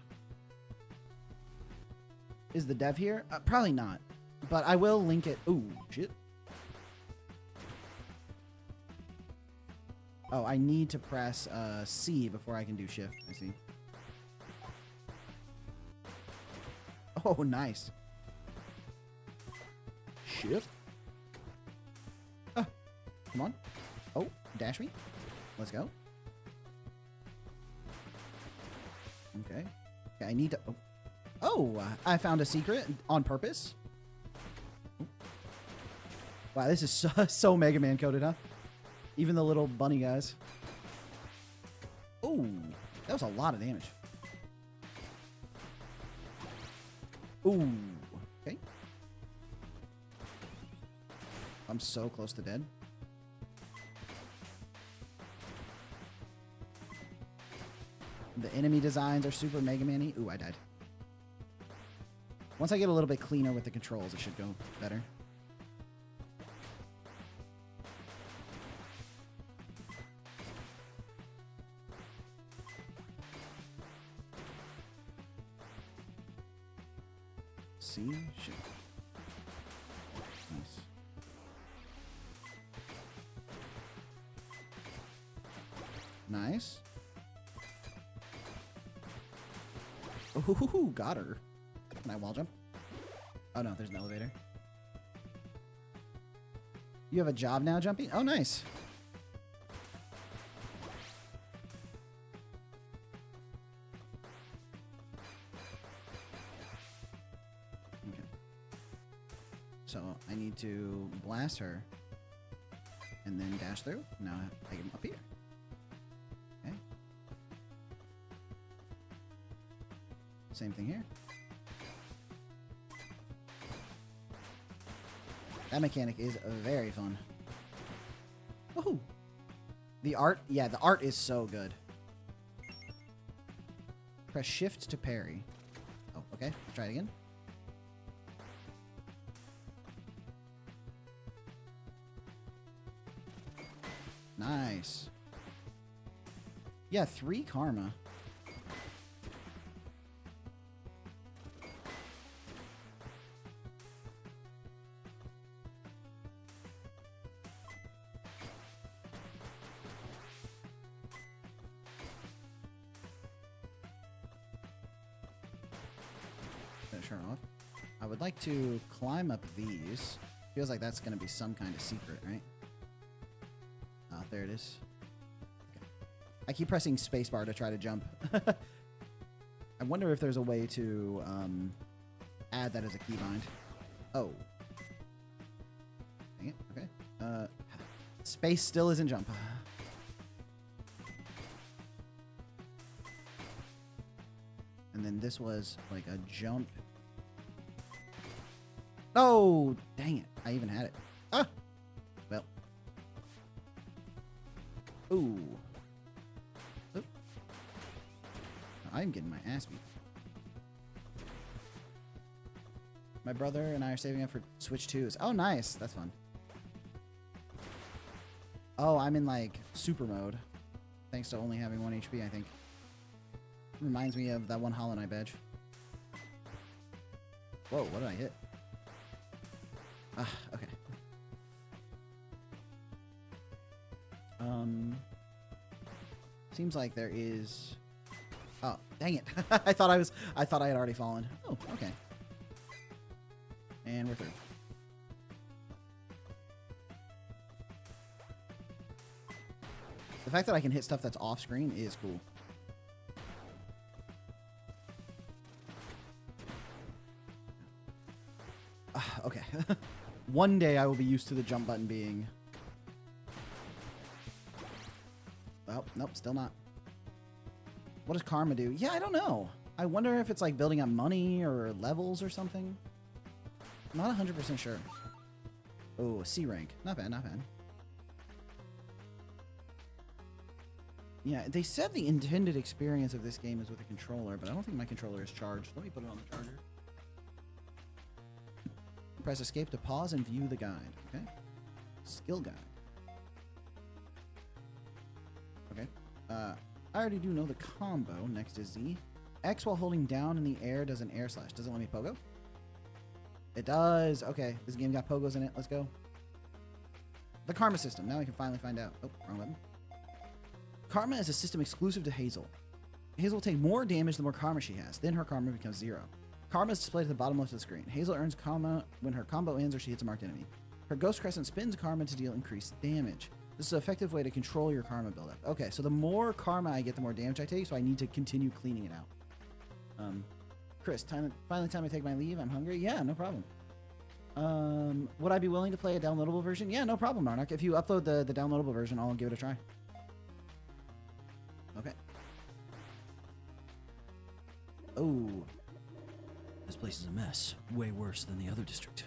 Speaker 1: Is the dev here? Probably not, but I will link it. Ooh, shit. Oh, I need to press C before I can do shift. I see. Oh, nice. Shift. Come on. Oh, dash me. Let's go. Okay. Okay, I need to... Oh, I found a secret on purpose. Wow, this is so Mega Man coded, huh? Even the little bunny guys. Oh, that was a lot of damage. Ooh, okay. I'm so close to dead. The enemy designs are super Mega Man-y. Ooh, I died. Once I get a little bit cleaner with the controls, it should go better. See? Shit. Nice. Nice. Ooh, got her. Can I wall jump? Oh no, there's an elevator. You have a job now jumping? Oh, nice. Okay. So I need to blast her and then dash through. Now I get up here. Okay. Same thing here. That mechanic is very fun. Woohoo! The art, yeah, the art is so good. Press shift to parry. Oh, okay. Let's try it again. Nice. Yeah, 3 karma. Turn off. I would like to climb up these. Feels like that's going to be some kind of secret, right? Oh, there it is. Okay. I keep pressing spacebar to try to jump. I wonder if there's a way to add that as a keybind. Oh. Dang it. Okay. Space still isn't jump. And then this was like a jump. Oh, dang it. I even had it. Ah! Well. Ooh. Oop. I'm getting my ass beat. My brother and I are saving up for Switch 2s. Oh, nice. That's fun. Oh, I'm in like super mode. Thanks to only having 1 HP, I think. Reminds me of that one Hollow Knight badge. Whoa, what did I hit? Ah, okay. Seems like there is... Oh, dang it. I thought I had already fallen. Oh, okay. And we're through. The fact that I can hit stuff that's off screen is cool. Okay. One day I will be used to the jump button being... Oh, nope, still not. What does karma do? Yeah, I don't know. I wonder if it's like building up money or levels or something. I'm not 100% sure. Oh, C rank. Not bad, not bad. Yeah, they said the intended experience of this game is with a controller, but I don't think my controller is charged. Let me put it on the charger. Press escape to pause and view the guide. Okay. Skill guide. Okay. I already do know the combo. Next is Z. X while holding down in the air does an air slash. Does it let me pogo? It does. Okay. This game got pogos in it. Let's go. The karma system. Now we can finally find out. Oh, wrong button. Karma is a system exclusive to Hazel. Hazel will take more damage the more karma she has. Then her karma becomes 0. Karma is displayed at the bottom left of the screen. Hazel earns karma when her combo ends or she hits a marked enemy. Her ghost crescent spins karma to deal increased damage. This is an effective way to control your karma buildup. Okay, so the more karma I get, the more damage I take, so I need to continue cleaning it out. Chris, finally time to take my leave. I'm hungry. Yeah, no problem. Would I be willing to play a downloadable version? Yeah, no problem, Marnak. If you upload the downloadable version, I'll give it a try. Okay. Oh.
Speaker 3: This place is a mess. Way worse than the other district.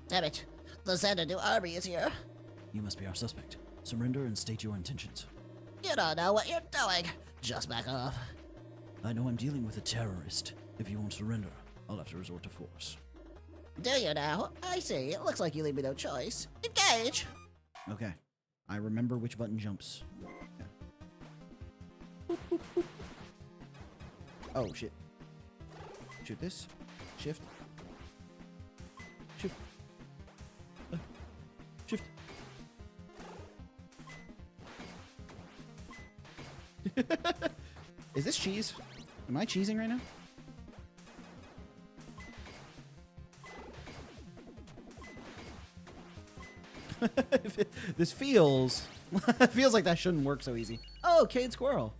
Speaker 4: Damn it. The Xanadu army is here.
Speaker 3: You must be our suspect. Surrender and state your intentions.
Speaker 4: You don't know what you're doing. Just back off.
Speaker 3: I know I'm dealing with a terrorist. If you won't surrender, I'll have to resort to force.
Speaker 4: Do you now? I see. It looks like you leave me no choice. Engage!
Speaker 1: Okay. I remember which button jumps. Okay. Oh, shit. Shoot this. Shift. Shift. Shift. Is this cheese? Am I cheesing right now? This feels like that shouldn't work so easy. Oh, Cade Squirrel.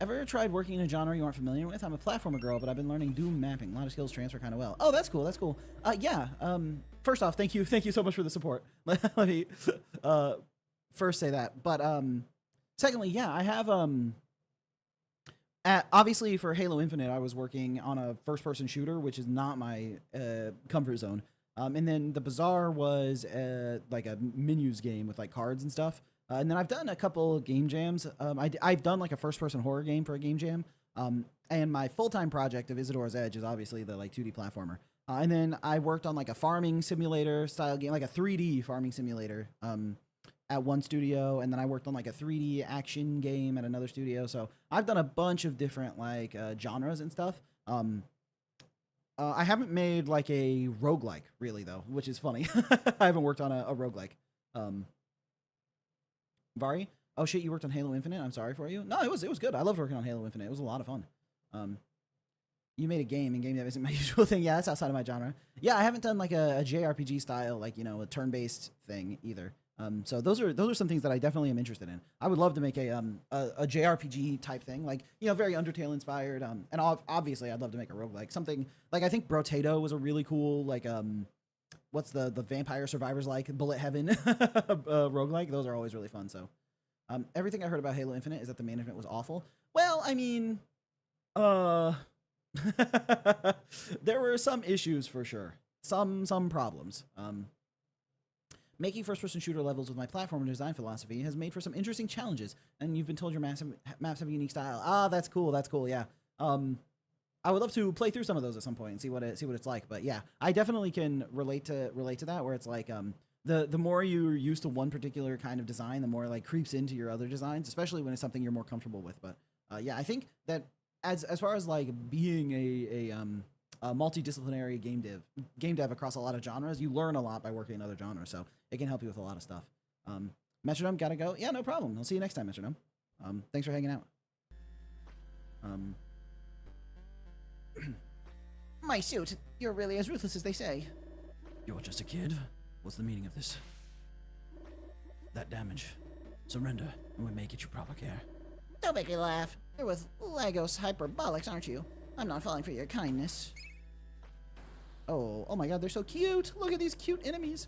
Speaker 1: Ever tried working in a genre you aren't familiar with? I'm a platformer girl, but I've been learning Doom mapping. A lot of skills transfer kind of well. Oh, that's cool. That's cool. Yeah. First off, thank you so much for the support. Let me first say that. But secondly, yeah, I have obviously for Halo Infinite, I was working on a first-person shooter, which is not my comfort zone. And then the Bazaar was like a menus game with like cards and stuff. And then I've done a couple game jams. I've done like a first-person horror game for a game jam. And my full-time project of Isadora's Edge is obviously the like 2D platformer. And then I worked on like a farming simulator style game, like a 3D farming simulator at one studio. And then I worked on like a 3D action game at another studio. So I've done a bunch of different like genres and stuff. I haven't made like a roguelike really though, which is funny. I haven't worked on a roguelike. Vari? Oh shit, you worked on Halo Infinite? I'm sorry for you. No, it was good. I loved working on Halo Infinite. It was a lot of fun. You made a game that isn't my usual thing. Yeah, that's outside of my genre. Yeah, I haven't done like a JRPG style, like, you know, a turn-based thing either. So those are some things that I definitely am interested in. I would love to make a JRPG type thing, like, you know, very Undertale inspired. And obviously I'd love to make a roguelike. Something like, I think Brotato was a really cool, like, what's the Vampire Survivors like? Bullet Heaven roguelike. Those are always really fun. So everything I heard about Halo Infinite is that the management was awful. Well, I mean, there were some issues for sure. Some problems. Making first-person shooter levels with my platform and design philosophy has made for some interesting challenges, and you've been told your maps have a unique style. Ah, that's cool. That's cool. Yeah. I would love to play through some of those at some point and see what it's like. But yeah, I definitely can relate to that, where it's like the more you're used to one particular kind of design, the more it like creeps into your other designs, especially when it's something you're more comfortable with. But yeah, I think that as far as like being a multidisciplinary game dev across a lot of genres, you learn a lot by working in other genres, so it can help you with a lot of stuff. Metronome, gotta go. Yeah, no problem. I'll see you next time, Metronome. Thanks for hanging out.
Speaker 4: My suit. You're really as ruthless as they say.
Speaker 3: You're just a kid? What's the meaning of this? That damage. Surrender, and we may get you proper care.
Speaker 4: Don't make me laugh. You're with Lagos Hyperbolics, aren't you? I'm not falling for your kindness.
Speaker 1: Oh my god, they're so cute. Look at these cute enemies.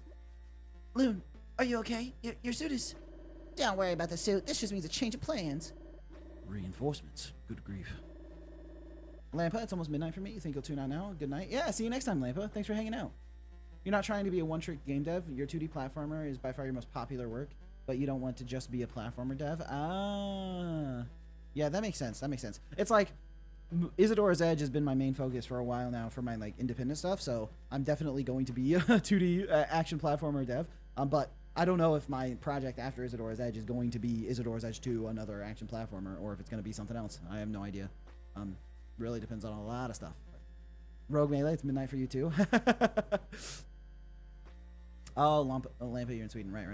Speaker 4: Loon, are you okay? Your suit is... Don't worry about the suit. This just means a change of plans.
Speaker 3: Reinforcements. Good grief.
Speaker 1: Lampa, it's almost midnight for me. You think you'll tune out now? Good night. Yeah, see you next time, Lampa. Thanks for hanging out. you're not trying to be a one-trick game dev. Your 2D platformer is by far your most popular work, but you don't want to just be a platformer dev. Ah, yeah, that makes sense. That makes sense. It's like Isadora's Edge has been my main focus for a while now for my like independent stuff. So I'm definitely going to be a 2D action platformer dev. But I don't know if my project after Isadora's Edge is going to be Isadora's Edge 2, another action platformer, or if it's going to be something else. I have no idea. Really depends on a lot of stuff. Rogue Melee, it's midnight for you too. Oh, Lampa, you're in Sweden. Right.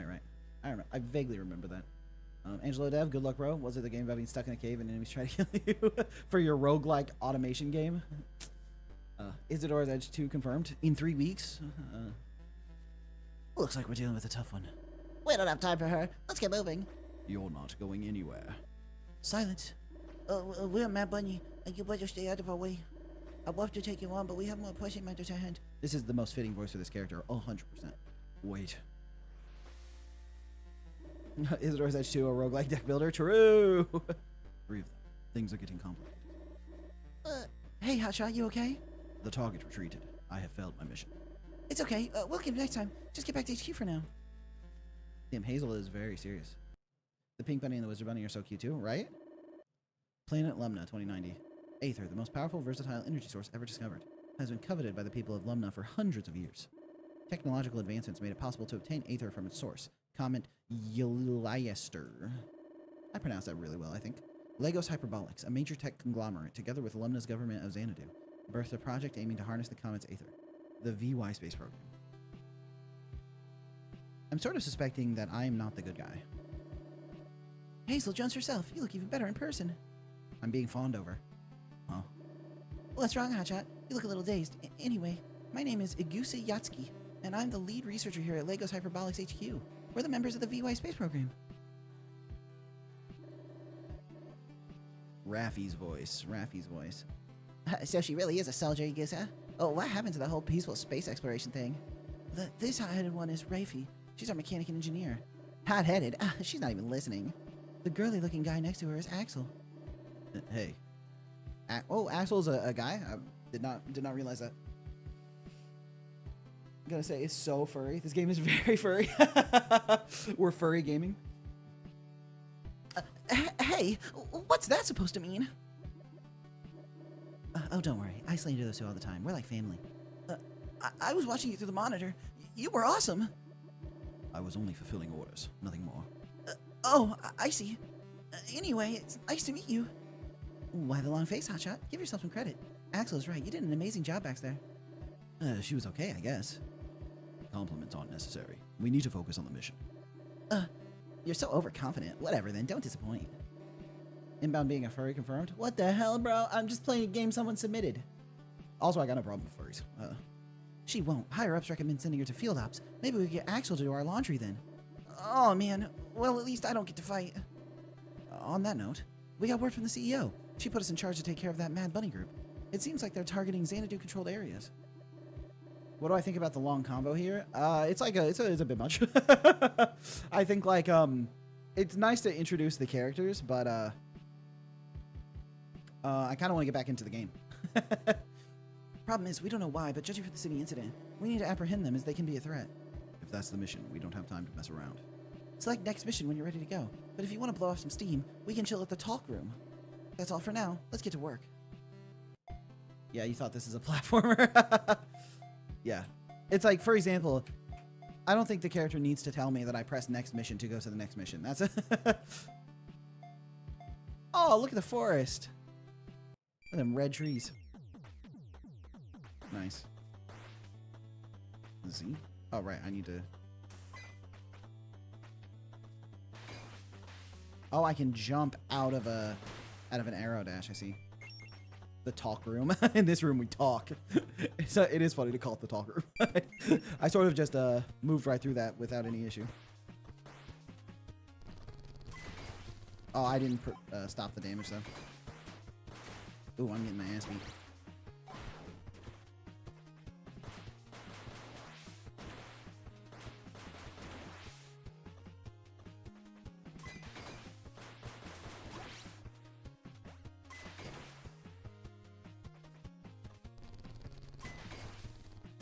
Speaker 1: I remember. I vaguely remember that. Angelo Dev, good luck, bro. Was it the game about being stuck in a cave and enemies trying to kill you for your roguelike automation game? Isadora's Edge 2 confirmed in 3 weeks.
Speaker 3: Looks like we're dealing with a tough one.
Speaker 4: We don't have time for her. Let's get moving.
Speaker 3: You're not going anywhere.
Speaker 4: Silence. We're Matt Bunny, and you better stay out of our way. I'd love to take you on, but we have more pressing matters at hand.
Speaker 1: This is the most fitting voice for this character, 100%.
Speaker 3: Wait.
Speaker 1: Isadora's Edge 2, a roguelike deck builder. True.
Speaker 3: 3 of them. Things are getting complicated.
Speaker 4: Hey, Hotshot, you okay?
Speaker 3: The target retreated. I have failed my mission.
Speaker 4: It's okay. We'll get him next time. Just get back to HQ for now.
Speaker 1: Damn, Hazel is very serious. The Pink Bunny and the Wizard Bunny are so cute too, right? Planet Lumna 2090. Aether, the most powerful, versatile energy source ever discovered, has been coveted by the people of Lumna for hundreds of years. Technological advancements made it possible to obtain Aether from its source. Comment Yliester. I pronounced that really well, I think. Lagos Hyperbolics, a major tech conglomerate, together with Lumna's government of Xanadu, birthed a project aiming to harness the comet's Aether. The VY space program. I'm sort of suspecting that I'm not the good guy.
Speaker 4: Hazel Jones herself. You look even better in person.
Speaker 1: I'm being fawned over. Huh?
Speaker 4: What's wrong, Hotshot? You look a little dazed. Anyway, my name is Igusa Yatsky, and I'm the lead researcher here at Lagos Hyperbolics HQ. We're the members of the VY space program.
Speaker 1: Raffi's voice. Raffi's voice.
Speaker 4: So she really is a soldier, Igusa? Oh, what happened to the whole peaceful space exploration thing? This hot-headed one is Rafi. She's our mechanic and engineer. Hot-headed? She's not even listening. The girly-looking guy next to her is Axel.
Speaker 1: Hey. Oh, Axel's a guy? I did not realize that. I'm gonna say it's so furry. This game is very furry. We're furry gaming.
Speaker 4: Hey, what's that supposed to mean?
Speaker 1: Oh, don't worry. I slander those two all the time. We're like family.
Speaker 4: I was watching you through the monitor. You were awesome.
Speaker 3: I was only fulfilling orders, nothing more.
Speaker 4: I see. Anyway, it's nice to meet you.
Speaker 1: Why the long face, Hotshot? Give yourself some credit. Axel's right. You did an amazing job back there.
Speaker 3: She was okay, I guess. Compliments aren't necessary. We need to focus on the mission.
Speaker 1: You're so overconfident. Whatever then, don't disappoint. Inbound being a furry confirmed? What the hell, bro? I'm just playing a game someone submitted. Also, I got no problem with furries. She won't. Higher-ups recommend sending her to field ops. Maybe we could get Axel to do our laundry then.
Speaker 4: Oh, man. Well, at least I don't get to fight.
Speaker 1: On that note, we got word from the CEO. She put us in charge to take care of that Mad Bunny group. It seems like they're targeting Xanadu-controlled areas. What do I think about the long combo here? It's a bit much. I think like it's nice to introduce the characters, but I kind of want to get back into the game. Problem is, we don't know why, but judging from the city incident, we need to apprehend them as they can be a threat.
Speaker 3: If that's the mission, we don't have time to mess around.
Speaker 1: Select next mission when you're ready to go. But if you want to blow off some steam, we can chill at the talk room. That's all for now. Let's get to work. Yeah, you thought this is a platformer? Yeah. It's like, for example, I don't think the character needs to tell me that I press next mission to go to the next mission. That's it. Oh, look at the forest. Look at them red trees. Nice. Z? Oh, right. I need to... Oh, I can jump out of an arrow dash. I see. The talk room. In this room, we talk. It is funny to call it the talk room. I sort of just moved right through that without any issue. Oh, I didn't stop the damage, though. Ooh, I'm getting my ass beat.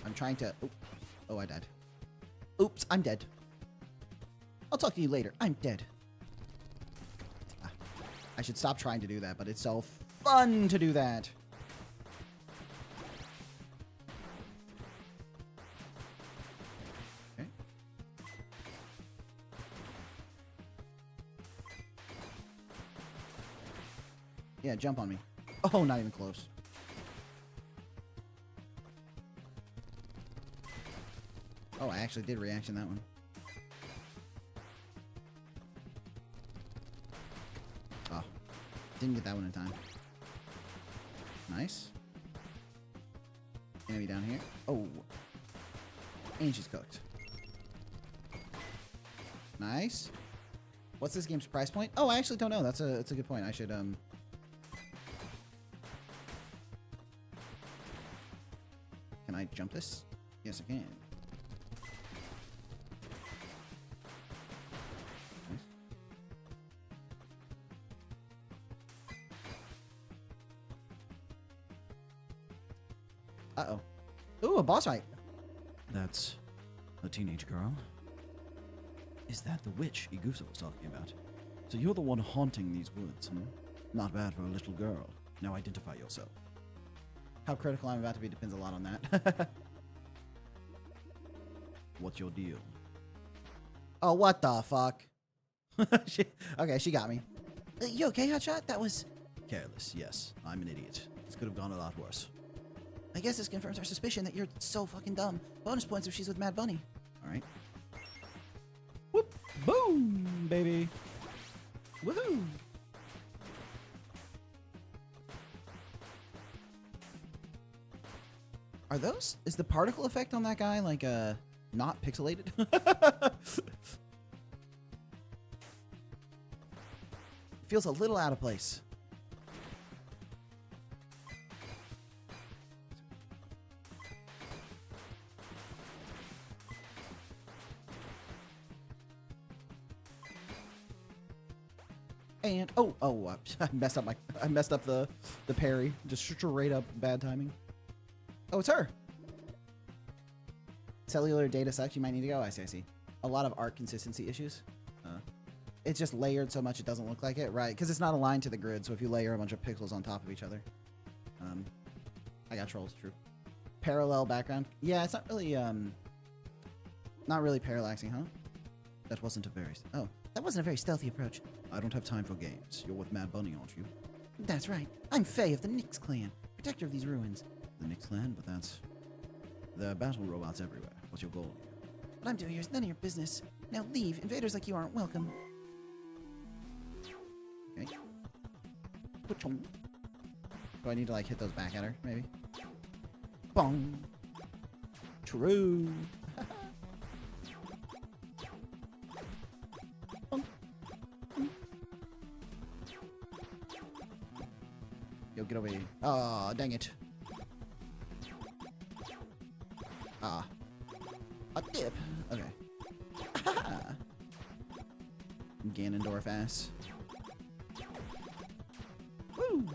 Speaker 1: I'm trying to... Oh, I died. Oops, I'm dead. I'll talk to you later. I'm dead. Ah, I should stop trying to do that, but it's so fun to do that. Okay. Yeah, jump on me. Oh, not even close. Oh, I actually did reaction that one. Oh, didn't get that one in time. Nice. Enemy down here. Oh. And she's cooked. Nice. What's this game's price point? Oh, I actually don't know. That's a good point. I should Can I jump this? Yes, I can. Uh-oh. Ooh, a boss fight.
Speaker 3: That's a teenage girl. Is that the witch Igusa was talking about? So you're the one haunting these woods, huh? Not bad for a little girl. Now identify yourself.
Speaker 1: How critical I'm about to be depends a lot on that.
Speaker 3: What's your deal?
Speaker 1: Oh, what the fuck? Okay, she got me.
Speaker 4: You okay, Hotshot? That was...
Speaker 3: Careless, yes. I'm an idiot. This could have gone a lot worse.
Speaker 4: I guess this confirms our suspicion that you're so fucking dumb. Bonus points if she's with Mad Bunny.
Speaker 3: Alright.
Speaker 1: Whoop! Boom, baby. Woohoo! Are those... Is the particle effect on that guy, like, not pixelated? Feels a little out of place. And I messed up the parry. Just straight up bad timing. Oh, it's her. Cellular data sucks. You might need to go. I see. A lot of art consistency issues. It's just layered so much it doesn't look like it, right? Because it's not aligned to the grid. So if you layer a bunch of pixels on top of each other, I got trolls. True. Parallel background. Yeah, it's not really parallaxing, huh?
Speaker 3: That wasn't a very...
Speaker 4: Oh, that wasn't a very stealthy approach.
Speaker 3: I don't have time for games. You're with Mad Bunny, aren't you?
Speaker 4: That's right. I'm Faye of the Nyx clan, protector of these ruins.
Speaker 3: The Nyx clan? But that's... There are battle robots everywhere. What's your goal?
Speaker 4: What I'm doing here is none of your business. Now leave. Invaders like you aren't welcome.
Speaker 1: Okay. Do I need to, like, hit those back at her, maybe? Bong. True. Bong. Yo, get over here. Oh, dang it. Ah. A dip. Okay. Ganondorf ass. Woo!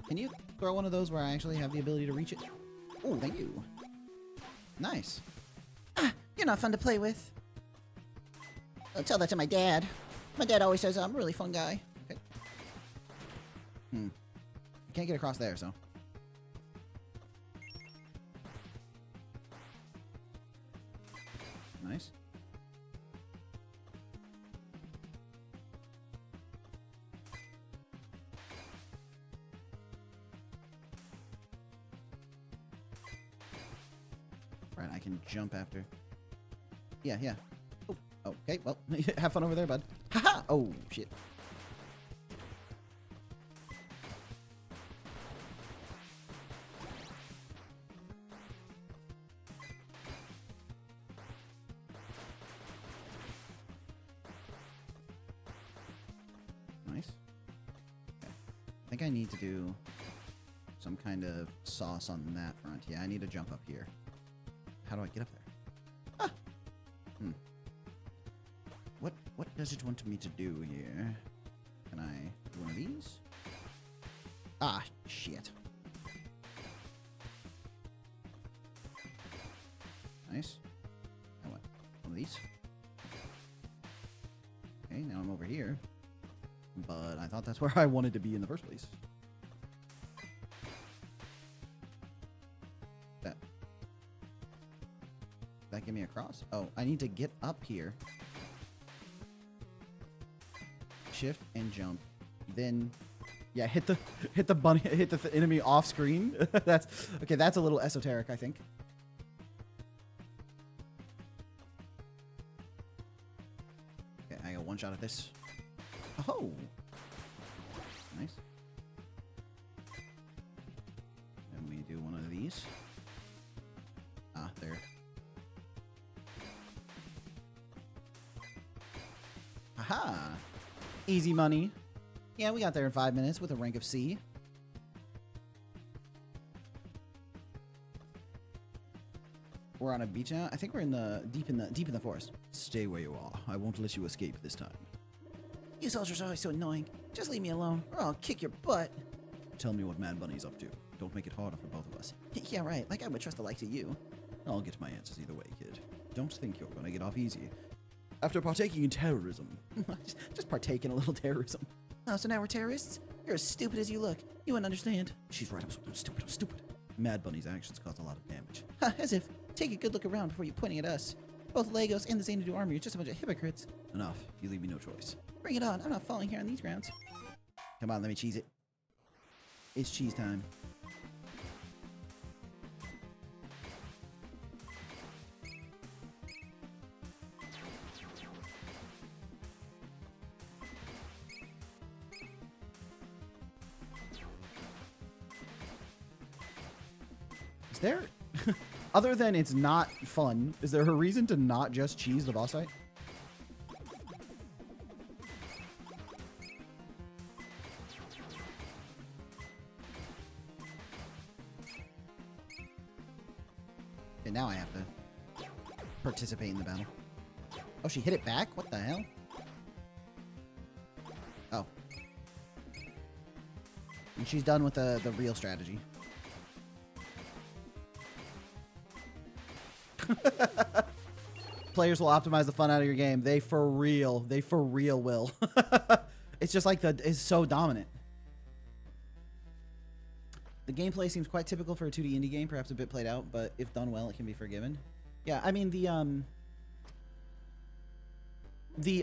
Speaker 1: Can you throw one of those where I actually have the ability to reach it? Oh, thank you. Nice.
Speaker 4: You're not fun to play with.
Speaker 1: I'll tell that to my dad. My dad always says I'm a really fun guy. Okay. I can't get across there, so. Nice. Right, I can jump after. Yeah. Oh, okay, well, have fun over there, bud. Haha! Oh, shit. Nice. Okay. I think I need to do some kind of sauce on that front. Yeah, I need to jump up here. How do I get up there? What does it want me to do here? Can I do one of these? Ah, shit. Nice. Now what? One of these. Okay, now I'm over here. But I thought that's where I wanted to be in the first place. That get me across? Oh, I need to get up here. Shift and jump. Then, yeah, hit the bunny, hit the enemy off screen. That's okay. That's a little esoteric, I think. Okay, I got one shot at this. Oh, nice. And we do one of these. Ah, there. Aha! Easy money. Yeah, we got there in 5 minutes with a rank of C. We're on a beach now. I think we're in the deep in the forest.
Speaker 3: Stay where you are. I won't let you escape this time.
Speaker 4: You soldiers are always so annoying. Just leave me alone, or I'll kick your butt.
Speaker 3: Tell me what Mad Bunny's up to. Don't make it harder for both of us.
Speaker 4: Yeah, right. Like I would trust the likes of you.
Speaker 3: I'll get my answers either way, kid. Don't think you're gonna get off easy. After partaking in terrorism.
Speaker 1: just partake in a little terrorism.
Speaker 4: Oh, so now we're terrorists? You're as stupid as you look. You wouldn't understand.
Speaker 3: She's right. I'm stupid. I'm stupid. Mad Bunny's actions caused a lot of damage.
Speaker 4: Ha, as if. Take a good look around before you pointing at us. Both Legos and the Xanadu army are just a bunch of hypocrites.
Speaker 3: Enough. You leave me no choice.
Speaker 4: Bring it on. I'm not falling here on these grounds.
Speaker 1: Come on, let me cheese it. It's cheese time. Is there, other than it's not fun, is there a reason to not just cheese the boss fight? And now I have to participate in the battle. Oh, she hit it back? What the hell? Oh. And she's done with the real strategy. Players will optimize the fun out of your game. They for real will. It's just like it's so dominant. The gameplay seems quite typical for a 2D indie game, perhaps a bit played out, but if done well, it can be forgiven. Yeah, I mean the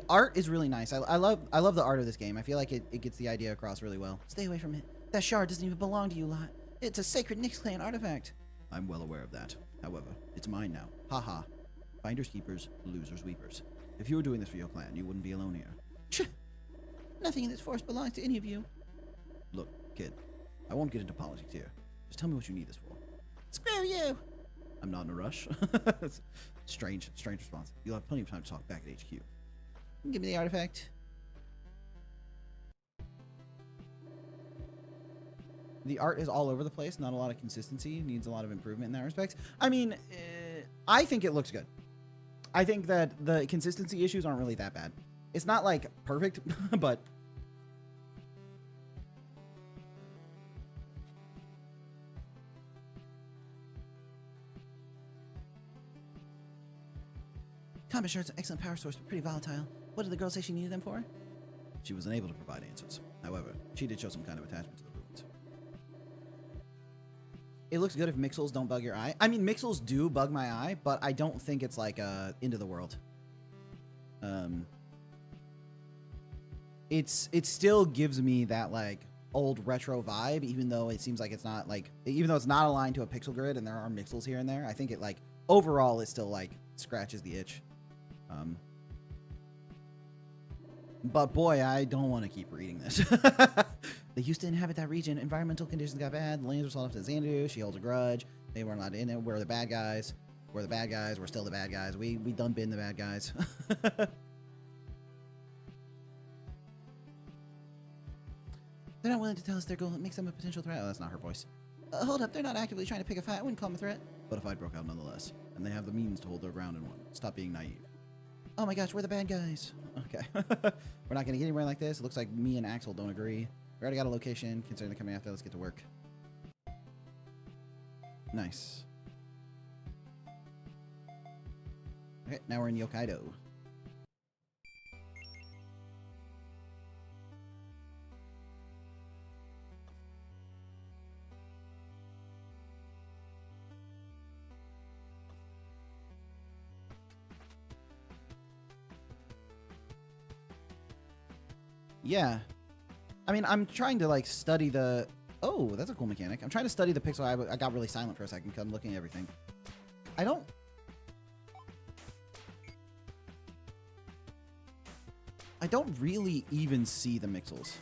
Speaker 1: art is really nice. I love the art of this game. I feel like it gets the idea across really well.
Speaker 4: Stay away from it. That shard doesn't even belong to you lot. It's a sacred Nyx clan artifact.
Speaker 3: I'm well aware of that. However, it's mine now. Haha. Finders keepers, losers weepers. If you were doing this for your clan, you wouldn't be alone here.
Speaker 4: Tch! Nothing in this forest belongs to any of you.
Speaker 3: Look, kid. I won't get into politics here. Just tell me what you need this for.
Speaker 4: Screw you!
Speaker 3: I'm not in a rush. Strange response. You'll have plenty of time to talk back at HQ.
Speaker 4: Give me the artifact.
Speaker 1: The art is all over the place. Not a lot of consistency. Needs a lot of improvement in that respect. I mean, I think it looks good. I think that the consistency issues aren't really that bad. It's not like perfect, but
Speaker 4: Combat shard's an excellent power source, but pretty volatile. What did the girl say she needed them for?
Speaker 3: She was unable to provide answers. However, she did show some kind of attachment to the ruins.
Speaker 1: it looks good if mixels don't bug your eye. I mean, mixels do bug my eye, but I don't think it's like end of the world. It still gives me that like old retro vibe, even though it seems like it's not like, even though it's not aligned to a pixel grid and there are mixels here and there. I think it like overall it still like scratches the itch. But boy, I don't want to keep reading this. They used to inhabit that region. Environmental conditions got bad. The lands were sold off to Xanadu. She holds a grudge. They weren't allowed in there. We're the bad guys. We're the bad guys. We're still the bad guys. We done been the bad guys.
Speaker 4: They're not willing to tell us their goal. It makes them a potential threat.
Speaker 1: Oh, that's not her voice.
Speaker 4: Hold up. They're not actively trying to pick a fight. I wouldn't call them a threat.
Speaker 3: But a fight broke out nonetheless, and they have the means to hold their ground and win. Stop being naive.
Speaker 4: Oh my gosh, we're the bad guys.
Speaker 1: Okay. We're not going to get anywhere like this. It looks like me and Axel don't agree. We already got a location. Considering they're coming after, let's get to work. Nice. Okay, now we're in Yokkaido. Yeah. I mean, I'm trying to, like, study the... Oh, that's a cool mechanic. I'm trying to study the pixel. I got really silent for a second because I'm looking at everything. I don't really even see the mixels.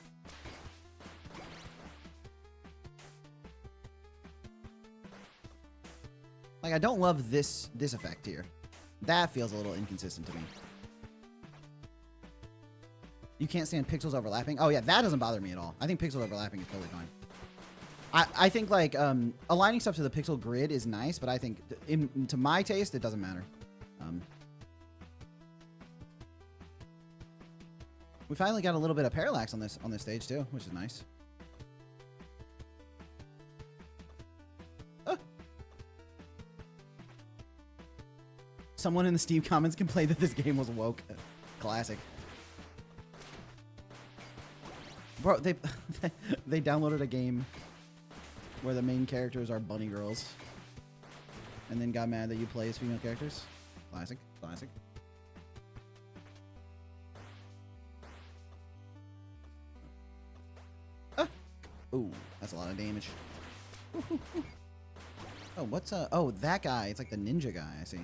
Speaker 1: Like, I don't love this effect here. That feels a little inconsistent to me. You can't stand pixels overlapping? Oh, yeah, that doesn't bother me at all. I think pixels overlapping is totally fine. I think, like, aligning stuff to the pixel grid is nice, but I think, to my taste, it doesn't matter. We finally got a little bit of parallax on this stage, too, which is nice. Someone in the Steam comments complained that this game was woke. Classic. Bro, they downloaded a game where the main characters are bunny girls and then got mad that you play as female characters. Classic. Classic. Ah! Ooh, that's a lot of damage. Oh, what's oh, that guy. It's like the ninja guy, I see.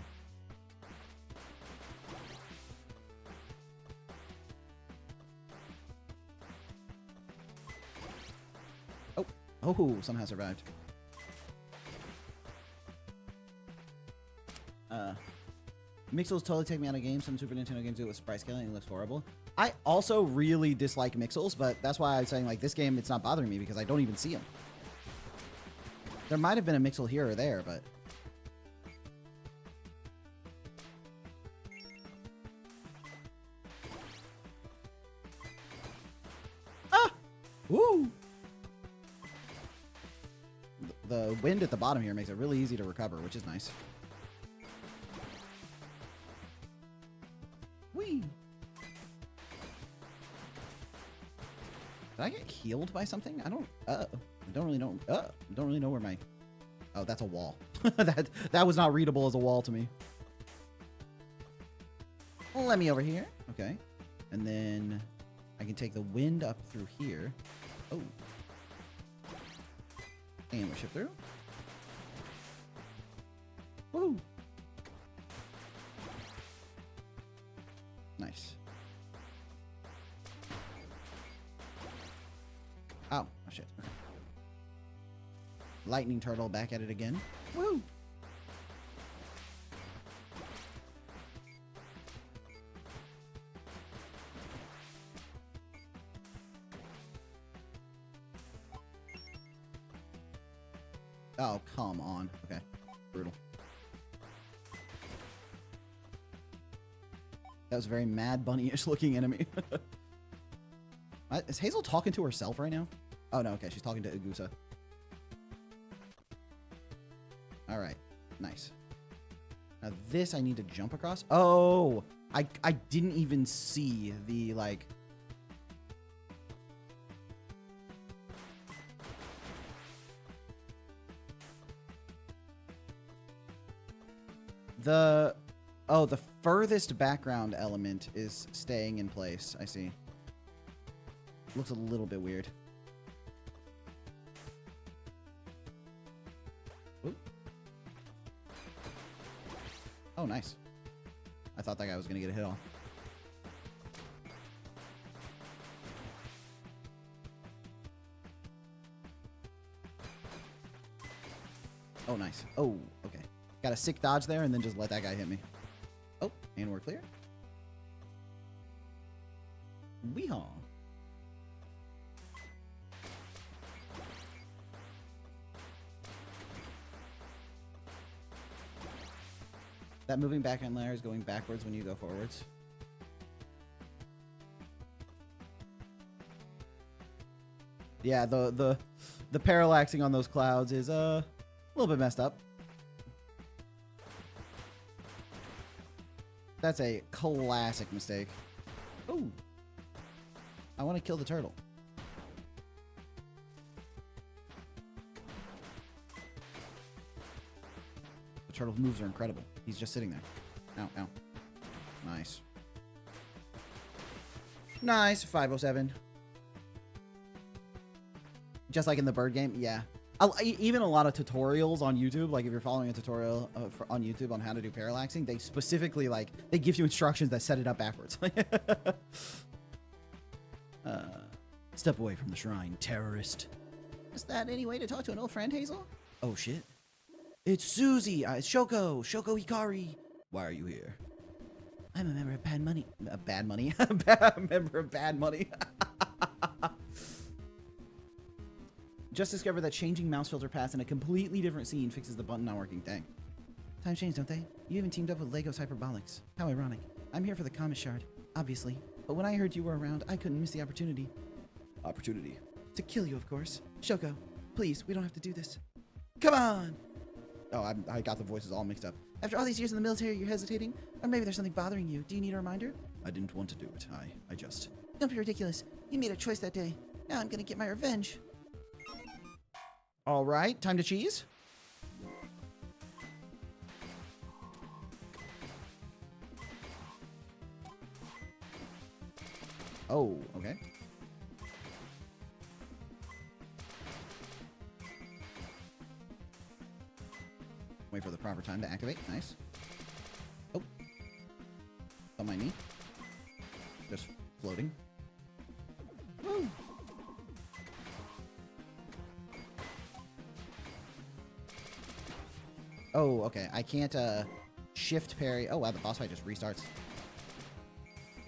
Speaker 1: Oh, somehow survived. Mixels totally take me out of games. Some Super Nintendo games do it with sprite scaling and it looks horrible. I also really dislike mixels, but that's why I'm saying, like, this game, it's not bothering me because I don't even see them. There might have been a mixel here or there, but... Ah! Woo! The wind at the bottom here makes it really easy to recover, which is nice. Whee! Did I get healed by something? I don't really know. Don't really know where my... Oh, that's a wall. that was not readable as a wall to me. Let me over here. Okay. And then I can take the wind up through here. Oh. And we shift through. Woo! Nice. Oh shit. Okay. Lightning turtle back at it again. Woo! Oh, come on. Okay. Brutal. That was a very Mad Bunny-ish looking enemy. Is Hazel talking to herself right now? Oh, no. Okay. She's talking to Igusa. All right. Nice. Now this I need to jump across. Oh! I didn't even see the, like... The furthest background element is staying in place. I see. Looks a little bit weird. Ooh. Oh, nice. I thought that guy was going to get a hit off. Oh, nice. Oh, okay. Got a sick dodge there and then just let that guy hit me. Oh, and we're clear. Weehaw. That moving background layer is going backwards when you go forwards. Yeah, the parallaxing on those clouds is a little bit messed up. That's a classic mistake. Oh, I want to kill the turtle. The turtle's moves are incredible. He's just sitting there. Ow, ow. Nice. Nice, 507. Just like in the bird game, yeah. Even a lot of tutorials on YouTube, like if you're following a tutorial on YouTube on how to do parallaxing, they specifically, like, they give you instructions that set it up backwards. Step away from the shrine, terrorist.
Speaker 4: Is that any way to talk to an old friend, Hazel?
Speaker 3: Oh, shit. It's Susie. It's Shoko Hikari. Why are you here?
Speaker 4: I'm a member of Bad Money.
Speaker 1: Bad Money? A member of Bad Money. Just discovered that changing mouse filter paths in a completely different scene fixes the button not working. Dang.
Speaker 4: Times change, don't they? You even teamed up with Lego's Hyperbolics. How ironic. I'm here for the Comet Shard, obviously. But when I heard you were around, I couldn't miss the opportunity.
Speaker 3: Opportunity.
Speaker 4: To kill you, of course. Shoko, please, we don't have to do this. Come on!
Speaker 1: Oh, I got the voices all mixed up.
Speaker 4: After all these years in the military, you're hesitating? Or maybe there's something bothering you. Do you need a reminder?
Speaker 3: I didn't want to do it. I just...
Speaker 4: Don't be ridiculous. You made a choice that day. Now I'm gonna get my revenge.
Speaker 1: All right, time to cheese. Oh, okay. Wait for the proper time to activate. Nice. Oh. Don't mind me. Just floating. Woo. Oh, okay. I can't shift parry. Oh, wow, the boss fight just restarts.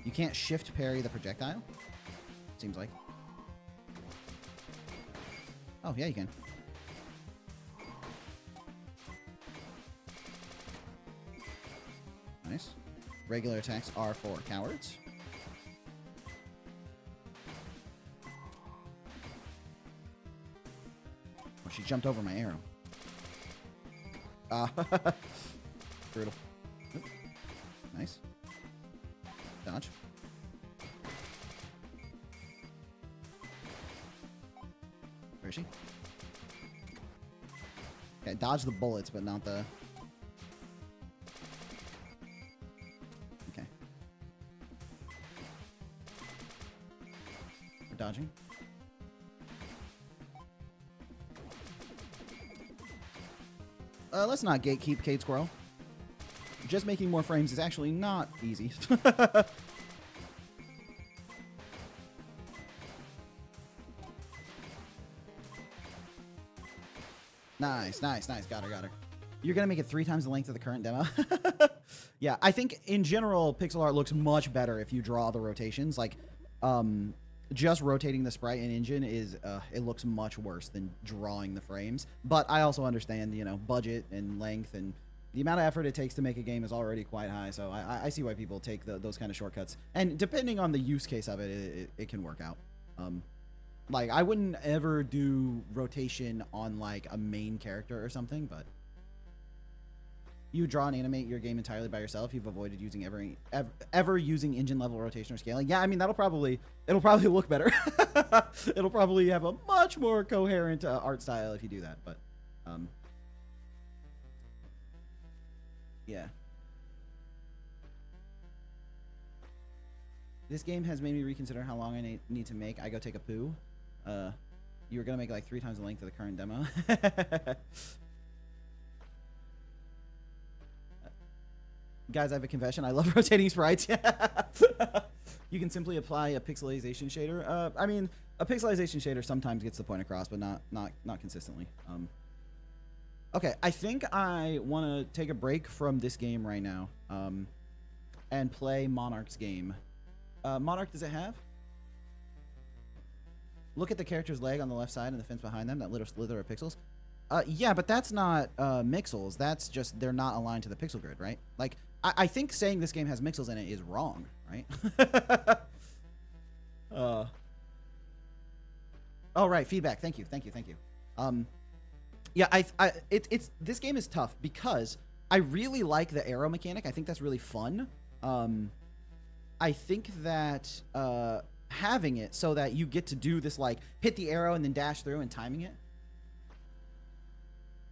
Speaker 1: You can't shift parry the projectile? Seems like. Oh, yeah, you can. Nice. Regular attacks are for cowards. Oh, she jumped over my arrow. Brutal. Oop. Nice. Dodge. Where is she? Okay, dodge the bullets, but not the... Okay. We're dodging. Let's not gatekeep Cade Squirrel. Just making more frames is actually not easy. Nice, nice, nice. Got her, got her. You're going to make it 3 times the length of the current demo? Yeah, I think in general, pixel art looks much better if you draw the rotations. Like, just rotating the sprite in Engine is, it looks much worse than drawing the frames. But I also understand, you know, budget and length and the amount of effort it takes to make a game is already quite high. So I see why people take those kind of shortcuts. And depending on the use case of it, it can work out. Like, I wouldn't ever do rotation on, like, a main character or something, but you draw and animate your game entirely by yourself. You've avoided using ever using engine level rotation or scaling. Yeah, I mean, it'll probably look better. It'll probably have a much more coherent art style if you do that, but yeah. This game has made me reconsider how long I need to make. I go take a poo. You were gonna make like 3 times the length of the current demo. Guys, I have a confession. I love rotating sprites. You can simply apply a pixelization shader. I mean, a pixelization shader sometimes gets the point across, but not consistently. Okay, I think I want to take a break from this game right now, and play Monarch's game. Monarch, does it have? Look at the character's leg on the left side and the fence behind them, that little slither of pixels. Yeah, but that's not mixels. That's just they're not aligned to the pixel grid, right? Like, I think saying this game has mixels in it is wrong, right? Oh, right. Feedback. Thank you. Yeah, it's this game is tough because I really like the arrow mechanic. I think that's really fun. I think that having it so that you get to do this, like, hit the arrow and then dash through and timing it.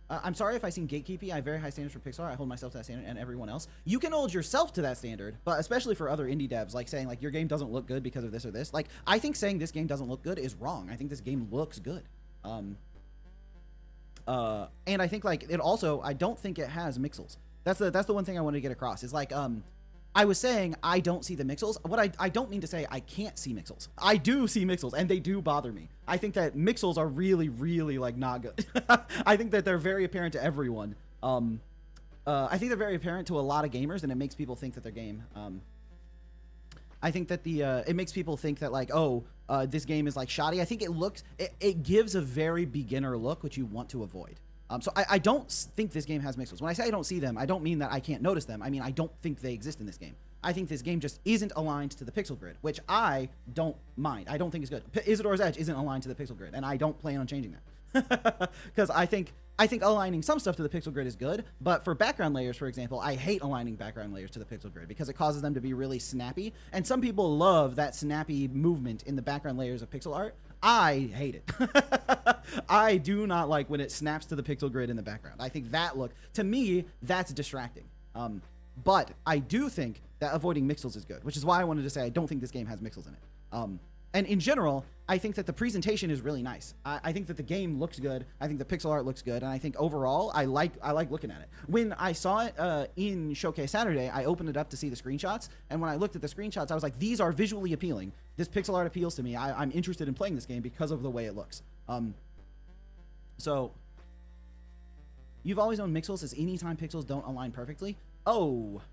Speaker 1: I'm sorry if I seem gatekeepy. I have very high standards for Pixar. I hold myself to that standard and everyone else. You can hold yourself to that standard, but especially for other indie devs, like saying, like, your game doesn't look good because of this or this. Like, I think saying this game doesn't look good is wrong. I think this game looks good. And I think, like, it also, I don't think it has mixels. That's the one thing I wanted to get across is, like, I was saying I don't see the mixels. What I don't mean to say I can't see mixels. I do see mixels, and they do bother me. I think that mixels are really, really, like, not good. I think that they're very apparent to everyone. I think they're very apparent to a lot of gamers, and it makes people think that their game. I think that it makes people think that, like, oh, this game is, like, shoddy. I think it gives a very beginner look, which you want to avoid. So I don't think this game has mixels. When I say I don't see them, I don't mean that I can't notice them. I mean, I don't think they exist in this game. I think this game just isn't aligned to the pixel grid, which I don't mind. I don't think is good. Isadora's Edge isn't aligned to the pixel grid, and I don't plan on changing that. Because I think aligning some stuff to the pixel grid is good, but for background layers, for example, I hate aligning background layers to the pixel grid because it causes them to be really snappy, and some people love that snappy movement in the background layers of pixel art. I hate it. I do not like when it snaps to the pixel grid in the background. I think that look, to me, that's distracting. But I do think that avoiding mixels is good, which is why I wanted to say I don't think this game has mixels in it. And in general, I think that the presentation is really nice. I think that the game looks good. I think the pixel art looks good, and I think overall, I like looking at it. When I saw it in Showcase Saturday, I opened it up to see the screenshots, and when I looked at the screenshots, I was like, these are visually appealing. This pixel art appeals to me. I'm interested in playing this game because of the way it looks. So, you've always known mixels as any time pixels don't align perfectly. Oh.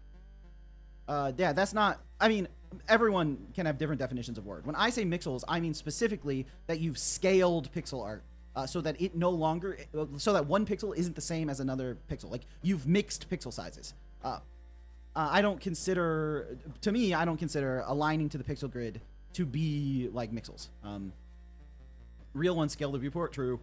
Speaker 1: Yeah, that's not... I mean, everyone can have different definitions of word. When I say mixels, I mean specifically that you've scaled pixel art so that it no longer... so that one pixel isn't the same as another pixel. Like, you've mixed pixel sizes. I don't consider... To me, I don't consider aligning to the pixel grid to be like mixels. Real ones scale the viewport, true.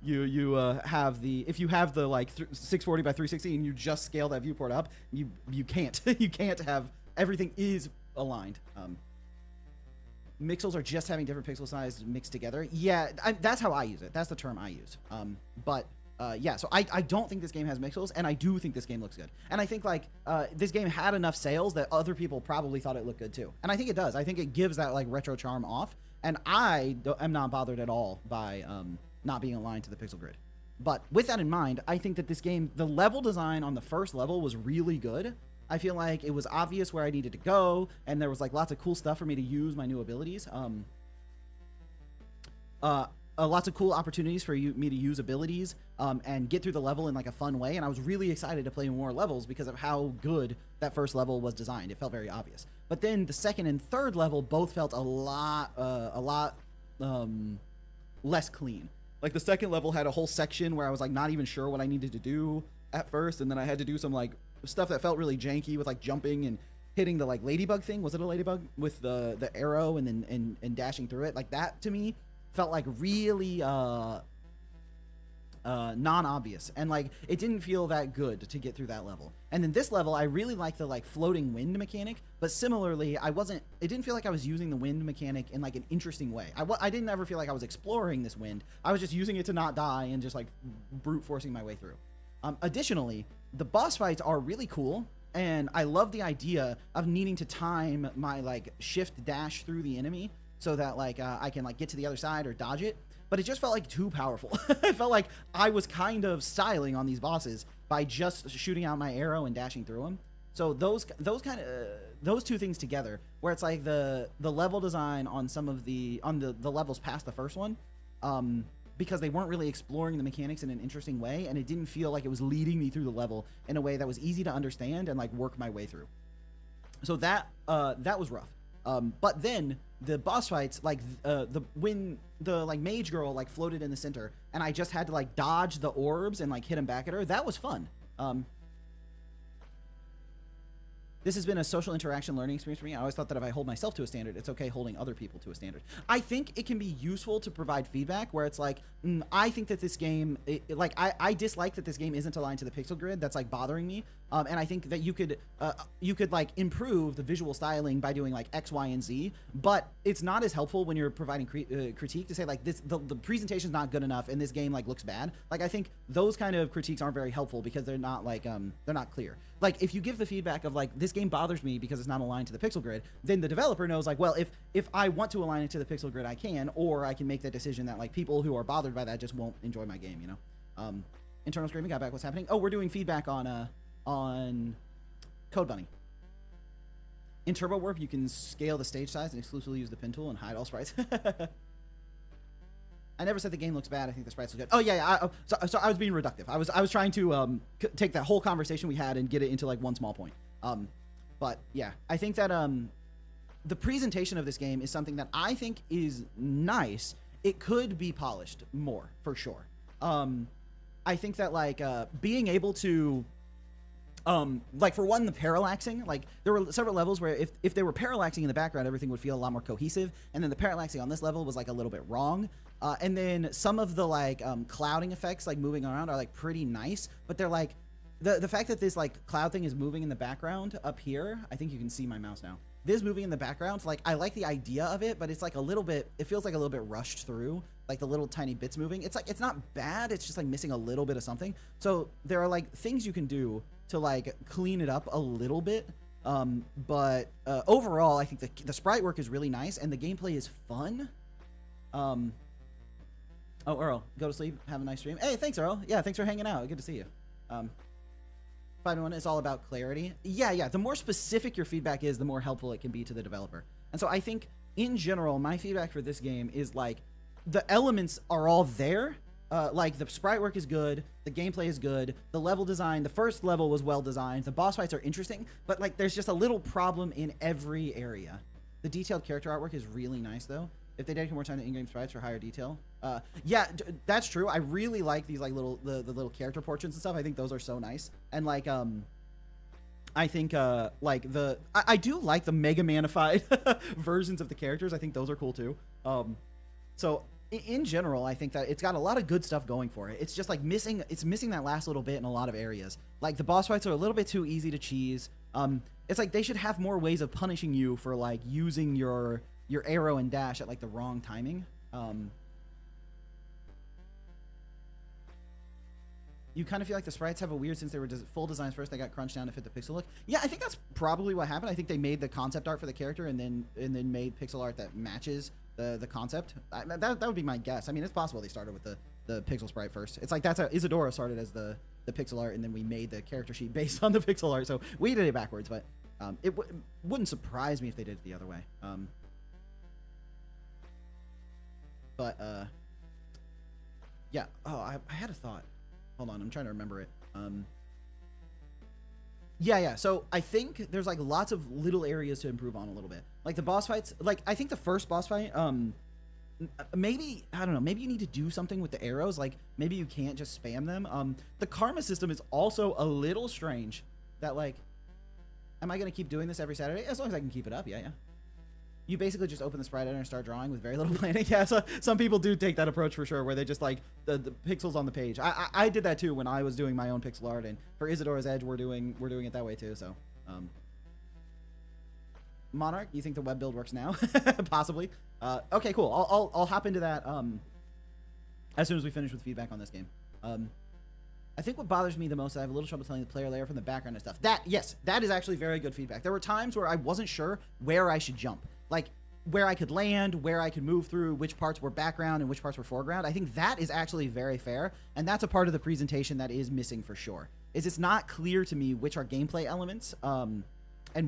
Speaker 1: you have the, if you have the like 640 by 360 and you just scale that viewport up, you can't you can't have everything is aligned. Mixels are just having different pixel sizes mixed together. Yeah, that's how I use it. That's the term I use. Yeah, so I don't think this game has mixels, and I do think this game looks good. And I think, like, this game had enough sales that other people probably thought it looked good, too. And I think it does. I think it gives that, like, retro charm off. And I am not bothered at all by not being aligned to the pixel grid. But with that in mind, I think that this game, the level design on the first level was really good. I feel like it was obvious where I needed to go, and there was, like, lots of cool stuff for me to use my new abilities. Lots of cool opportunities for me to use abilities and get through the level in, like, a fun way. And I was really excited to play more levels because of how good that first level was designed. It felt very obvious. But then the second and third level both felt a lot less clean. Like, the second level had a whole section where I was, like, not even sure what I needed to do at first, and then I had to do some, like, stuff that felt really janky with, like, jumping and hitting the, like, ladybug thing. Was it a ladybug? With the arrow and then and dashing through it. Like, that to me felt like really non-obvious, and like it didn't feel that good to get through that level. And then this level, I really like the, like, floating wind mechanic, but similarly, it didn't feel like I was using the wind mechanic in, like, an interesting way. I didn't ever feel like I was exploring this wind. I was just using it to not die and just, like, brute forcing my way through. Additionally, the boss fights are really cool, and I love the idea of needing to time my, like, shift dash through the enemy so that, like, I can, like, get to the other side or dodge it. But it just felt like too powerful. It felt like I was kind of styling on these bosses by just shooting out my arrow and dashing through them. So those two things together, where it's like the level design on some of the levels past the first one, because they weren't really exploring the mechanics in an interesting way, and it didn't feel like it was leading me through the level in a way that was easy to understand and, like, work my way through. So that was rough. But then the boss fights, like, when the, like, mage girl, like, floated in the center and I just had to, like, dodge the orbs and, like, hit him back at her, that was fun. this has been a social interaction learning experience for me. I always thought that if I hold myself to a standard, it's okay holding other people to a standard. I think it can be useful to provide feedback where it's like, I think that this game, I dislike that this game isn't aligned to the pixel grid. That's like bothering me. And I think that you could like improve the visual styling by doing like X, Y, and Z, but it's not as helpful when you're providing critique to say like the presentation's not good enough and this game like looks bad. Like I think those kind of critiques aren't very helpful because they're not like they're not clear. Like if you give the feedback of like this game bothers me because it's not aligned to the pixel grid, then the developer knows like, well, if I want to align it to the pixel grid, I can, or I can make the decision that like people who are bothered by that just won't enjoy my game, you know. Internal screaming got back. What's happening? Oh, we're doing feedback on Code Bunny. In Turbo Warp, you can scale the stage size and exclusively use the pin tool and hide all sprites. I never said the game looks bad. I think the sprites look good. Oh yeah. So I was being reductive. I was trying to take that whole conversation we had and get it into like one small point. But yeah, I think that the presentation of this game is something that I think is nice. It could be polished more for sure. I think that like being able to like for one, the parallaxing, like there were several levels where if they were parallaxing in the background, everything would feel a lot more cohesive. And then the parallaxing on this level was like a little bit wrong. And then some of the like clouding effects, like moving around, are like pretty nice, but they're like the fact that this like cloud thing is moving in the background up here. I think you can see my mouse now. This moving in the background, like I like the idea of it, but it's like a little bit, it feels like a little bit rushed through, like the little tiny bits moving. It's like, it's not bad. It's just like missing a little bit of something. So there are like things you can do to like clean it up a little bit. But overall, I think the sprite work is really nice and the gameplay is fun. Oh, Earl, go to sleep. Have a nice stream. Hey, thanks, Earl. Yeah, thanks for hanging out. Good to see you. 5-1 is all about clarity. Yeah. The more specific your feedback is, the more helpful it can be to the developer. And so I think, in general, my feedback for this game is like, the elements are all there. Like, the sprite work is good, the gameplay is good, the level design, the first level was well designed, the boss fights are interesting, but like, there's just a little problem in every area. The detailed character artwork is really nice, though. If they dedicate more time to in-game sprites for higher detail. Yeah, that's true. I really like these like the little character portraits and stuff. I think those are so nice. And like I think like I do like the Mega Manified versions of the characters. I think those are cool too. So in general, I think that it's got a lot of good stuff going for it. It's just like missing that last little bit in a lot of areas. Like the boss fights are a little bit too easy to cheese. It's like they should have more ways of punishing you for like using your arrow and dash at like the wrong timing. You kind of feel like the sprites have a weird, since they were full designs first, they got crunched down to fit the pixel look. Yeah, I think that's probably what happened. I think they made the concept art for the character and then made pixel art that matches the concept. That would be my guess. I mean, it's possible they started with the pixel sprite first. It's like that's how Isadora started as the pixel art, and then we made the character sheet based on the pixel art. So we did it backwards, but it wouldn't surprise me if they did it the other way. But yeah. Oh, I had a thought. Hold on, I'm trying to remember it. Yeah. So I think there's like lots of little areas to improve on a little bit. Like the boss fights. Like I think the first boss fight. Maybe I don't know. Maybe you need to do something with the arrows. Like maybe you can't just spam them. The karma system is also a little strange. That like, am I gonna keep doing this every Saturday? As long as I can keep it up. Yeah. You basically just open the sprite editor and start drawing with very little planning. Yeah, so some people do take that approach for sure, where they just like the pixels on the page. I did that too when I was doing my own pixel art, and for Isadora's Edge, we're doing it that way too. So, Monarch, you think the web build works now? Possibly. Okay, cool. I'll hop into that as soon as we finish with feedback on this game. I think what bothers me the most is I have a little trouble telling the player layer from the background and stuff. Yes, that is actually very good feedback. There were times where I wasn't sure where I should jump. Like, where I could land, where I could move through, which parts were background and which parts were foreground. I think that is actually very fair, and that's a part of the presentation that is missing for sure. It's not clear to me which are gameplay elements and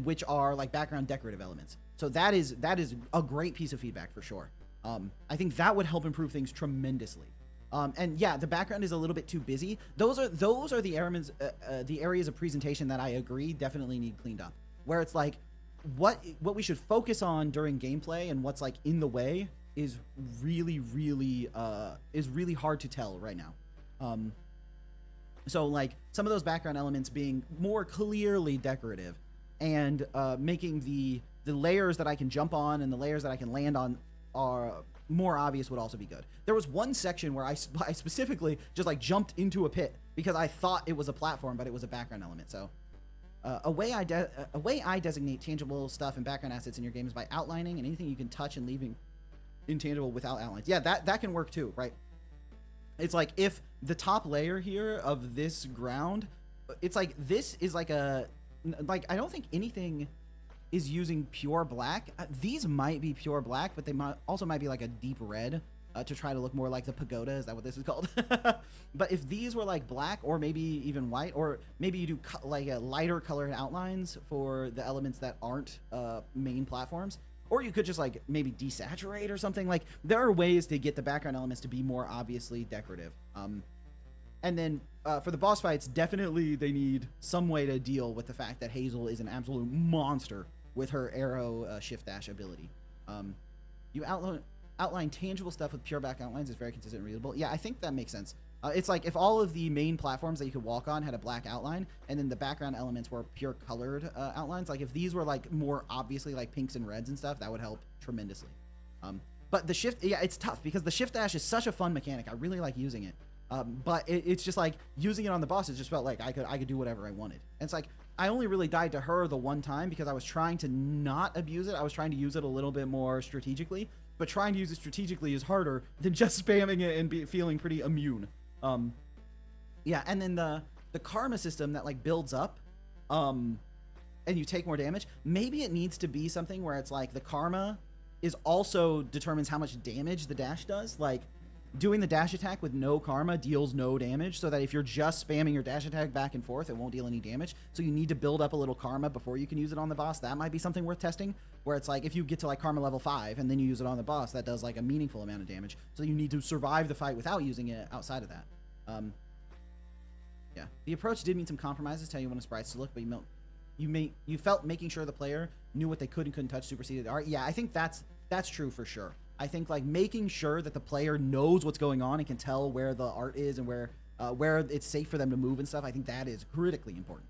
Speaker 1: which are, like, background decorative elements. So that is a great piece of feedback for sure. I think that would help improve things tremendously. And yeah, the background is a little bit too busy. Those are the areas of presentation that I agree definitely need cleaned up. Where it's like, what we should focus on during gameplay and what's like in the way is really hard to tell right now. So like some of those background elements being more clearly decorative and making the layers that I can jump on and the layers that I can land on are more obvious would also be good. There was one section where I specifically just like jumped into a pit because I thought it was a platform, but it was a background element. So a way I designate tangible stuff and background assets in your game is by outlining, and anything you can touch and leaving intangible without outlines. Yeah, that can work too, right? It's like if the top layer here of this ground, it's like this is like I don't think anything is using pure black. These might be pure black, but they might be like a deep red to try to look more like the pagoda. Is that what this is called? But if these were like black or maybe even white, or maybe you do like a lighter colored outlines for the elements that aren't main platforms, or you could just like maybe desaturate or something. Like there are ways to get the background elements to be more obviously decorative. And then for the boss fights, definitely they need some way to deal with the fact that Hazel is an absolute monster with her arrow shift dash ability. You outline tangible stuff with pure back outlines is very consistent and readable. Yeah, I think that makes sense. It's like if all of the main platforms that you could walk on had a black outline, and then the background elements were pure colored outlines. Like if these were like more obviously like pinks and reds and stuff, that would help tremendously. But the shift, yeah, it's tough because the shift dash is such a fun mechanic. I really like using it. But it's just like using it on the boss. It just felt like I could do whatever I wanted. And it's like I only really died to her the one time because I was trying to not abuse it. I was trying to use it a little bit more strategically. But trying to use it strategically is harder than just spamming it and feeling pretty immune. Yeah, and then the karma system that like builds up, and you take more damage. Maybe it needs to be something where it's like the karma is also determines how much damage the dash does. Like doing the dash attack with no karma deals no damage, so that if you're just spamming your dash attack back and forth, it won't deal any damage. So you need to build up a little karma before you can use it on the boss. That might be something worth testing, where it's like if you get to like karma level 5 and then you use it on the boss, that does like a meaningful amount of damage. So you need to survive the fight without using it outside of that. Yeah, the approach did mean some compromises. Tell you when a sprites to look, but you felt making sure the player knew what they could and couldn't touch superseded art. Yeah, I think that's true for sure. I think like making sure that the player knows what's going on and can tell where the art is and where it's safe for them to move and stuff. I think that is critically important,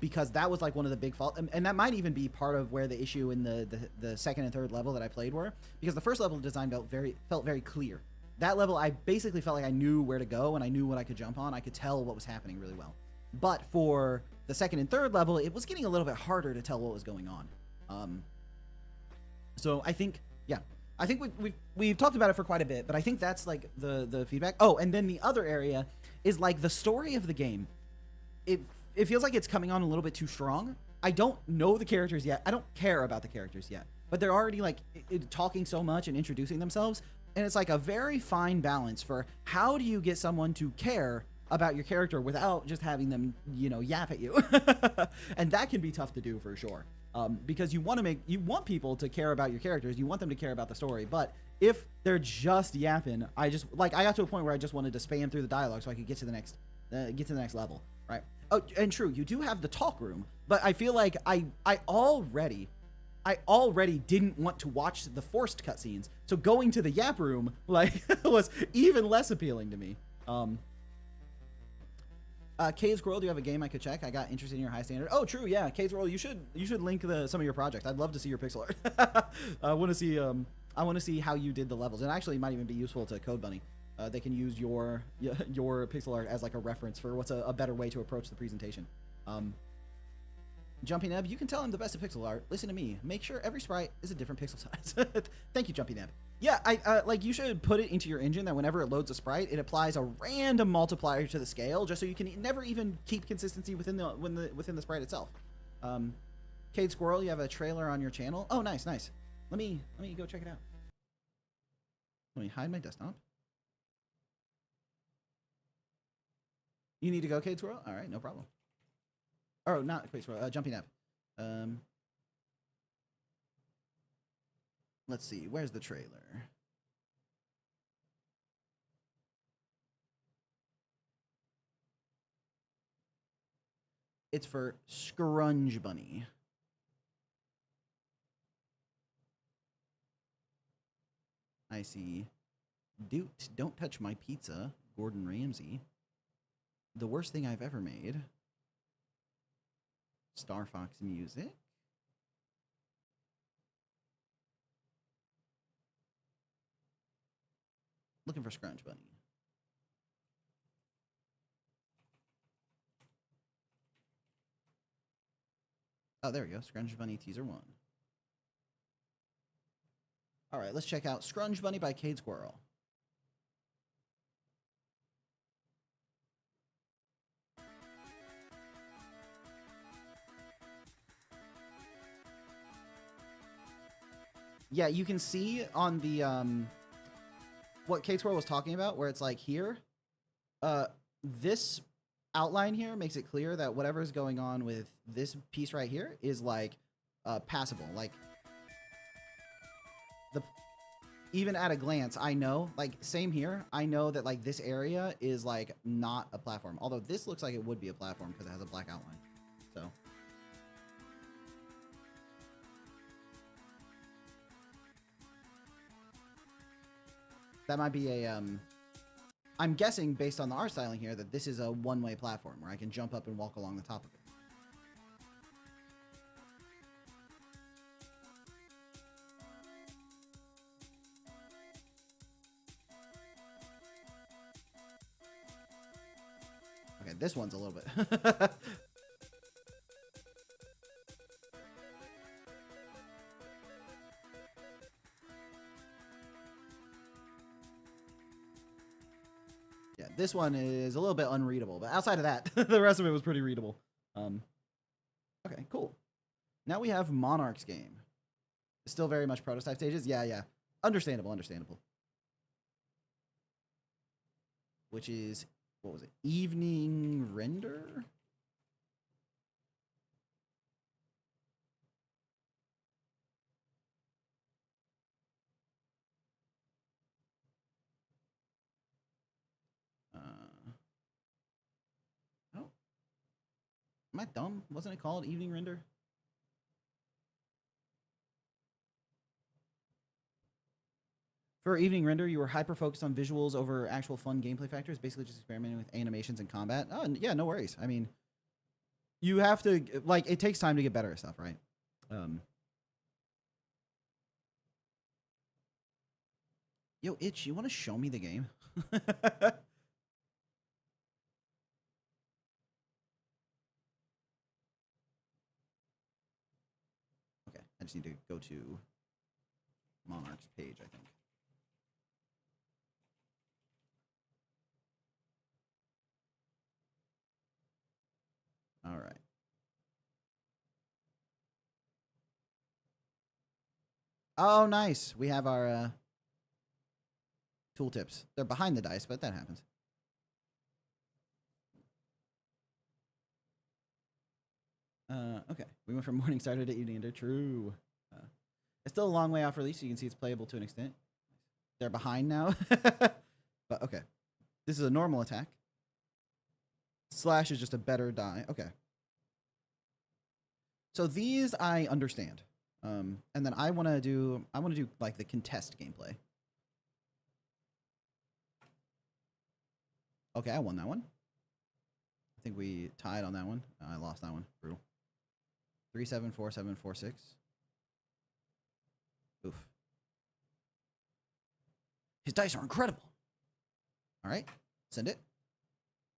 Speaker 1: because that was like one of the big faults, and that might even be part of where the issue in the second and third level that I played were, because the first level of design felt very clear. That level, I basically felt like I knew where to go and I knew what I could jump on. I could tell what was happening really well. But for the second and third level, it was getting a little bit harder to tell what was going on. So I think, yeah, I think we've talked about it for quite a bit, but I think that's like the feedback. Oh, and then the other area is like the story of the game. It feels like it's coming on a little bit too strong. I don't know the characters yet. I don't care about the characters yet, but they're already like talking so much and introducing themselves. And it's like a very fine balance for how do you get someone to care about your character without just having them, you know, yap at you. And that can be tough to do for sure. Because you want people to care about your characters. You want them to care about the story. But if they're just yapping, I got to a point where I just wanted to spam through the dialogue so I could get to the next level. Right. Oh, and true, you do have the talk room, but I feel like I already didn't want to watch the forced cutscenes, so going to the yap room like was even less appealing to me. Cade's World, do you have a game I could check? I got interested in your high standard. Oh, true, yeah, Cade's World, you should link some of your projects. I'd love to see your pixel art. I want to see how you did the levels, and actually it might even be useful to Code Bunny. They can use your pixel art as like a reference for what's a better way to approach the presentation. Jumpy Neb, you can tell I'm the best at pixel art. Listen to me. Make sure every sprite is a different pixel size. Thank you, Jumpy Neb. Yeah, like you should put it into your engine that whenever it loads a sprite, it applies a random multiplier to the scale, just so you can never even keep consistency within the sprite itself. Cade Squirrel, you have a trailer on your channel. Oh, nice. Let me go check it out. Let me hide my desktop. You need to go, Cade Squirrel? All right, no problem. Oh, not Cade Squirrel. Jumpy Neb. Let's see. Where's the trailer? It's for Scrunge Bunny. I see. Dude, don't touch my pizza, Gordon Ramsay. The worst thing I've ever made. Star Fox music. Looking for Scrunch Bunny. Oh, there we go. Scrunch Bunny teaser 1. All right, let's check out Scrunch Bunny by Cade Squirrel. Yeah, you can see on the what Cade Squirrel was talking about, where it's like here, this outline here makes it clear that whatever is going on with this piece right here is like passable. Like the even at a glance, I know, like same here, I know that like this area is like not a platform. Although this looks like it would be a platform because it has a black outline. So that might be a I'm guessing based on the art styling here that this is a one-way platform where I can jump up and walk along the top of it. Okay, this one's a little bit. Yeah, this one is a little bit unreadable, but outside of that, the rest of it was pretty readable. Okay, cool. Now we have Monarch's game. Still very much prototype stages. Yeah. Understandable. Which is, what was it? Evening Render? Oh. Am I dumb? Wasn't it called Evening Render? For Evening Render, you were hyper-focused on visuals over actual fun gameplay factors, basically just experimenting with animations and combat. Oh, yeah, no worries. I mean, you have to, like, it takes time to get better at stuff, right? Yo, Itch, you want to show me the game? Okay, I just need to go to Monarch's page, I think. All right. Oh, nice. We have our tooltips. They're behind the dice, but that happens. Okay. We went from morning starter to evening ender. True. It's still a long way off release, so you can see it's playable to an extent. They're behind now. But okay. This is a normal attack. Slash is just a better die. Okay. So these I understand. And then I want to do like the contest gameplay. Okay, I won that one. I think we tied on that one. I lost that one. Brutal. 3-7, 4-7, 4-6. Oof. His dice are incredible. All right, send it.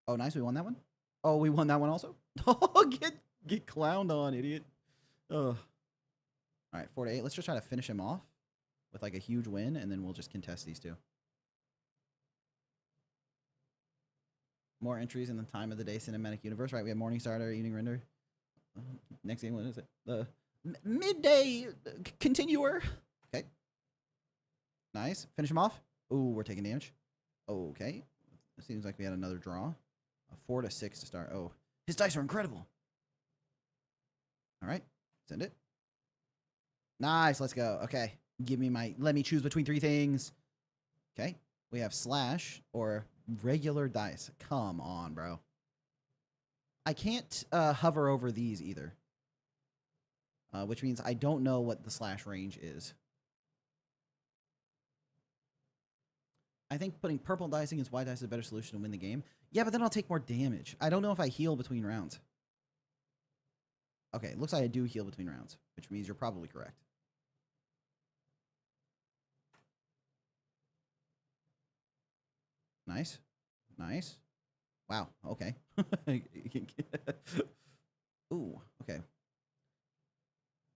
Speaker 1: Oh, nice. We won that one. Oh, we won that one also. Oh, get clowned on, idiot. Oh. All right, 4-8. Let's just try to finish him off with like a huge win, and then we'll just contest these two. More entries in the time of the day cinematic universe. Right, we have morning starter, evening render. Next game, what is it? The midday continuer. Okay. Nice. Finish him off. Ooh, we're taking damage. Okay. It seems like we had another draw. A 4-6 to start. Oh, his dice are incredible. All right. Send it. Nice. Let's go. Okay. Let me choose between 3 things. Okay. We have slash or regular dice. Come on, bro. I can't hover over these either. Which means I don't know what the slash range is. I think putting purple dice against white dice is a better solution to win the game. Yeah, but then I'll take more damage. I don't know if I heal between rounds. Okay, it looks like I do heal between rounds, which means you're probably correct. Nice. Nice. Wow, okay. Ooh, okay.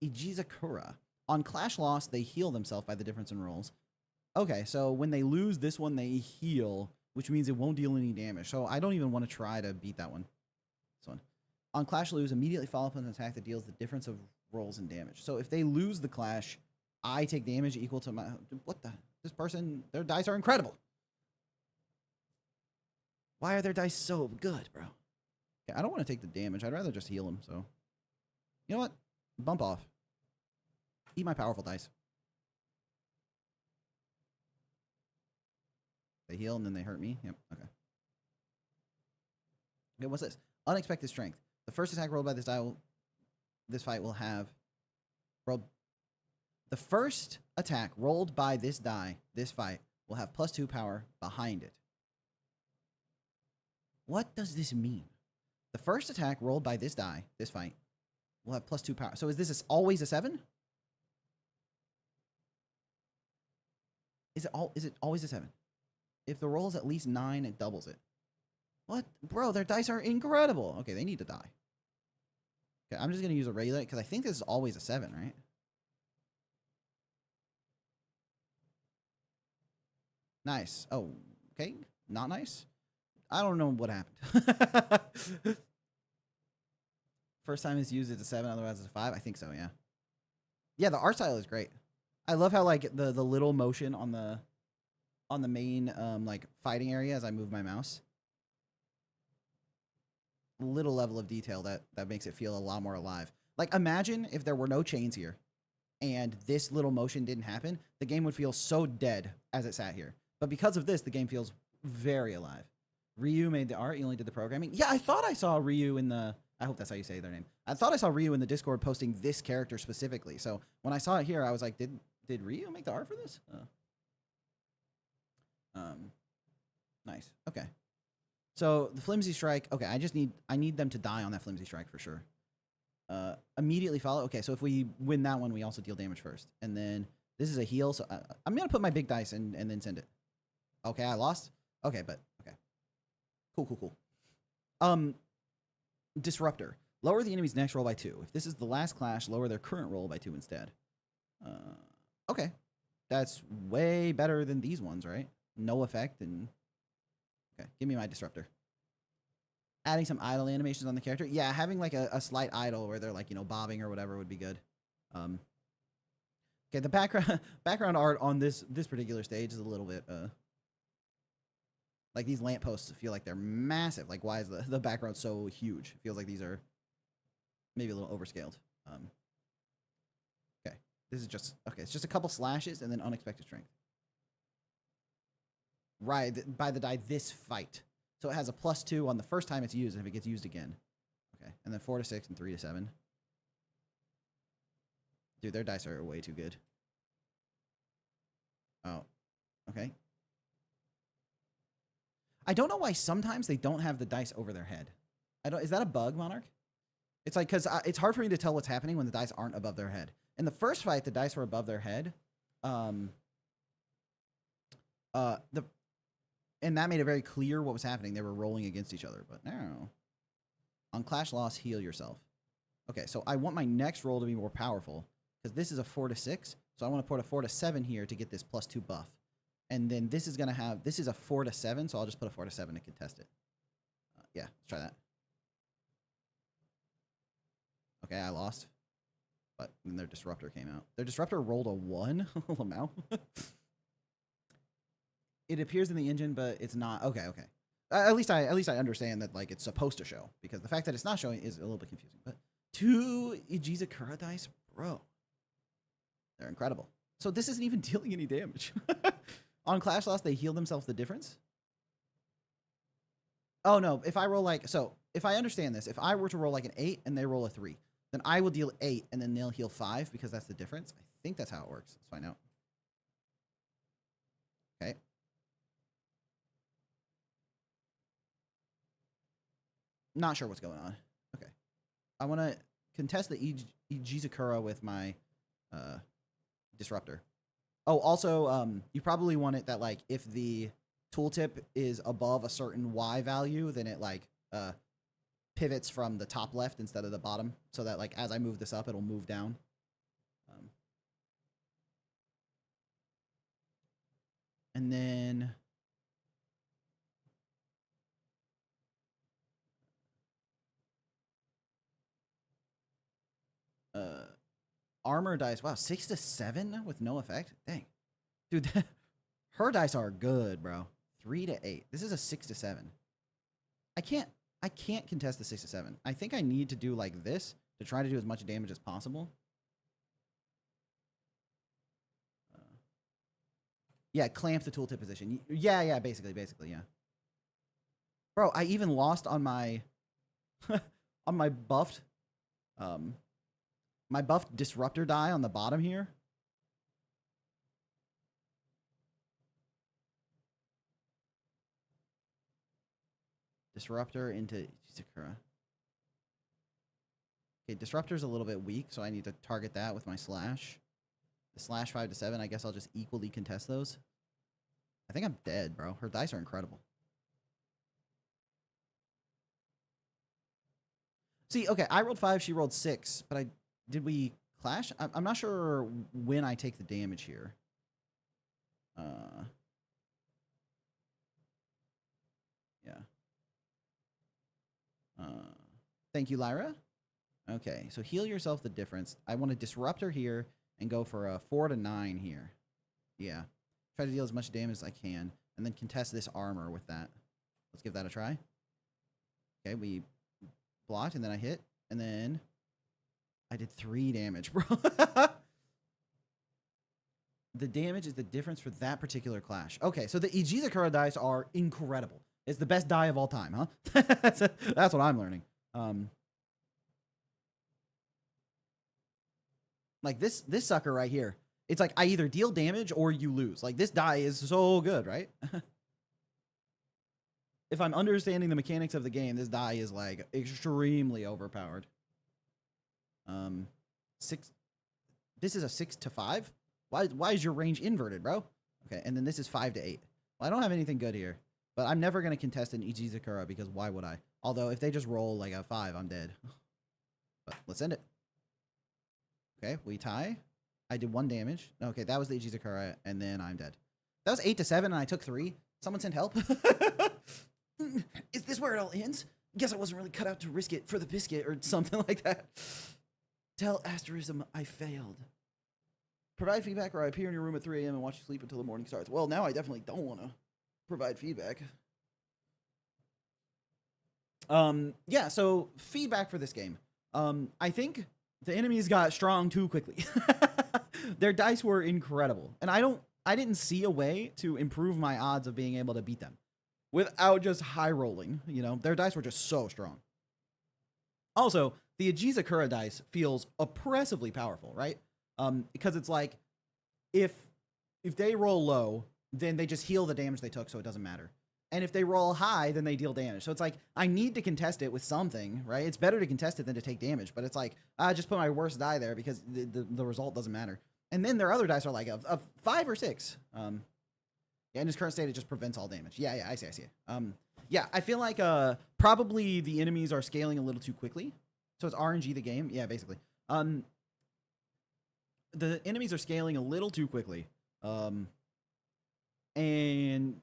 Speaker 1: Ijizakura. On Clash Lost, they heal themselves by the difference in rolls. Okay, so when they lose this one, they heal, which means it won't deal any damage. So I don't even want to try to beat that one. This one. On Clash Lose, immediately follow up with an attack that deals the difference of rolls and damage. So if they lose the Clash, I take damage equal to my... What the... This person... Their dice are incredible. Why are their dice so good, bro? Okay, I don't want to take the damage. I'd rather just heal them, so... You know what? Bump off. Eat my powerful dice. They heal and then they hurt me. Yep, okay. Okay, what's this? Unexpected strength. The first attack rolled by this die will... This fight will have... Rolled... The first attack rolled by this die, this fight, will have +2 power behind it. What does this mean? The first attack rolled by this die, this fight, will have +2 power. So is this always a 7? Is it always a 7? If the roll is at least 9, it doubles it. What? Bro, their dice are incredible. Okay, they need to die. Okay, I'm just going to use a regular, because I think this is always a 7, right? Nice. Oh, okay. Not nice. I don't know what happened. First time it's used, it's a 7. Otherwise, it's a 5. I think so, yeah. Yeah, the art style is great. I love how, like, the little motion on the main, like, fighting area as I move my mouse. Little level of detail that makes it feel a lot more alive. Like, imagine if there were no chains here and this little motion didn't happen. The game would feel so dead as it sat here. But because of this, the game feels very alive. Ryu made the art. You only did the programming. Yeah, I thought I saw Ryu in the... I hope that's how you say their name. I thought I saw Ryu in the Discord posting this character specifically. So when I saw it here, I was like, did Ryu make the art for this? Nice. Okay. So the flimsy strike. Okay, I need them to die on that flimsy strike for sure. Immediately follow. Okay, so if we win that one, we also deal damage first. And then this is a heal. So I'm going to put my big dice and then send it. Okay, I lost. Okay, but okay. Cool. Disruptor. Lower the enemy's next roll by 2. If this is the last clash, lower their current roll by 2 instead. Okay. That's way better than these ones, right? No effect and... Okay, give me my disruptor. Adding some idle animations on the character. Yeah, having like a slight idle where they're like, you know, bobbing or whatever would be good. Okay, the background art on this particular stage is a little bit... Like, these lampposts feel like they're massive. Like, why is the background so huge? It feels like these are maybe a little overscaled. Okay. This is just... Okay, it's just a couple slashes and then unexpected strength. Right, by the die this fight. So it has a +2 on the first time it's used and if it gets used again. Okay, and then 4 to 6 and 3 to 7. Dude, their dice are way too good. Oh, okay. I don't know why sometimes they don't have the dice over their head. Is that a bug, Monarch? It's like, because it's hard for me to tell what's happening when the dice aren't above their head. In the first fight, the dice were above their head. And that made it very clear what was happening. They were rolling against each other, but no. On Clash Loss, heal yourself. Okay, so I want my next roll to be more powerful, because this is a 4 to 6, so I want to put a 4 to 7 here to get this +2 buff. And then this is going to have, this is a 4 to 7, so I'll just put a 4 to 7 to contest it. Yeah, let's try that. Okay, I lost. But then their Disruptor came out. Their Disruptor rolled a 1. Lamau. It appears in the engine, but it's not. Okay. At least I understand that, like, it's supposed to show, because the fact that it's not showing is a little bit confusing. But 2 Ijizakura dice, bro. They're incredible. So this isn't even dealing any damage. On Clash Loss, they heal themselves the difference. Oh, no. If I roll like... So, if I understand this, if I were to roll like an 8 and they roll a 3, then I will deal 8 and then they'll heal 5 because that's the difference. I think that's how it works. Let's find out. Okay. Not sure what's going on. Okay. I want to contest the Ijizakura with my disruptor. Oh, also, you probably want it that like if the tooltip is above a certain Y value, then it like pivots from the top left instead of the bottom, so that like as I move this up, it'll move down. And then armor dice. Wow, 6 to 7 with no effect. Dang, dude, her dice are good, bro. 3 to 8. This is a 6 to 7. I can't contest the 6 to 7. I think I need to do like this to try to do as much damage as possible. Yeah, clamp the tooltip position. Yeah, basically, yeah. Bro, I even lost on my on my buffed disruptor die on the bottom here. Disruptor into Sakura. Okay, disruptor's a little bit weak, so I need to target that with my slash. The slash 5 to 7, I guess I'll just equally contest those. I think I'm dead, bro. Her dice are incredible. See, okay, I rolled 5, she rolled 6, but did we clash? I'm not sure when I take the damage here. Yeah. Thank you, Lyra. Okay, so heal yourself the difference. I want to disrupt her here and go for a 4 to 9 here. Yeah. Try to deal as much damage as I can, and then contest this armor with that. Let's give that a try. Okay, we blocked, and then I hit, and then I did 3 damage, bro. The damage is the difference for that particular clash. Okay, so the Ijizakura dice are incredible. It's the best die of all time, huh? That's what I'm learning. Like this sucker right here. It's like I either deal damage or you lose. Like this die is so good, right? If I'm understanding the mechanics of the game, this die is like extremely overpowered. 6. This is a 6 to 5. Why is your range inverted, bro? Okay, and then this is 5 to 8. Well, I don't have anything good here, but I'm never gonna contest an Ijizakura because why would I? Although if they just roll like a 5, I'm dead. But let's end it. Okay, we tie. I did 1 damage. Okay, that was the Ijizakura, and then I'm dead. That was 8 to 7, and I took 3. Someone send help. Is this where it all ends? Guess I wasn't really cut out to risk it for the biscuit or something like that. Tell Asterism I failed. Provide feedback, or I appear in your room at 3 a.m. and watch you sleep until the morning starts. Well, now I definitely don't want to provide feedback. Yeah, so feedback for this game. I think the enemies got strong too quickly. Their dice were incredible, and I didn't see a way to improve my odds of being able to beat them without just high rolling. You know, their dice were just so strong. Also, the Ijizakura dice feels oppressively powerful, right? Because it's like if they roll low, then they just heal the damage they took, so it doesn't matter. And if they roll high, then they deal damage. So it's like, I need to contest it with something, right? It's better to contest it than to take damage. But it's like, I just put my worst die there because the result doesn't matter. And then their other dice are like a 5 or 6. Yeah, in its current state, it just prevents all damage. Yeah, I see it. Yeah, I feel like probably the enemies are scaling a little too quickly. So it's RNG the game. Yeah, basically. The enemies are scaling a little too quickly. And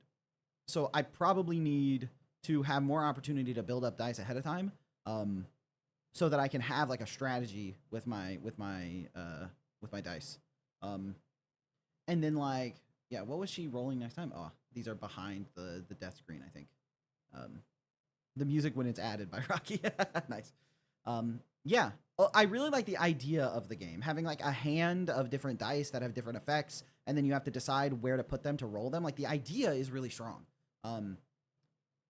Speaker 1: so I probably need to have more opportunity to build up dice ahead of time, so that I can have like a strategy with my dice. And then like, yeah, what was she rolling next time? Oh, these are behind the death screen, I think. The music when it's added by Rocky. Nice. Yeah, I really like the idea of the game, having like a hand of different dice that have different effects, and then you have to decide where to put them to roll them. Like the idea is really strong.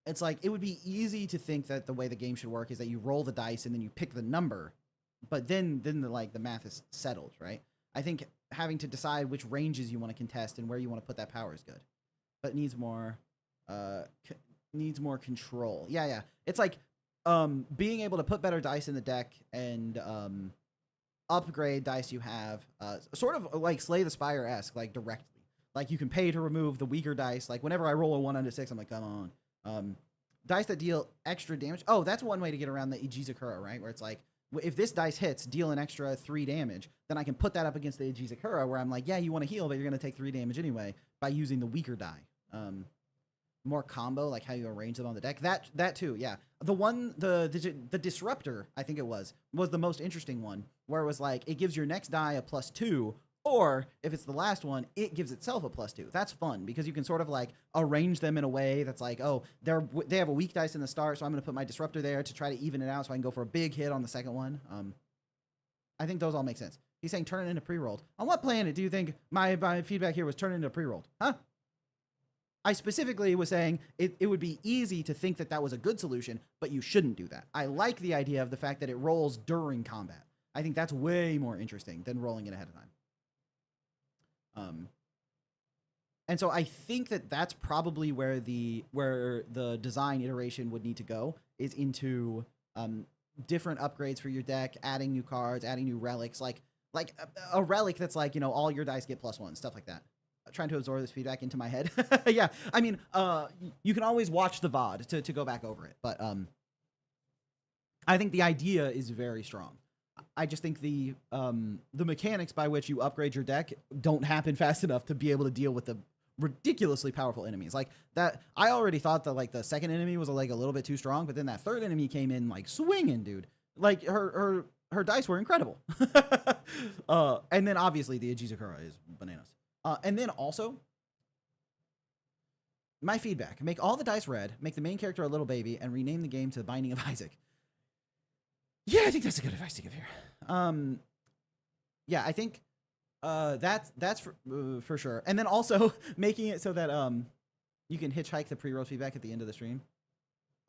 Speaker 1: It's like, it would be easy to think that the way the game should work is that you roll the dice and then you pick the number, but then the math is settled, right? I think having to decide which ranges you want to contest and where you want to put that power is good, but it needs more control. Yeah. It's like being able to put better dice in the deck and upgrade dice you have, sort of like Slay the Spire-esque, like directly. Like you can pay to remove the weaker dice. Like whenever I roll a 1 under 6, I'm like, come on. Dice that deal extra damage. Oh, that's one way to get around the Ijizakura, right? Where it's like, if this dice hits, deal an extra 3 damage, then I can put that up against the Ijizakura where I'm like, yeah, you want to heal, but you're going to take 3 damage anyway by using the weaker die. More combo, like how you arrange them on the deck. That too, yeah. The Disruptor, I think it was the most interesting one, where it was like, it gives your next die a +2, or if it's the last one, it gives itself a +2. That's fun because you can sort of like arrange them in a way that's like, oh, they have a weak dice in the start, so I'm going to put my Disruptor there to try to even it out so I can go for a big hit on the second one. I think those all make sense. He's saying turn it into pre-rolled. On what planet do you think my feedback here was turn it into pre-rolled? Huh? I specifically was saying it would be easy to think that that was a good solution, but you shouldn't do that. I like the idea of the fact that it rolls during combat. I think that's way more interesting than rolling it ahead of time. And so I think that that's probably where the design iteration would need to go, is into different upgrades for your deck, adding new cards, adding new relics, like a relic that's like, you know, all your dice get +1, stuff like that. Trying to absorb this feedback into my head. Yeah, I mean, you can always watch the VOD to go back over it, but I think the idea is very strong. I just think the mechanics by which you upgrade your deck don't happen fast enough to be able to deal with the ridiculously powerful enemies. Like that, I already thought that like the second enemy was like a little bit too strong, but then that third enemy came in like swinging, dude. Like her dice were incredible. And then obviously the Ijizakura is bananas. And then also, my feedback: make all the dice red, make the main character a little baby, and rename the game to The Binding of Isaac. Yeah, I think that's a good advice to give here. Yeah, I think that's for sure. And then also making it so that you can hitchhike the pre-roll feedback at the end of the stream.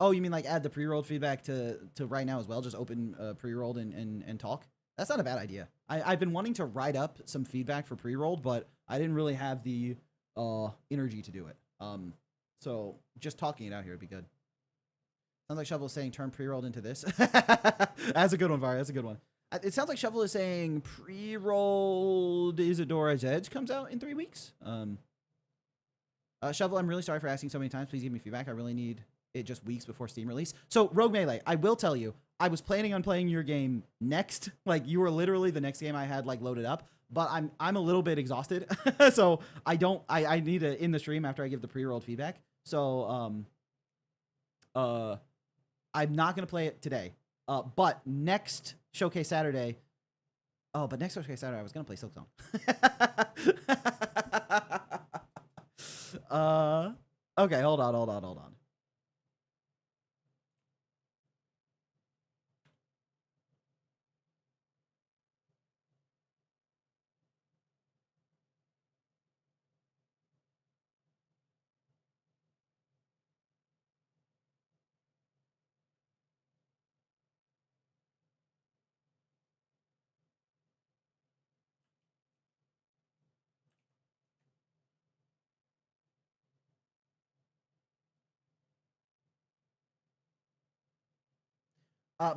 Speaker 1: Oh, you mean like add the pre-rolled feedback to right now as well? Just open pre-rolled and talk? That's not a bad idea. I've been wanting to write up some feedback for pre-rolled, but I didn't really have the energy to do it. So just talking it out here would be good. Sounds like Shovel is saying turn pre-rolled into this. That's a good one, Vari. That's a good one. It sounds like Shovel is saying pre-rolled Isadora's Edge comes out in 3 weeks. Shovel, I'm really sorry for asking so many times. Please give me feedback. I really need it just weeks before Steam release. So Rogue Melee, I will tell you, I was planning on playing your game next. Like you were literally the next game I had like loaded up, but I'm a little bit exhausted. So I need to end the stream after I give the pre-rolled feedback. So I'm not going to play it today. But next Showcase Saturday. Oh, but next Showcase Saturday I was going to play Silk Zone. Okay, hold on.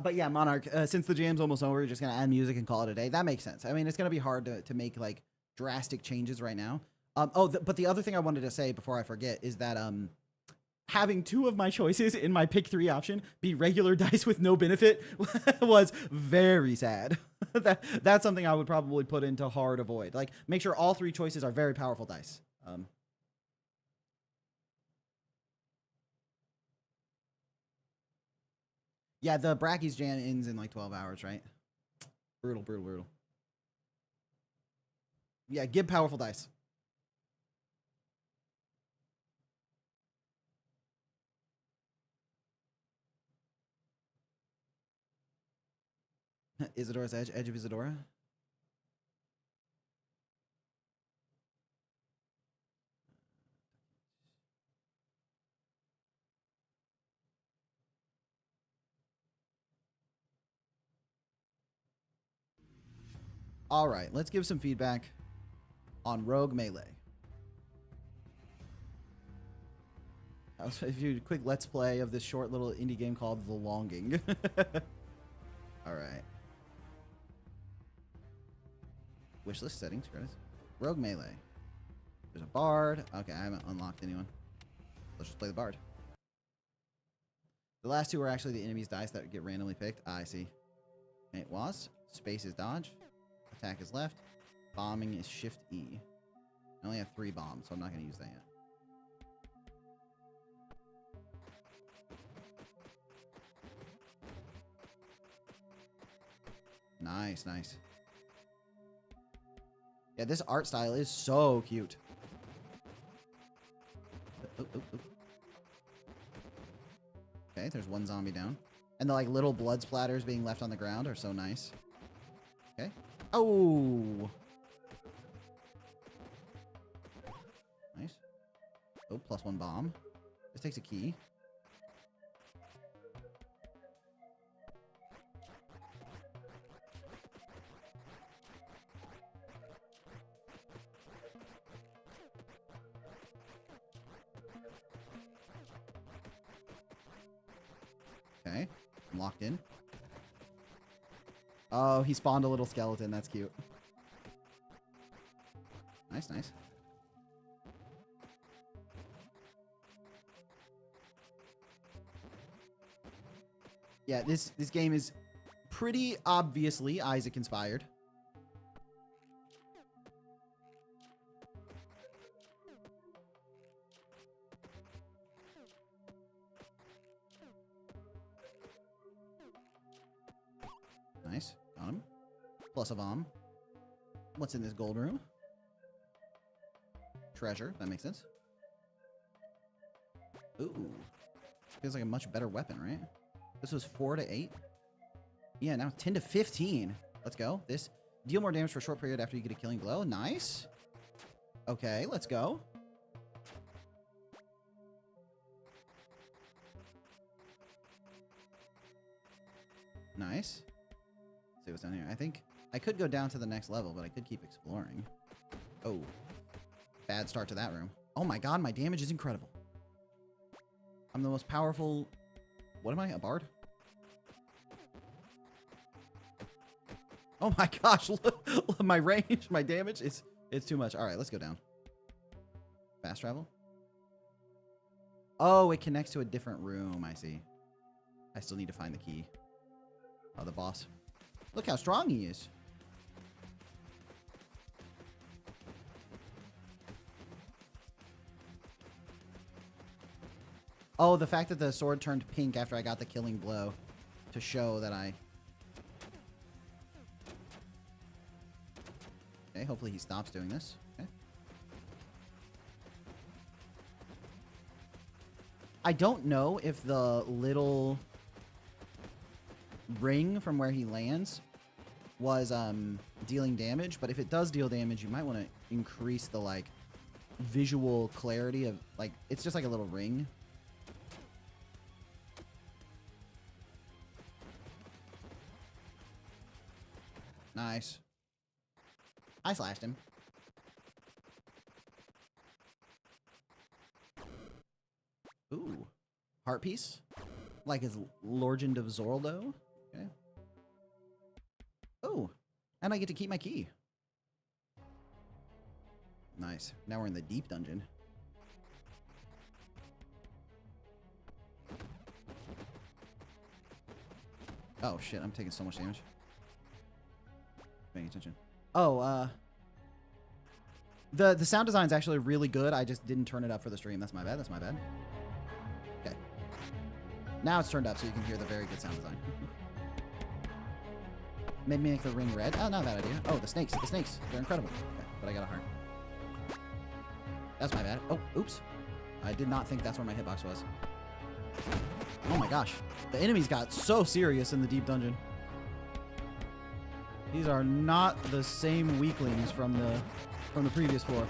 Speaker 1: But yeah, Monarch, since the jam's almost over, we're just going to add music and call it a day. That makes sense. I mean, it's going to be hard to make like drastic changes right now. But the other thing I wanted to say before I forget is that having 2 of my choices in my pick 3 option be regular dice with no benefit was very sad. That's something I would probably put into hard avoid. Like, make sure all 3 choices are very powerful dice. Yeah, the Bracky's Jan ends in like 12 hours, right? Brutal. Yeah, give powerful dice. Isadora's Edge, Edge of Isadora. All right, let's give some feedback on Rogue Melee. If you quick let's play of this short little indie game called The Longing. All right. Wishlist settings, credits. Rogue melee. There's a bard. Okay, I haven't unlocked anyone. Let's just play the bard. The last two are actually the enemy's dice that get randomly picked. I see. Okay, was. Space is dodge. Attack is left. Bombing is shift E. I only have 3 bombs, so I'm not going to use that yet. Nice, nice. Yeah, this art style is so cute. Okay, there's one zombie down. And the like little blood splatters being left on the ground are so nice. Okay. Oh! Nice. Oh, +1 bomb. This takes a key. Okay, I'm locked in. Oh, he spawned a little skeleton. That's cute. Nice, nice. Yeah, this game is pretty obviously Isaac inspired. Nice. Got him. Plus a bomb. What's in this gold room? Treasure. That makes sense. Ooh. Feels like a much better weapon, right? This was 4 to 8. Yeah, now 10 to 15. Let's go. This. Deal more damage for a short period after you get a killing blow. Nice. Okay, let's go. Nice. See what's down here. I think I could go down to the next level, but I could keep exploring. Oh. Bad start to that room. Oh my god, my damage is incredible. I'm the most powerful... What am I? A bard? Oh my gosh, look, my range, my damage, it's too much. All right, let's go down. Fast travel? Oh, it connects to a different room, I see. I still need to find the key. Oh, the boss. Look how strong he is. Oh, the fact that the sword turned pink after I got the killing blow to show that I... Okay, hopefully he stops doing this. Okay. I don't know if the little ring from where he lands was dealing damage, but if it does deal damage, you might want to increase the like visual clarity of like it's just like a little ring. Nice. I slashed him. Ooh. Heart piece? Like his Legend of Zorldo? Okay. Oh. And I get to keep my key. Nice. Now we're in the deep dungeon. Oh shit, I'm taking so much damage. Paying attention. Oh, the sound design's actually really good. I just didn't turn it up for the stream. That's my bad. That's my bad. Okay. Now it's turned up so you can hear the very good sound design. Made me make the ring red. Oh, not a bad idea. Oh, the snakes. The snakes. They're incredible. Okay, but I got a heart. That's my bad. Oh, oops. I did not think that's where my hitbox was. Oh my gosh. The enemies got so serious in the deep dungeon. These are not the same weaklings from the previous floor.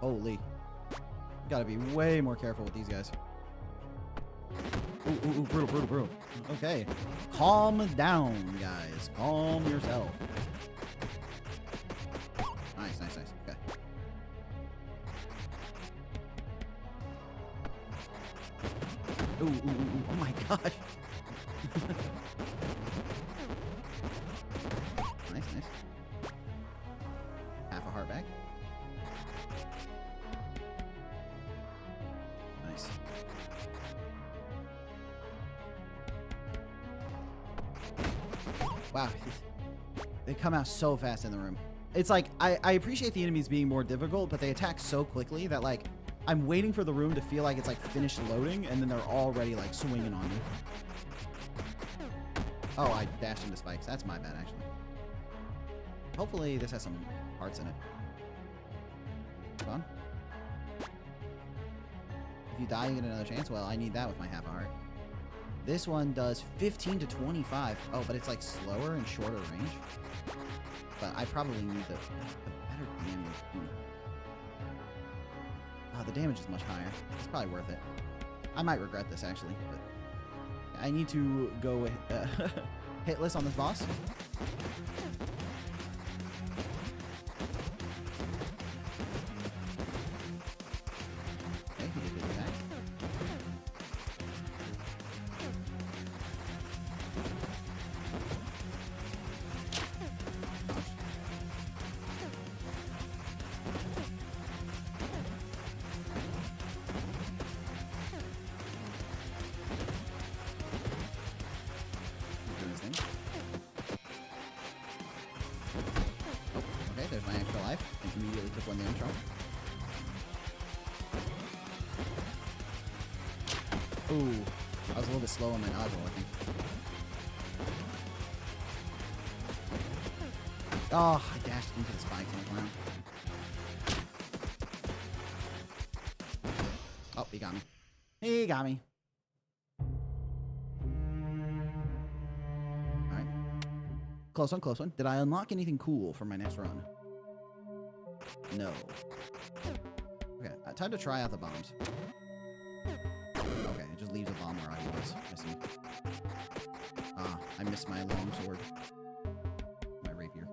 Speaker 1: Holy. Gotta be way more careful with these guys. Ooh, brutal. Okay. Calm down, guys. Calm yourself.
Speaker 3: Ooh, ooh, ooh, ooh, oh my gosh.
Speaker 4: Nice, nice. Half a heart back. Nice. Wow. They come out so fast in the room. It's like, I appreciate the enemies being more difficult, but they attack so quickly that, like, I'm waiting for the room to feel like it's, like, finished loading, and then they're already, like, swinging on me. Oh, I dashed into spikes. That's my bad, actually. Hopefully this has some parts in it. Come on. If you die, you get another chance. Well, I need that with my half a heart. This one does 15 to 25. Oh, but it's like slower and shorter range. But I probably need the better damage. Oh, the damage is much higher. It's probably worth it. I might regret this, actually. But I need to go hitless on this boss. Okay, he did good attack. Doing his thing. Oh, okay, there's my extra life. I immediately took one damage from. Ooh, I was a little bit slow on my nozzle, I think. Oh, I dashed into the spike and went around. Oh, he got me. He got me. Alright. Close one, close one. Did I unlock anything cool for my next run? No. Okay, time to try out the bombs. Okay, it just leaves a bomb where I was. I see. Ah, I missed my long sword. My rapier.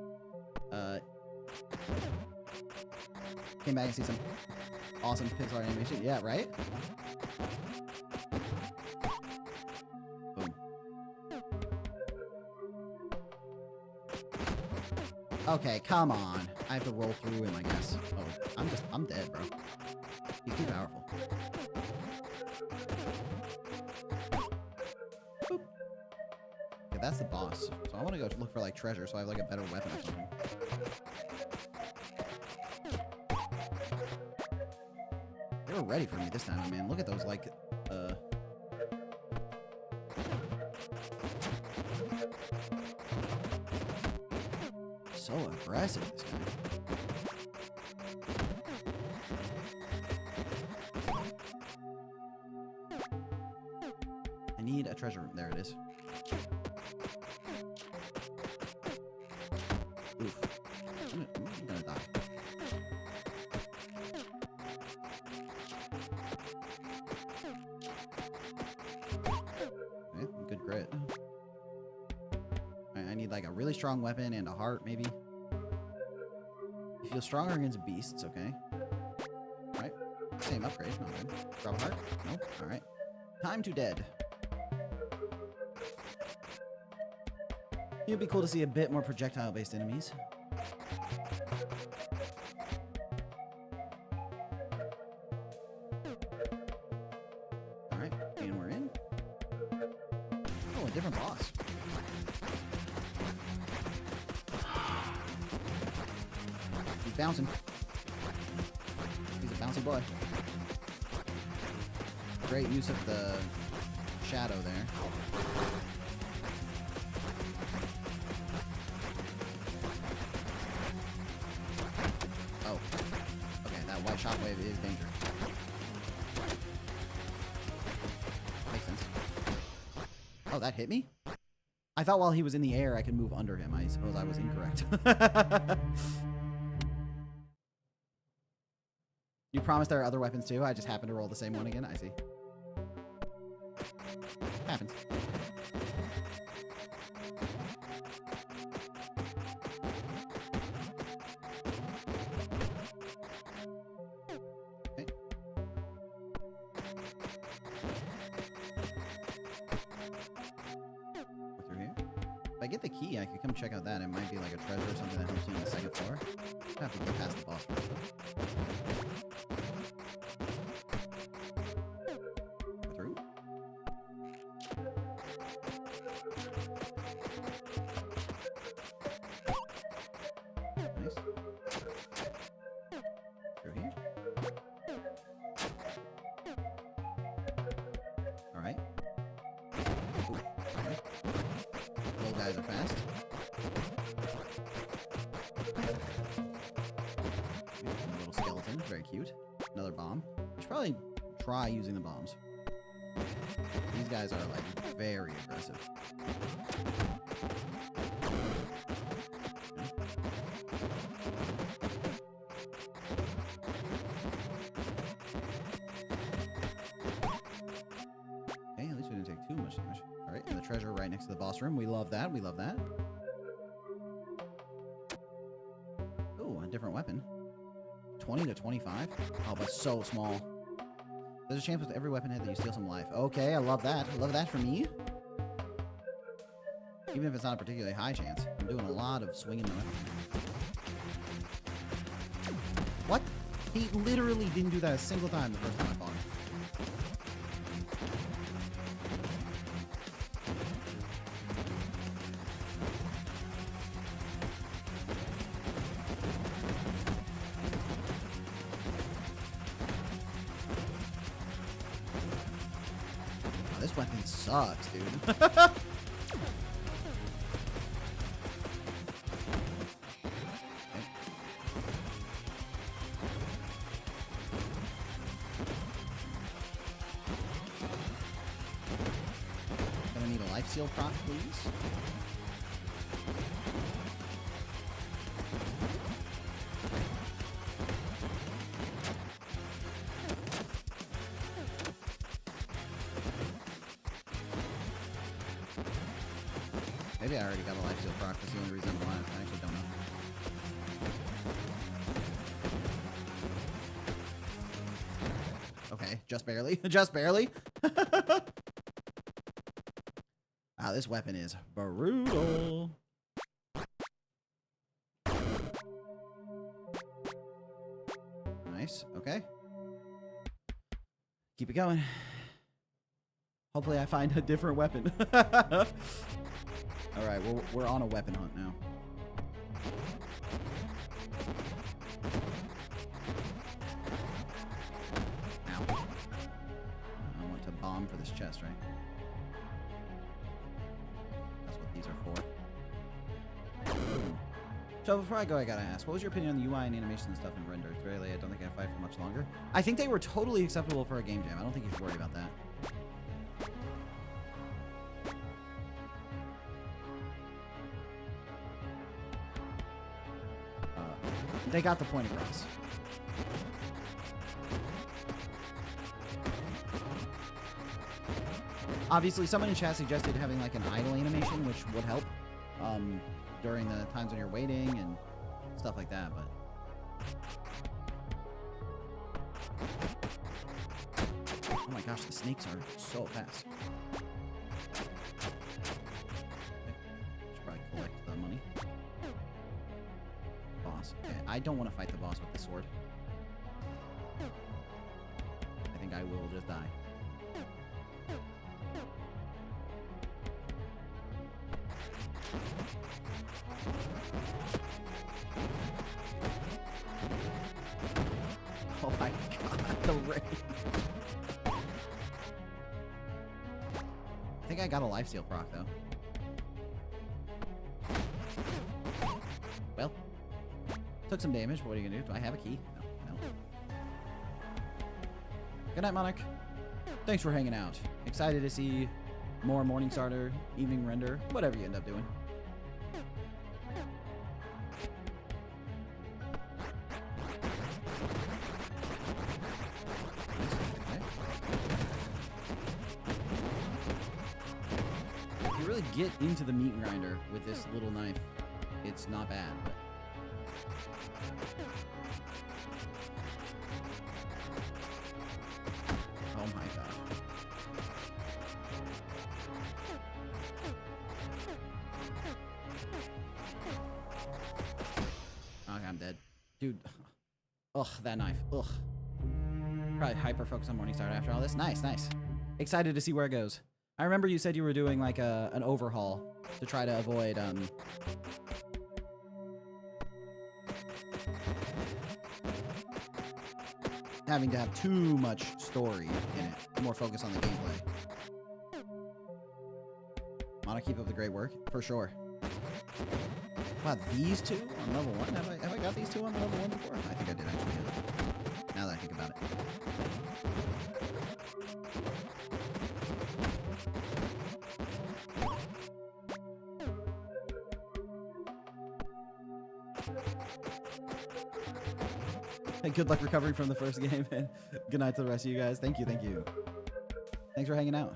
Speaker 4: Came back and see some awesome pixel animation. Yeah, right? Boom. Okay, come on. I have to roll through him, I guess. Oh, I'm dead, bro. He's too powerful. Boop. Okay, that's the boss. So I want to go look for, like, treasure so I have, like, a better weapon or something. They were ready for me this time, man. Look at those, like, so aggressive, this guy. I need a treasure room. There it is. Oof. I'm gonna die. Okay, good crit. Alright, I need like a really strong weapon and a heart, maybe. You feel stronger against beasts, okay. Alright. Same upgrade, not good. Drop a heart? Nope. Alright. Time to dead. It'd be cool to see a bit more projectile-based enemies. Alright, and we're in. Oh, a different boss. He's bouncing. He's a bouncy boy. Great use of the shadow there. Oh. Okay, that white shockwave is dangerous. Makes sense. Oh, that hit me? I thought while he was in the air I could move under him. I suppose I was incorrect. You promised there are other weapons too? I just happened to roll the same one again? I see. Happens.
Speaker 1: If I get the key, I could come check out that. It might be like a treasure or something that helps you on the second floor. I have to get past the boss first. Go through. Nice. Through here. Alright. Ooh, okay. Little guys are fast. A little skeleton, very cute. Another bomb. You should probably try using the bombs. These guys are like very aggressive. Okay, at least we didn't take too much damage. Alright, and the treasure right next to the boss room. We love that. We love that. Ooh, a different weapon. 20 to 25? Oh, but so small. There's a chance with every weapon hit that you steal some life. Okay, I love that. I love that for me. Even if it's not a particularly high chance. I'm doing a lot of swinging the weapon. What? He literally didn't do that a single time the first time I fought him. Oh, this weapon sucks, dude. Gonna need a life seal proc, please. Maybe I already got a life seal proc. That's the only reason why. I actually don't know. Okay, just barely. Just barely. Wow, this weapon is brutal. Nice. Okay. Keep it going. Hopefully I find a different weapon. Alright, we're on a weapon hunt now. Ow. I want to bomb for this chest, right? That's what these are for. So before I go, I gotta ask, what was your opinion on the UI and animation and stuff in render? It's very late. I don't think I fight for much longer. I think they were totally acceptable for a game jam. I don't think you should worry about that. They got the point across. Obviously, someone in chat suggested having like an idle animation, which would help during the times when you're waiting and stuff like that, but... Oh my gosh, the snakes are so fast. Should probably collect the money. Boss. Okay, I don't want to fight the boss with the sword. I think I will just die. Oh my god, the rain. I think I got a life steal proc though. Well, took some damage, but what are you gonna do? Do I have a key? No, no. Good night, Monarch. Thanks for hanging out. Excited to see more Morning Starter, Evening Render, whatever you end up doing. If you really get into the meat grinder with this little knife, it's not bad, but... Oh my god. Dude. Ugh, that knife. Ugh. Probably hyper focus on Morningstar after all this. Nice, nice. Excited to see where it goes. I remember you said you were doing like an overhaul to try to avoid having to have too much story in it. More focus on the gameplay. Want to keep up the great work? For sure. Wow, these two on level 1? Have I got these two on level 1 before? I think I did actually. Now that I think about it. Hey, good luck recovering from the first game, and good night to the rest of you guys. Thank you, thank you. Thanks for hanging out.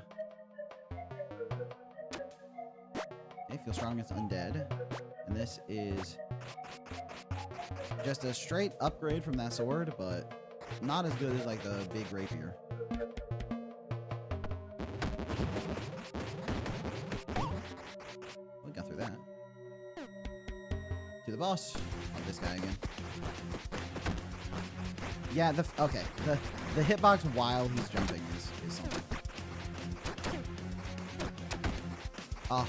Speaker 1: Okay, feel strong against undead. And this is just a straight upgrade from that sword, but not as good as like the big rapier. We got through that. To the boss. Like this guy again. Yeah, okay. The hitbox while he's jumping is something. Ah,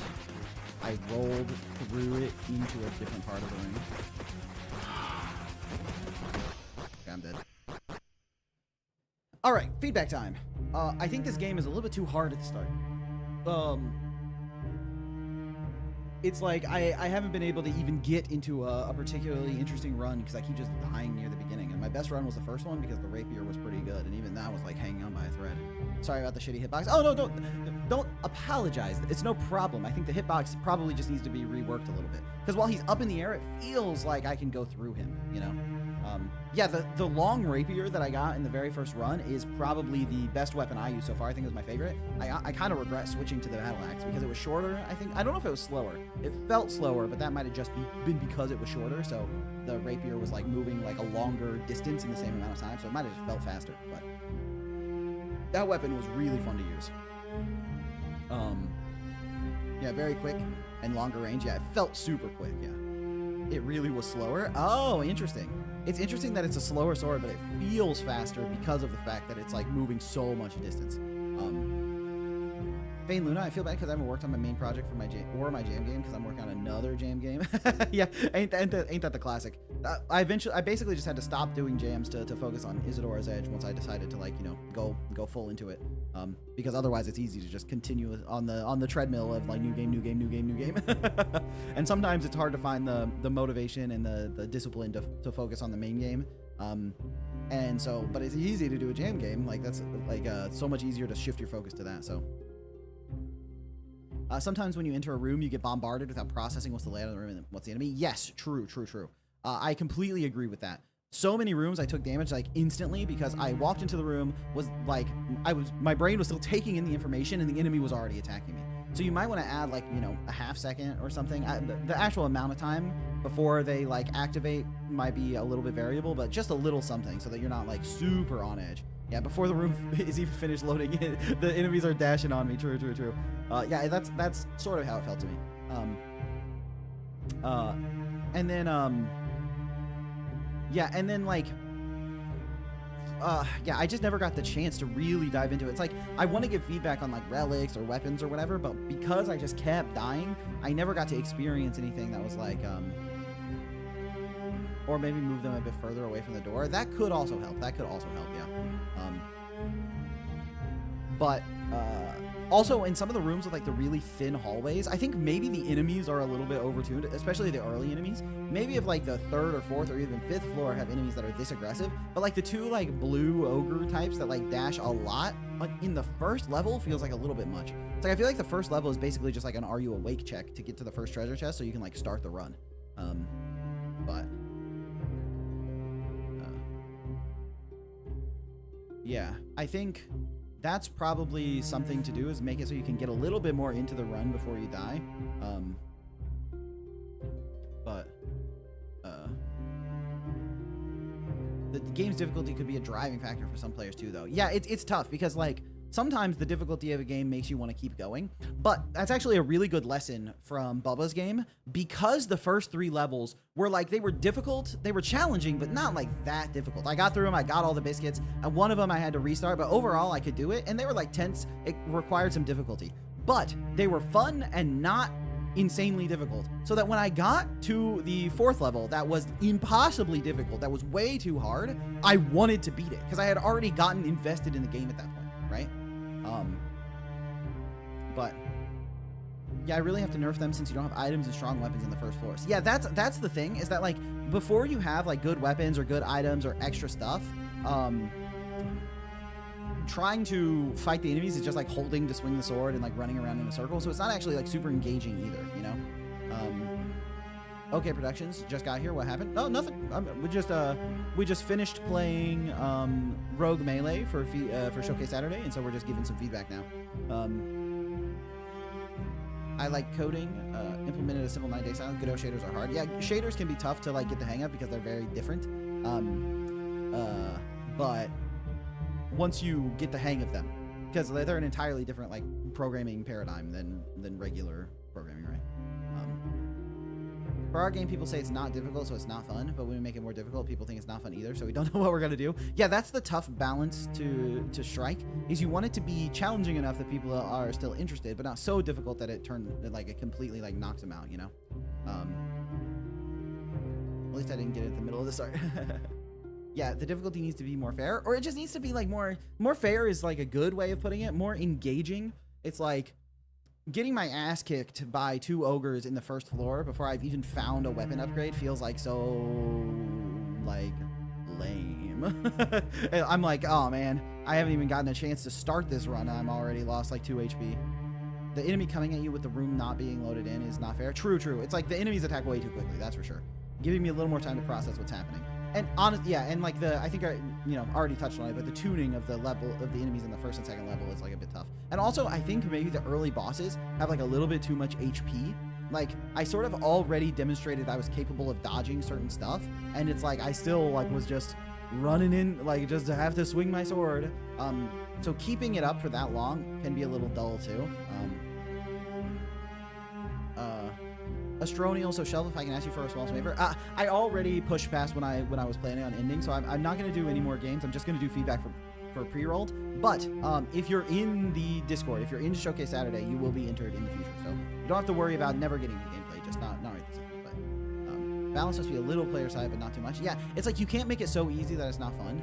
Speaker 1: I rolled through it into a different part of the ring. Okay, I'm dead. All right, feedback time. I think this game is a little bit too hard at the start. It's like I haven't been able to even get into a particularly interesting run because I keep just dying near the beginning. And my best run was the first one because the rapier was pretty good, and even that was like hanging on by a thread. Sorry about the shitty hitbox. Oh no, don't apologize. It's no problem. I think the hitbox probably just needs to be reworked a little bit because while he's up in the air, it feels like I can go through him. You know. Yeah, the long rapier that I got in the very first run is probably the best weapon I used so far. I think it was my favorite. I kind of regret switching to the battle axe because it was shorter. I don't know if it was slower. It felt slower, but that might have just been because it was shorter. So the rapier was like moving like a longer distance in the same amount of time. So it might have just felt faster. But that weapon was really fun to use. Yeah, very quick and longer range. Yeah, it felt super quick. Yeah, it really was slower. Oh, interesting. It's interesting that it's a slower sword, but it feels faster because of the fact that it's like moving so much distance. Vane Luna, I feel bad because I haven't worked on my main project for my jam game because I'm working on another jam game. Yeah, ain't that the classic? I basically just had to stop doing jams to focus on Isadora's Edge once I decided to like go full into it. Because otherwise it's easy to just continue on the treadmill of like new game. And sometimes it's hard to find the motivation and the discipline to focus on the main game. And so, but it's easy to do a jam game. Like that's like so much easier to shift your focus to that. So. Sometimes when you enter a room, you get bombarded without processing what's the layout of the room and what's the enemy. Yes, true. I completely agree with that. So many rooms I took damage like instantly because I walked into the room, was like, my brain was still taking in the information and the enemy was already attacking me. So you might want to add like, a half second or something. The actual amount of time before they like activate might be a little bit variable, but just a little something so that you're not like super on edge. Yeah, before the room is even finished loading in, the enemies are dashing on me. True. Yeah, that's sort of how it felt to me. And then yeah, I just never got the chance to really dive into it. It's like I want to give feedback on like relics or weapons or whatever, but because I just kept dying, I never got to experience anything that was like or maybe move them a bit further away from the door. That could also help. Yeah. But also in some of the rooms with like the really thin hallways, I think maybe the enemies are a little bit overtuned, especially the early enemies. Maybe if like the 3rd or 4th or even 5th floor have enemies that are this aggressive, but like the two like blue ogre types that like dash a lot, like in the first level feels like a little bit much. It's like I feel like the first level is basically just like an are you awake check to get to the first treasure chest so you can like start the run. But yeah, I think that's probably something to do is make it so you can get a little bit more into the run before you die. The game's difficulty could be a driving factor for some players too, though. Yeah, it's tough because like sometimes the difficulty of a game makes you want to keep going. But that's actually a really good lesson from Bubba's game, because the first 3 levels were like, they were difficult, they were challenging, but not like that difficult. I got through them, I got all the biscuits, and one of them I had to restart, but overall I could do it, and they were like tense. It required some difficulty, but they were fun and not insanely difficult, so that when I got to the 4th level that was impossibly difficult, that was way too hard, I wanted to beat it because I had already gotten invested in the game at that point, right? But yeah, I really have to nerf them since you don't have items and strong weapons in the first floors. Yeah, that's the thing, is that like before you have like good weapons or good items or extra stuff, trying to fight the enemies is just like holding to swing the sword and like running around in a circle, so it's not actually like super engaging either, you know. Okay, Productions just got here. What happened? Oh, nothing. We just finished playing Rogue Melee for Showcase Saturday, and so we're just giving some feedback now. I like coding. Implemented a simple 9-day silence. Godot shaders are hard. Yeah, shaders can be tough to like get the hang of because they're very different. But once you get the hang of them, because they're an entirely different like programming paradigm than regular programming, right? For our game, people say it's not difficult, so it's not fun. But when we make it more difficult, people think it's not fun either, so we don't know what we're gonna do. Yeah, that's the tough balance to strike. Is you want it to be challenging enough that people are still interested, but not so difficult that it completely like knocks them out. You know. At least I didn't get it at the middle of the start. Yeah, the difficulty needs to be more fair, or it just needs to be like more fair is like a good way of putting it. More engaging. It's like getting my ass kicked by 2 ogres in the first floor before I've even found a weapon upgrade feels like so like lame. I'm like, oh man, I haven't even gotten a chance to start this run. I'm already lost like 2 HP. The enemy coming at you with the room not being loaded in is not fair. True. It's like the enemies attack way too quickly. That's for sure. Giving me a little more time to process what's happening. And and like I think I already touched on it, but the tuning of the level of the enemies in the first and second level is like a bit tough. And also, I think maybe the early bosses have like a little bit too much HP. Like I sort of already demonstrated I was capable of dodging certain stuff, and it's like I still like was just running in, like just to have to swing my sword. So keeping it up for that long can be a little dull too. Astronial, so Shelf, if I can ask you for a small favor. I already pushed past when I was planning on ending, so I'm not going to do any more games. I'm just going to do feedback for pre-rolled. But if you're in the Discord, if you're in Showcase Saturday, you will be entered in the future. So you don't have to worry about never getting the gameplay, just not right this second. But balance must be a little player side, but not too much. Yeah, it's like you can't make it so easy that it's not fun.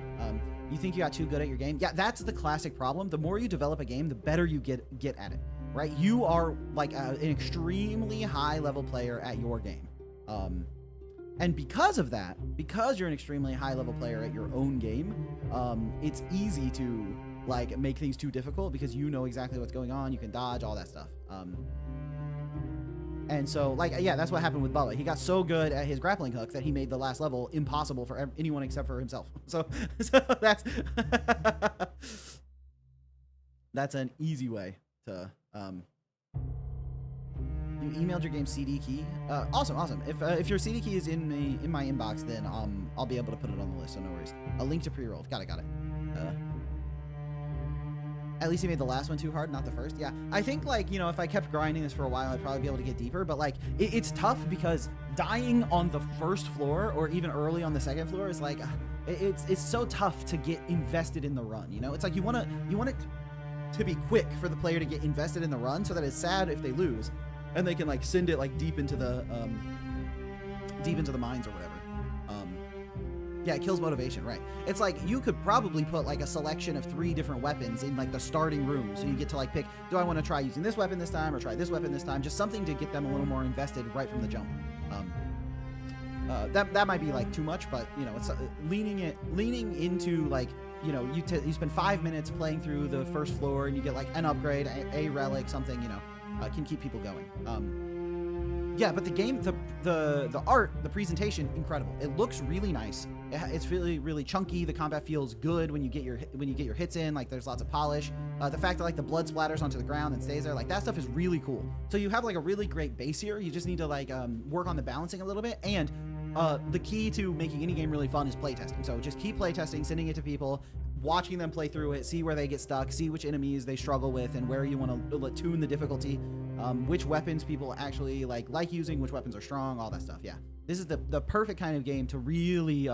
Speaker 1: You think you got too good at your game. Yeah, that's the classic problem. The more you develop a game, the better you get at it. Right, you are like an extremely high level player at your game, and because of that, because you're an extremely high level player at your own game, it's easy to like make things too difficult because you know exactly what's going on, you can dodge all that stuff. And so like yeah, that's what happened with Bubba. He got so good at his grappling hook that he made the last level impossible for anyone except for himself. So that's that's an easy way to. You emailed your game CD key. Awesome. If your CD key is in my inbox, then I'll be able to put it on the list. So no worries. A link to pre-rolled. Got it. At least he made the last one too hard, not the first. Yeah, I think like if I kept grinding this for a while, I'd probably be able to get deeper. But like it's tough because dying on the first floor or even early on the second floor is like it's so tough to get invested in the run. It's like you want it to be quick for the player to get invested in the run so that it's sad if they lose and they can like send it like deep into the mines or whatever. Yeah, it kills motivation, right? It's like you could probably put like a selection of 3 different weapons in like the starting room, so you get to like pick, do I want to try using this weapon this time or try this weapon this time? Just something to get them a little more invested right from the jump. That might be like too much, but it's leaning into like you spend 5 minutes playing through the first floor and you get like an upgrade, a relic, something, can keep people going. Yeah, but the game, the art, the presentation, incredible. It looks really nice. It's really, really chunky. The combat feels good when you get your hits in. Like there's lots of polish. The fact that like the blood splatters onto the ground and stays there, like that stuff is really cool. So you have like a really great base here. You just need to like work on the balancing a little bit. And the key to making any game really fun is playtesting. So just keep playtesting, sending it to people. watching them play through it, see where they get stuck, see which enemies they struggle with, and where you want to tune the difficulty, which weapons people actually like using, which weapons are strong, all that stuff. Yeah, this is the perfect kind of game to really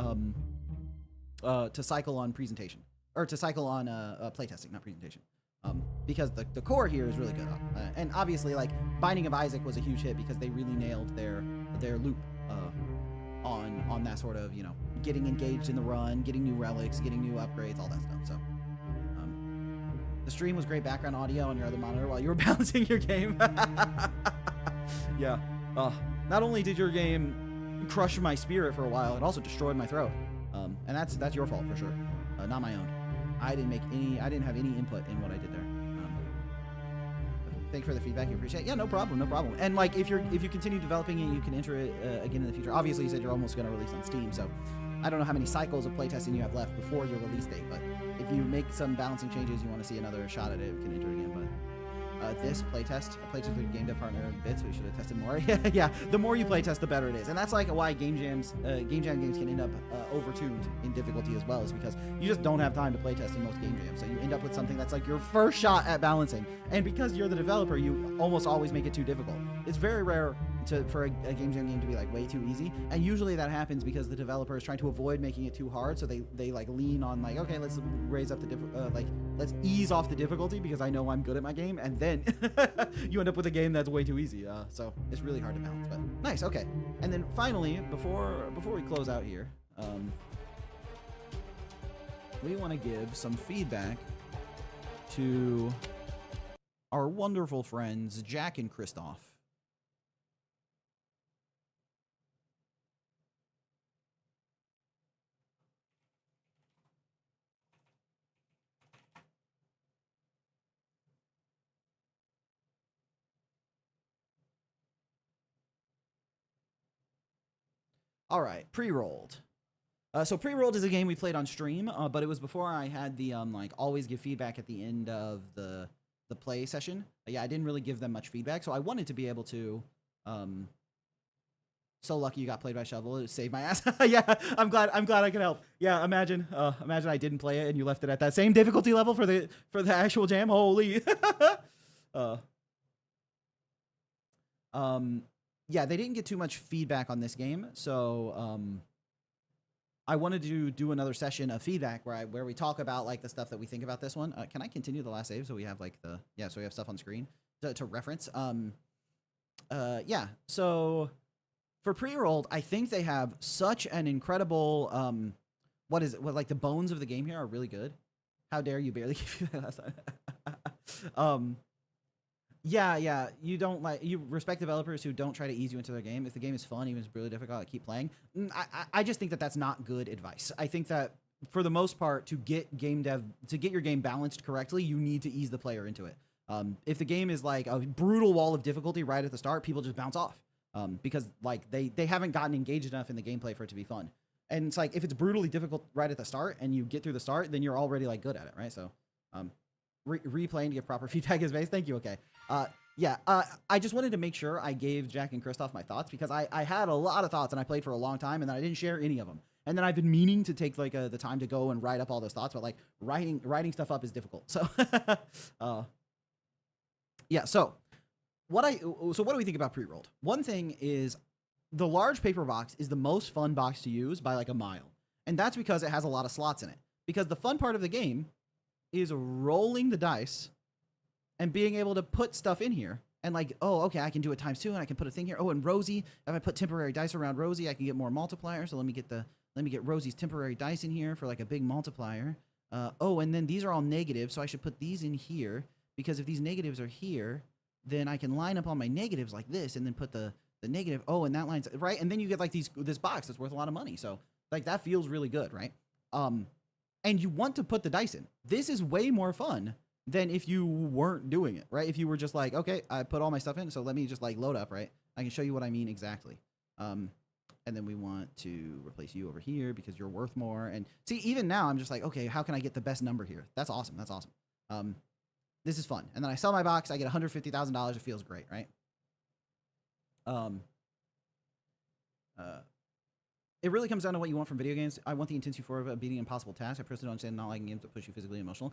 Speaker 1: to cycle on presentation, or to cycle on playtesting, not presentation. Because the core here is really good, and obviously like Binding of Isaac was a huge hit because they really nailed their loop on that sort of, you know, getting engaged in the run, getting new relics, getting new upgrades, all that stuff. So the stream was great background audio on your other monitor while you were balancing your game. Yeah. Not only did your game crush my spirit for a while, it also destroyed my throat. And that's your fault for sure, not my own. I didn't have any input in what I did there. Thanks for the feedback. You appreciate it. Yeah, no problem. And like, if you continue developing it, you can enter it again in the future. Obviously, you said you're almost going to release on Steam, so I don't know how many cycles of playtesting you have left before your release date. But if you make some balancing changes, you want to see another shot at it, you can enter it again. But this playtest with your game dev partner Bits, we should have tested more. Yeah, the more you playtest, the better it is, and that's like why game jam games can end up overtuned in difficulty as well, is because you just don't have time to playtest in most game jams, so you end up with something that's like your first shot at balancing, and because you're the developer, you almost always make it too difficult. It's very rare for a game jam game to be like way too easy, and usually that happens because the developer is trying to avoid making it too hard, so they like lean on like, okay, let's raise up the let's ease off the difficulty because I know I'm good at my game, and then you end up with a game that's way too easy. So it's really hard to balance, but nice. Okay, and then finally, before we close out here, we want to give some feedback to our wonderful friends Jack and Christoph. All right, pre-rolled. So pre-rolled is a game we played on stream, but it was before I had the like always give feedback at the end of the play session. Yeah, I didn't really give them much feedback, so I wanted to be able to. So lucky you got played by Shovel. It saved my ass. Yeah, I'm glad I could help. Yeah, imagine I didn't play it and you left it at that same difficulty level for the actual jam. Holy. Yeah, they didn't get too much feedback on this game, so I wanted to do another session of feedback where we talk about like the stuff that we think about this one. Can I continue the last save so we have like so we have stuff on screen to reference. Yeah, so for pre-rolled, I think they have such an incredible like the bones of the game here are really good. How dare you barely give you that last time. Yeah, you respect developers who don't try to ease you into their game. If the game is fun, even if it's really difficult, keep playing. I just think that that's not good advice. I think that for the most part, to get your game balanced correctly, you need to ease the player into it. If the game is like a brutal wall of difficulty right at the start, people just bounce off because like they haven't gotten engaged enough in the gameplay for it to be fun. And it's like if it's brutally difficult right at the start and you get through the start, then you're already like good at it, right? So replaying to give proper feedback is based. Thank you. Okay. I just wanted to make sure I gave Jack and Christoph my thoughts because I had a lot of thoughts and I played for a long time and then I didn't share any of them. And then I've been meaning to take like the time to go and write up all those thoughts, but like writing stuff up is difficult. So, yeah. So what do we think about pre-rolled? One thing is the large paper box is the most fun box to use by like a mile. And that's because it has a lot of slots in it. Because the fun part of the game is rolling the dice and being able to put stuff in here and like, oh, okay, I can do it times 2 and I can put a thing here. Oh, and Rosie, if I put temporary dice around Rosie, I can get more multipliers. So let me get Rosie's temporary dice in here for like a big multiplier. Oh, and then these are all negatives, so I should put these in here because if these negatives are here, then I can line up all my negatives like this and then put the negative. Oh, and that line's right. And then you get like this box that's worth a lot of money. So like that feels really good, right? And you want to put the dice in. This is way more fun than if you weren't doing it, right? If you were just like, okay, I put all my stuff in, so let me just like load up, right? I can show you what I mean exactly. And then we want to replace you over here because you're worth more. And see, even now I'm just like, okay, how can I get the best number here? That's awesome. That's awesome. This is fun. And then I sell my box, I get $150,000. It feels great, right? it really comes down to what you want from video games. I want the intensity for beating impossible tasks. I personally don't understand not liking games that push you physically and emotional.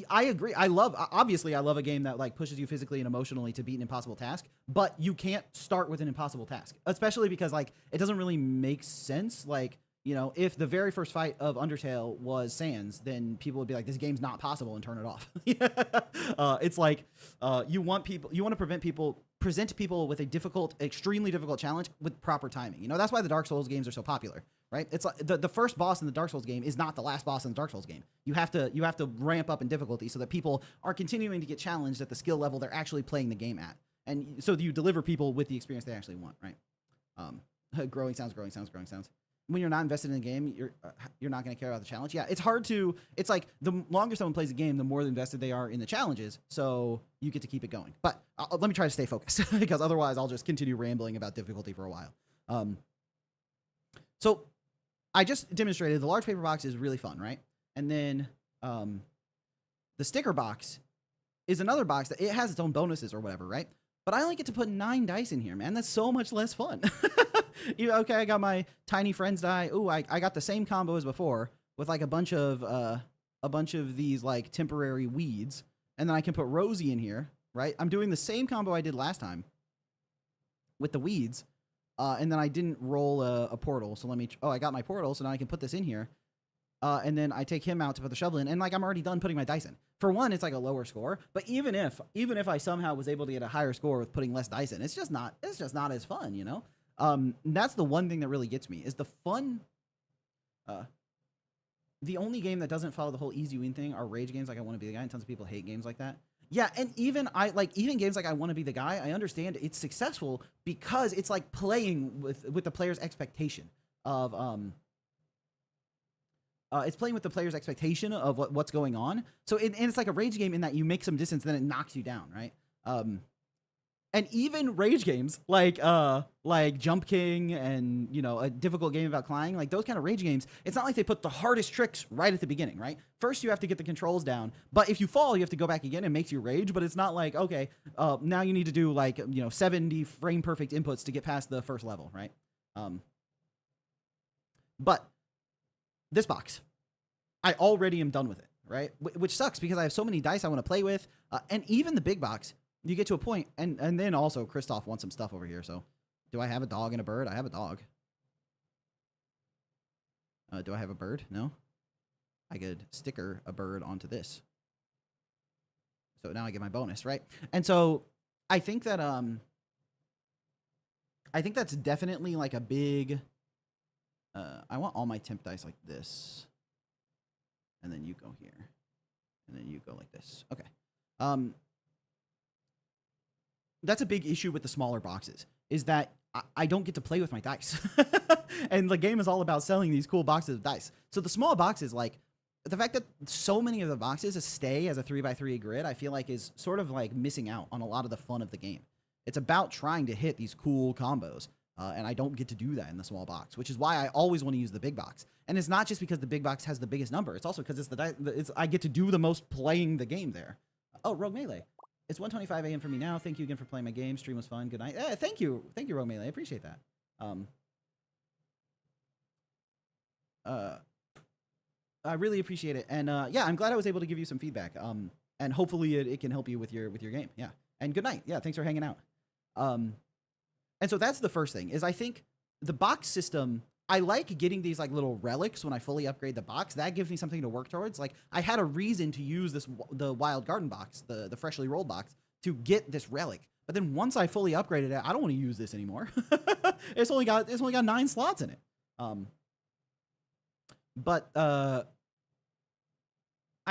Speaker 1: I agree. Obviously, I love a game that like pushes you physically and emotionally to beat an impossible task, but you can't start with an impossible task, especially because like it doesn't really make sense. Like, you know, if the very first fight of Undertale was Sans, then people would be like, this game's not possible and turn it off. It's like, you want to present people with a difficult, extremely difficult challenge with proper timing. You know, that's why the Dark Souls games are so popular, right? It's like the first boss in the Dark Souls game is not the last boss in the Dark Souls game. You have to ramp up in difficulty so that people are continuing to get challenged at the skill level they're actually playing the game at. And so you deliver people with the experience they actually want, right? Growing sounds. When you're not invested in the game, you're not going to care about the challenge. Yeah, it's like the longer someone plays a game, the more invested they are in the challenges, so you get to keep it going. But let me try to stay focused because otherwise I'll just continue rambling about difficulty for a while. So I just demonstrated the large paper box is really fun, right? And then the sticker box is another box that it has its own bonuses or whatever, right? But I only get to put 9 dice in here, man. That's so much less fun. Okay, I got my tiny friends die. Ooh, I got the same combo as before with like a bunch of these like temporary weeds, and then I can put Rosie in here, right? I'm doing the same combo I did last time with the weeds, and then I didn't roll a portal. So I got my portal, so now I can put this in here, and then I take him out to put the shovel in, and like I'm already done putting my dice in. For one, it's like a lower score, but even if I somehow was able to get a higher score with putting less dice in, it's just not as fun, you know? That's the one thing that really gets me is the fun. The only game that doesn't follow the whole easy win thing are rage games like I Want to Be the Guy, and tons of people hate games like that. Yeah, and even games like I Want to Be the Guy, I understand it's successful because it's like playing with the player's expectation of it's playing with the player's expectation of what's going on. So and it's like a rage game in that you make some distance, then it knocks you down, right? And even rage games like Jump King and, you know, a difficult game about climbing, like those kind of rage games, it's not like they put the hardest tricks right at the beginning, right? First you have to get the controls down, but if you fall, you have to go back again and it makes you rage, but it's not like, okay, now you need to do like, you know, 70 frame perfect inputs to get past the first level, right? But this box, I already am done with it, right? Which sucks because I have so many dice I want to play with, and even the big box, you get to a point, and then also Christoph wants some stuff over here. So, do I have a dog and a bird? I have a dog. Do I have a bird? No. I could sticker a bird onto this. So now I get my bonus, right? And so I think that that's definitely like a big. I want all my temp dice like this, and then you go here, and then you go like this. Okay. That's a big issue with the smaller boxes, is that I don't get to play with my dice. And the game is all about selling these cool boxes of dice. So the small boxes, like, the fact that so many of the boxes stay as a 3x3 grid, I feel like is sort of like missing out on a lot of the fun of the game. It's about trying to hit these cool combos, and I don't get to do that in the small box, which is why I always want to use the big box. And it's not just because the big box has the biggest number. It's also because I get to do the most playing the game there. Oh, Rogue Melee. It's 1:25 a.m. for me now. Thank you again for playing my game. Stream was fun. Good night. Thank you, Rogue Melee. I appreciate that. I really appreciate it. And yeah, I'm glad I was able to give you some feedback. And hopefully it can help you with your game. Yeah. And good night. Yeah. Thanks for hanging out. And so that's the first thing is I think the box system. I like getting these like little relics when I fully upgrade the box. That gives me something to work towards. Like I had a reason to use the Wild Garden box, the freshly rolled box, to get this relic. But then once I fully upgraded it, I don't want to use this anymore. It's only got 9 slots in it. But I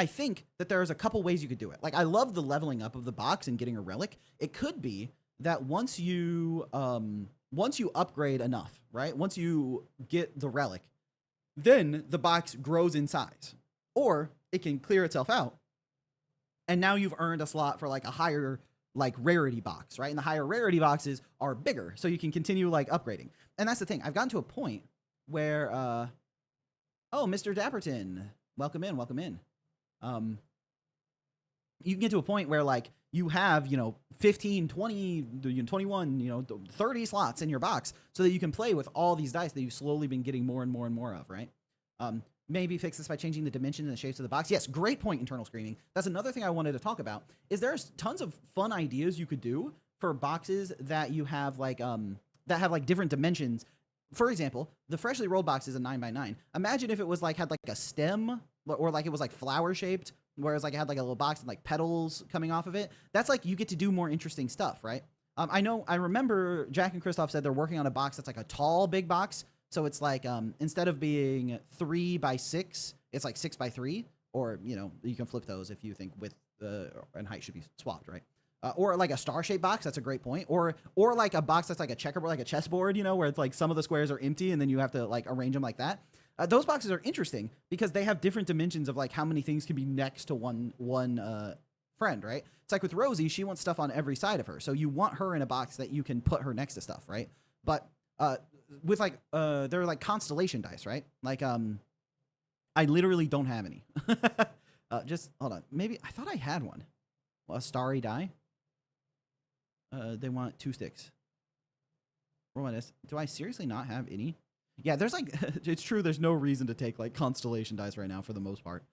Speaker 1: think that there's a couple ways you could do it. Like I love the leveling up of the box and getting a relic. It could be that once you upgrade enough, right? Once you get the relic, then the box grows in size. Or it can clear itself out. And now you've earned a slot for like a higher like rarity box, right? And the higher rarity boxes are bigger. So you can continue like upgrading. And that's the thing. I've gotten to a point where, oh, Mr. Dapperton, welcome in. You can get to a point where like you have, 15, 20, 21, 30 slots in your box so that you can play with all these dice that you've slowly been getting more and more and more of, right? Maybe fix this by changing the dimensions and the shapes of the box. Yes, great point, Internal Screaming. That's another thing I wanted to talk about, is there's tons of fun ideas you could do for boxes that you have that have like different dimensions. For example, the freshly rolled box is a 9x9. Imagine if it was had like a stem, or like it was like flower shaped, whereas like it had like a little box and like petals coming off of it. That's like you get to do more interesting stuff, right? I remember Jack and Christoph said they're working on a box that's like a tall, big box. So it's like, instead of being 3x6, it's like 6x3, or, you can flip those if you think width and height should be swapped, right? Or like a star-shaped box, that's a great point. Or like a box that's like a checkerboard, like a chessboard, where it's like some of the squares are empty and then you have to like arrange them like that. Those boxes are interesting because they have different dimensions of like how many things can be next to one friend, right? It's like with Rosie, she wants stuff on every side of her. So you want her in a box that you can put her next to stuff, right? But with like they're like constellation dice, right? Like I literally don't have any. Just hold on. Maybe I thought I had one. Well, a starry die. They want 2 sticks. Roll this. Do I seriously not have any? Yeah, there's like it's true. There's no reason to take like constellation dice right now for the most part.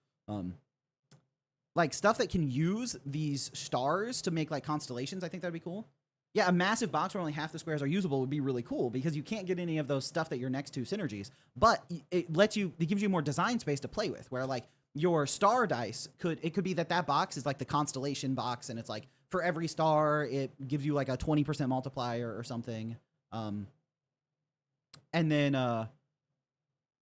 Speaker 1: Like stuff that can use these stars to make like constellations. I think that'd be cool. Yeah, a massive box where only half the squares are usable would be really cool because you can't get any of those stuff that you're next to synergies, but it gives you more design space to play with, where like your star dice could be that box is like the constellation box, and it's like for every star, it gives you like a 20% multiplier or something. And then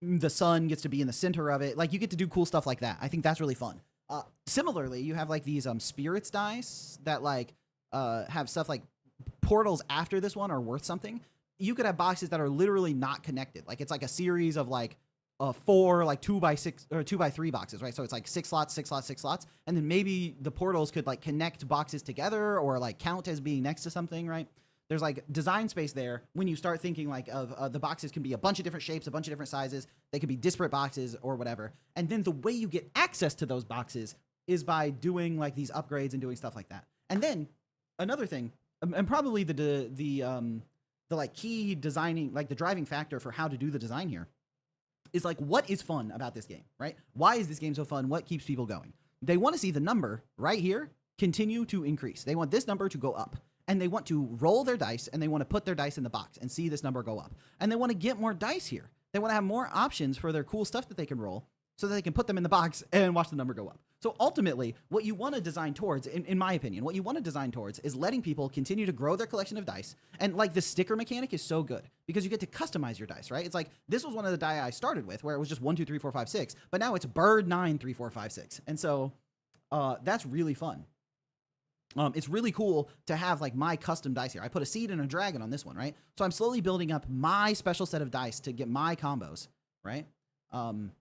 Speaker 1: the sun gets to be in the center of it. Like you get to do cool stuff like that. I think that's really fun. Similarly, you have like these spirits dice that like have stuff like portals after this one are worth something. You could have boxes that are literally not connected. Like it's like a series of like 4 like 2x6 or 2x3 boxes, right? So it's like 6 slots, 6 slots, 6 slots, and then maybe the portals could like connect boxes together or like count as being next to something, right? There's like design space there when you start thinking like of the boxes can be a bunch of different shapes, a bunch of different sizes. They could be disparate boxes or whatever. And then the way you get access to those boxes is by doing like these upgrades and doing stuff like that. And then another thing, and probably the like key designing, like the driving factor for how to do the design here, is like what is fun about this game, right? Why is this game so fun? What keeps people going? They want to see the number right here continue to increase. They want this number to go up. And they want to roll their dice, and they want to put their dice in the box and see this number go up. And they want to get more dice here. They want to have more options for their cool stuff that they can roll so that they can put them in the box and watch the number go up. So ultimately, what you want to design towards, in my opinion, what you want to design towards is letting people continue to grow their collection of dice. And like the sticker mechanic is so good because you get to customize your dice, right? It's like, this was one of the die I started with where it was just 1, 2, 3, 4, 5, 6, but now it's bird 9, 3, 4, 5, 6. And so that's really fun. It's really cool to have like my custom dice here. I put a seed and a dragon on this one, right? So I'm slowly building up my special set of dice to get my combos, right? And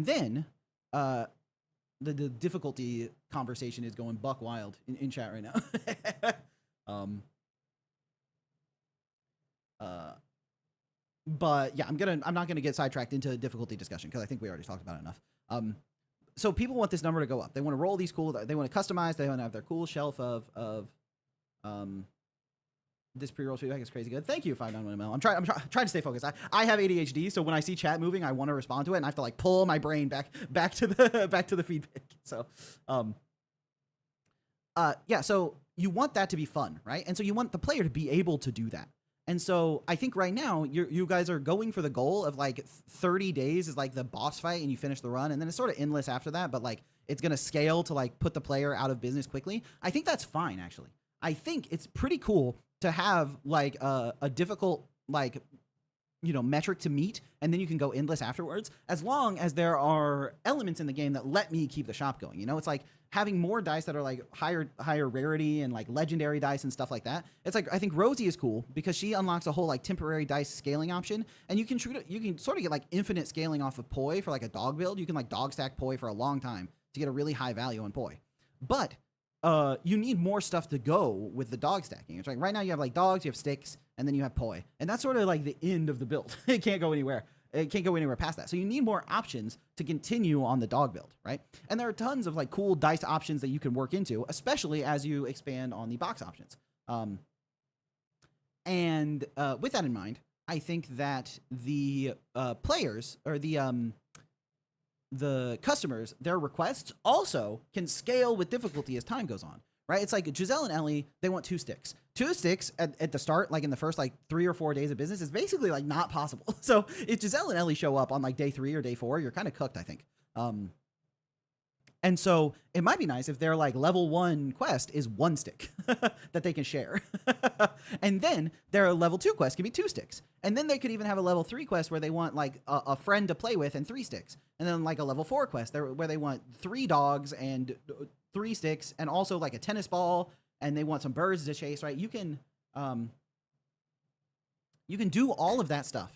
Speaker 1: then the difficulty conversation is going buck wild in chat right now. But yeah, I'm not gonna get sidetracked into difficulty discussion because I think we already talked about it enough. So people want this number to go up. They want to roll these cool. They want to customize. They want to have their cool shelf of this pre-roll feedback is crazy good. Thank you, 591ML. I'm trying to stay focused. I have ADHD, so when I see chat moving, I want to respond to it, and I have to like pull my brain back to the feedback. So, yeah. So you want that to be fun, right? And so you want the player to be able to do that. And so I think right now you guys are going for the goal of like 30 days is like the boss fight and you finish the run, and then it's sort of endless after that, but like it's going to scale to like put the player out of business quickly. I think that's fine, actually. I think it's pretty cool to have like a difficult like metric to meet, and then you can go endless afterwards, as long as there are elements in the game that let me keep the shop going. It's like having more dice that are like higher rarity and like legendary dice and stuff like that. It's like, I think Rosie is cool because she unlocks a whole like temporary dice scaling option, and you can sort of get like infinite scaling off of poi for like a dog build. You can like dog stack poi for a long time to get a really high value on poi. But you need more stuff to go with the dog stacking. It's like right now you have like dogs, you have sticks, and then you have poi. And that's sort of like the end of the build. It can't go anywhere. It can't go anywhere past that. So you need more options to continue on the dog build, right? And there are tons of like cool dice options that you can work into, especially as you expand on the box options. With that in mind, I think that the players or the customers, their requests also can scale with difficulty as time goes on, right? It's like Giselle and Ellie, they want 2 sticks. 2 sticks at the start, like in the first like 3 or 4 days of business, is basically like not possible. So if Giselle and Ellie show up on like day 3 or day 4, you're kind of cooked, I think. And so it might be nice if their like level 1 quest is 1 stick that they can share. And then their level 2 quest can be 2 sticks. And then they could even have a level 3 quest where they want like a friend to play with and 3 sticks. And then like a level 4 quest where they want 3 dogs and 3 sticks and also like a tennis ball and they want some birds to chase, right? You can do all of that stuff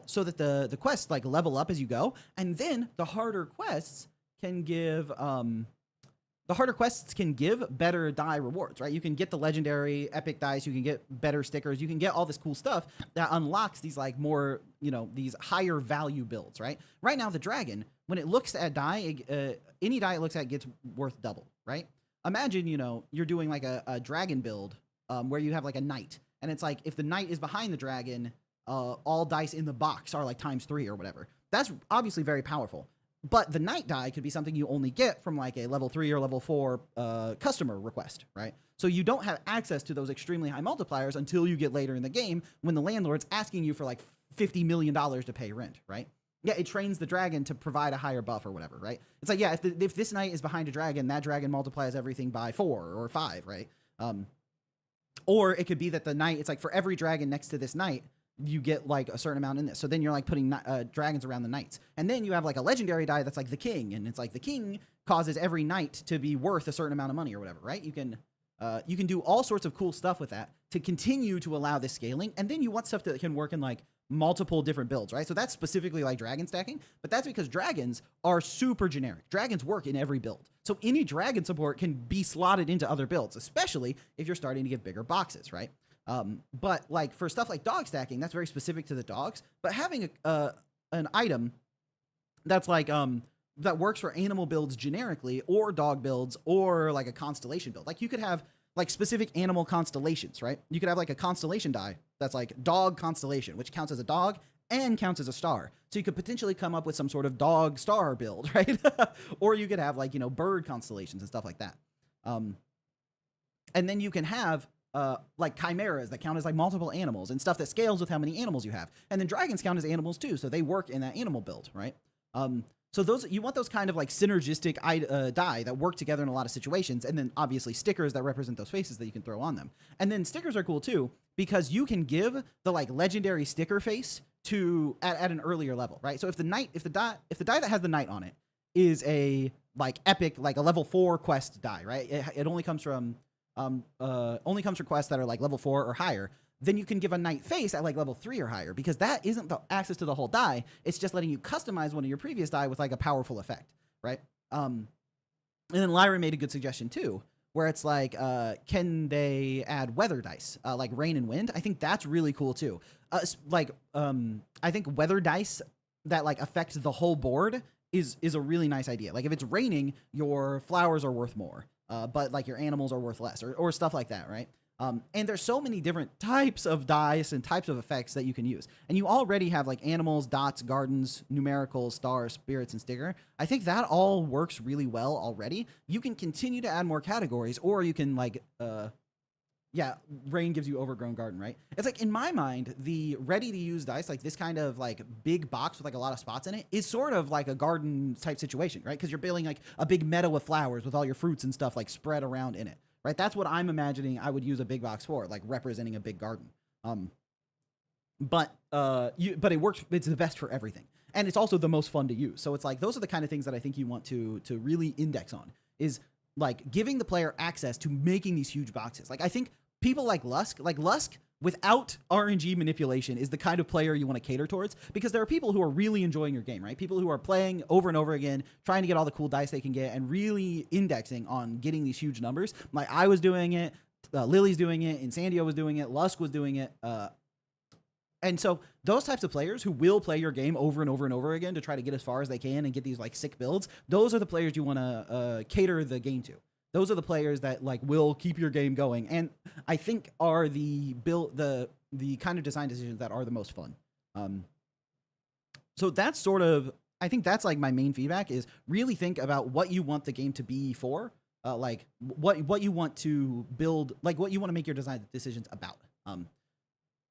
Speaker 1: so that the quests like level up as you go. And then the harder quests can give better die rewards, right? You can get the legendary epic dice, you can get better stickers, you can get all this cool stuff that unlocks these like more, these higher value builds, right? Right now, the dragon, when it looks at die, any die it looks at gets worth double, right? Imagine, you're doing like a dragon build where you have like a knight, and it's like if the knight is behind the dragon, all dice in the box are like ×3 or whatever. That's obviously very powerful. But the knight die could be something you only get from like a level 3 or level 4 customer request, right? So you don't have access to those extremely high multipliers until you get later in the game when the landlord's asking you for like $50 million to pay rent, right? Yeah, it trains the dragon to provide a higher buff or whatever, right? It's like, yeah, if this knight is behind a dragon, that dragon multiplies everything by 4 or 5, right? Or it could be that the knight, it's like for every dragon next to this knight, you get like a certain amount in this. So then you're like putting dragons around the knights. And then you have like a legendary die that's like the king. And it's like the king causes every knight to be worth a certain amount of money or whatever, right? You can do all sorts of cool stuff with that to continue to allow this scaling. And then you want stuff that can work in like multiple different builds, right? So that's specifically like dragon stacking, but that's because dragons are super generic. Dragons work in every build. So any dragon support can be slotted into other builds, especially if you're starting to get bigger boxes, right? But like for stuff like dog stacking, that's very specific to the dogs, but having an item that's like, that works for animal builds generically or dog builds or like a constellation build. Like you could have like specific animal constellations, right? You could have like a constellation die that's like dog constellation, which counts as a dog and counts as a star. So you could potentially come up with some sort of dog star build, right? Or you could have like, bird constellations and stuff like that. And then you can have like chimeras that count as like multiple animals and stuff that scales with how many animals you have. And then dragons count as animals too, so they work in that animal build, right? So those, you want those kind of like synergistic die that work together in a lot of situations, and then obviously stickers that represent those faces that you can throw on them. And then stickers are cool too because you can give the like legendary sticker face to at an earlier level, right? So if the die that has the knight on it is a like epic, like a level 4 quest die, right? It only comes from quests that are like level 4 or higher. Then you can give a knight face at like level 3 or higher because that isn't the access to the whole die. It's just letting you customize one of your previous die with like a powerful effect, right? And then Lyra made a good suggestion too, where it's like, can they add weather dice, like rain and wind? I think that's really cool too. I think weather dice that like affect the whole board is a really nice idea. Like if it's raining, your flowers are worth more, but like your animals are worth less or stuff like that, right? And there's so many different types of dice and types of effects that you can use. And you already have like animals, dots, gardens, numericals, stars, spirits, and sticker. I think that all works really well already. You can continue to add more categories, or you can like, rain gives you overgrown garden, right? It's like, in my mind, the ready to use dice, like this kind of like big box with like a lot of spots in it, is sort of like a garden type situation, right? Because you're building like a big meadow of flowers with all your fruits and stuff like spread around in it. Right, that's what I'm imagining I would use a big box for, like representing a big garden. But it works. It's the best for everything, and it's also the most fun to use. So it's like those are the kind of things that I think you want to really index on, is like giving the player access to making these huge boxes. Like I think people like Lusk without RNG manipulation is the kind of player you want to cater towards, because there are people who are really enjoying your game, right? People who are playing over and over again, trying to get all the cool dice they can get and really indexing on getting these huge numbers. Like I was doing it, Lily's doing it, Insandio was doing it, Lusk was doing it, And so those types of players who will play your game over and over and over again to try to get as far as they can and get these like sick builds, those are the players you want to cater the game to. Those are the players that like will keep your game going, and I think are the kind of design decisions that are the most fun. So that's sort of, I think that's like my main feedback is really think about what you want the game to be for, like what you want to build, like what you want to make your design decisions about.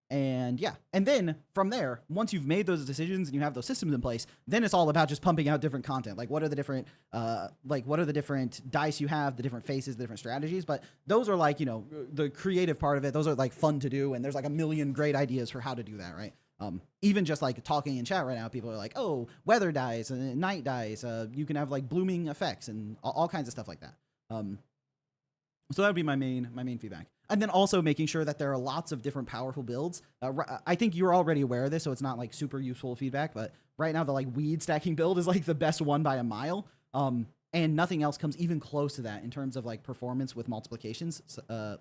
Speaker 1: And yeah, and then from there, once you've made those decisions and you have those systems in place, then it's all about just pumping out different content. Like what are the different, dice you have, the different faces, the different strategies. But those are like, you know, the creative part of it. Those are like fun to do. And there's like a million great ideas for how to do that, right? Even just like talking in chat right now, people are like, oh, weather dice and night dice. You can have like blooming effects and all kinds of stuff like that. So that would be my main feedback. And then also making sure that there are lots of different powerful builds. I think you're already aware of this, so it's not like super useful feedback, but right now the like weed stacking build is like the best one by a mile. And nothing else comes even close to that in terms of like performance with multiplications.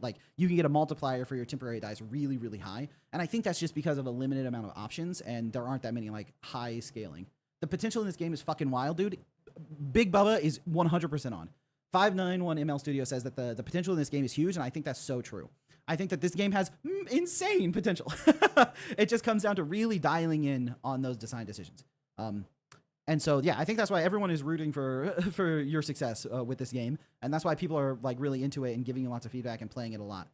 Speaker 1: Like you can get a multiplier for your temporary dice really, really high. And I think that's just because of a limited amount of options and there aren't that many like high scaling. The potential in this game is fucking wild, dude. Big Bubba is 100% on. 591 ML Studio says that the potential in this game is huge, and I think that's so true. I think that this game has insane potential. It just comes down to really dialing in on those design decisions. And so, yeah, I think that's why everyone is rooting for your success with this game, and that's why people are like really into it and giving you lots of feedback and playing it a lot.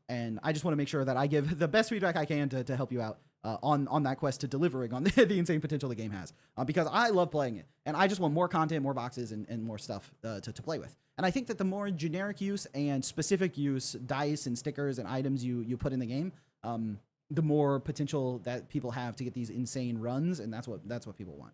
Speaker 1: And I just want to make sure that I give the best feedback I can to help you out on that quest to delivering on the insane potential the game has. Because I love playing it, and I just want more content, more boxes, and more stuff to play with. And I think that the more generic use and specific use dice and stickers and items you put in the game, the more potential that people have to get these insane runs, and that's what people want.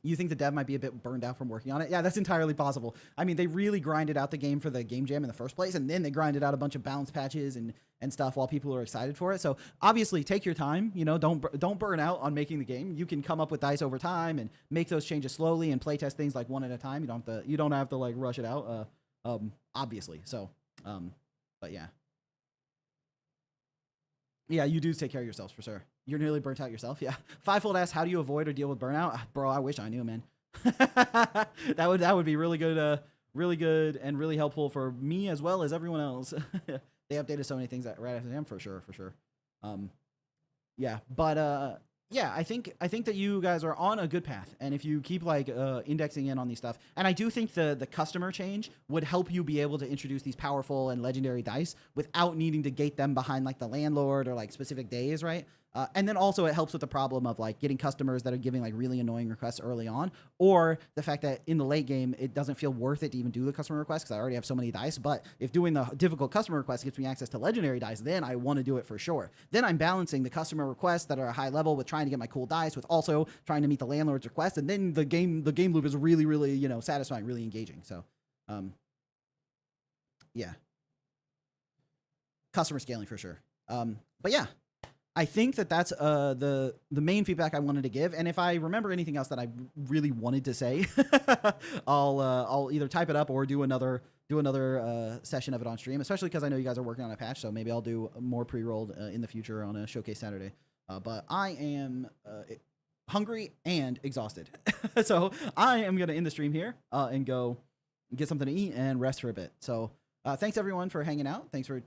Speaker 1: You think the dev might be a bit burned out from working on it? Yeah, that's entirely possible. I mean, they really grinded out the game for the game jam in the first place, and then they grinded out a bunch of balance patches and stuff while people are excited for it. So obviously, take your time. You know, don't burn out on making the game. You can come up with dice over time and make those changes slowly and playtest things like one at a time. You don't have to like rush it out. Obviously. So, but yeah. Yeah, you do take care of yourselves for sure. You're nearly burnt out yourself. Yeah. Fivefold asks, how do you avoid or deal with burnout? Bro, I wish I knew, man. that would be really good and really helpful for me as well as everyone else. They updated so many things right after them for sure. Yeah, but yeah, I think that you guys are on a good path, and if you keep like indexing in on these stuff, and I do think the customer change would help you be able to introduce these powerful and legendary dice without needing to gate them behind like the landlord or like specific days, right? And then also it helps with the problem of like getting customers that are giving like really annoying requests early on, or the fact that in the late game it doesn't feel worth it to even do the customer request because I already have so many dice. But if doing the difficult customer request gives me access to legendary dice, then I want to do it for sure. Then I'm balancing the customer requests that are a high level with trying to get my cool dice with also trying to meet the landlord's request, and then the game loop is really, really, you know, satisfying, really engaging. So yeah, customer scaling for sure. But yeah, I think that that's the main feedback I wanted to give. And if I remember anything else that I really wanted to say, I'll either type it up or do another session of it on stream. Especially because I know you guys are working on a patch, so maybe I'll do more pre-rolled in the future on a showcase Saturday. But I am hungry and exhausted, so I am gonna end the stream here and go get something to eat and rest for a bit. So thanks everyone for hanging out. Thanks for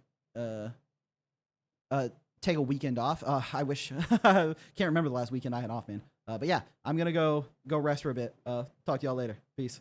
Speaker 1: take a weekend off. I wish can't remember the last weekend I had off, man. But yeah, I'm gonna go rest for a bit. Talk to y'all later. Peace.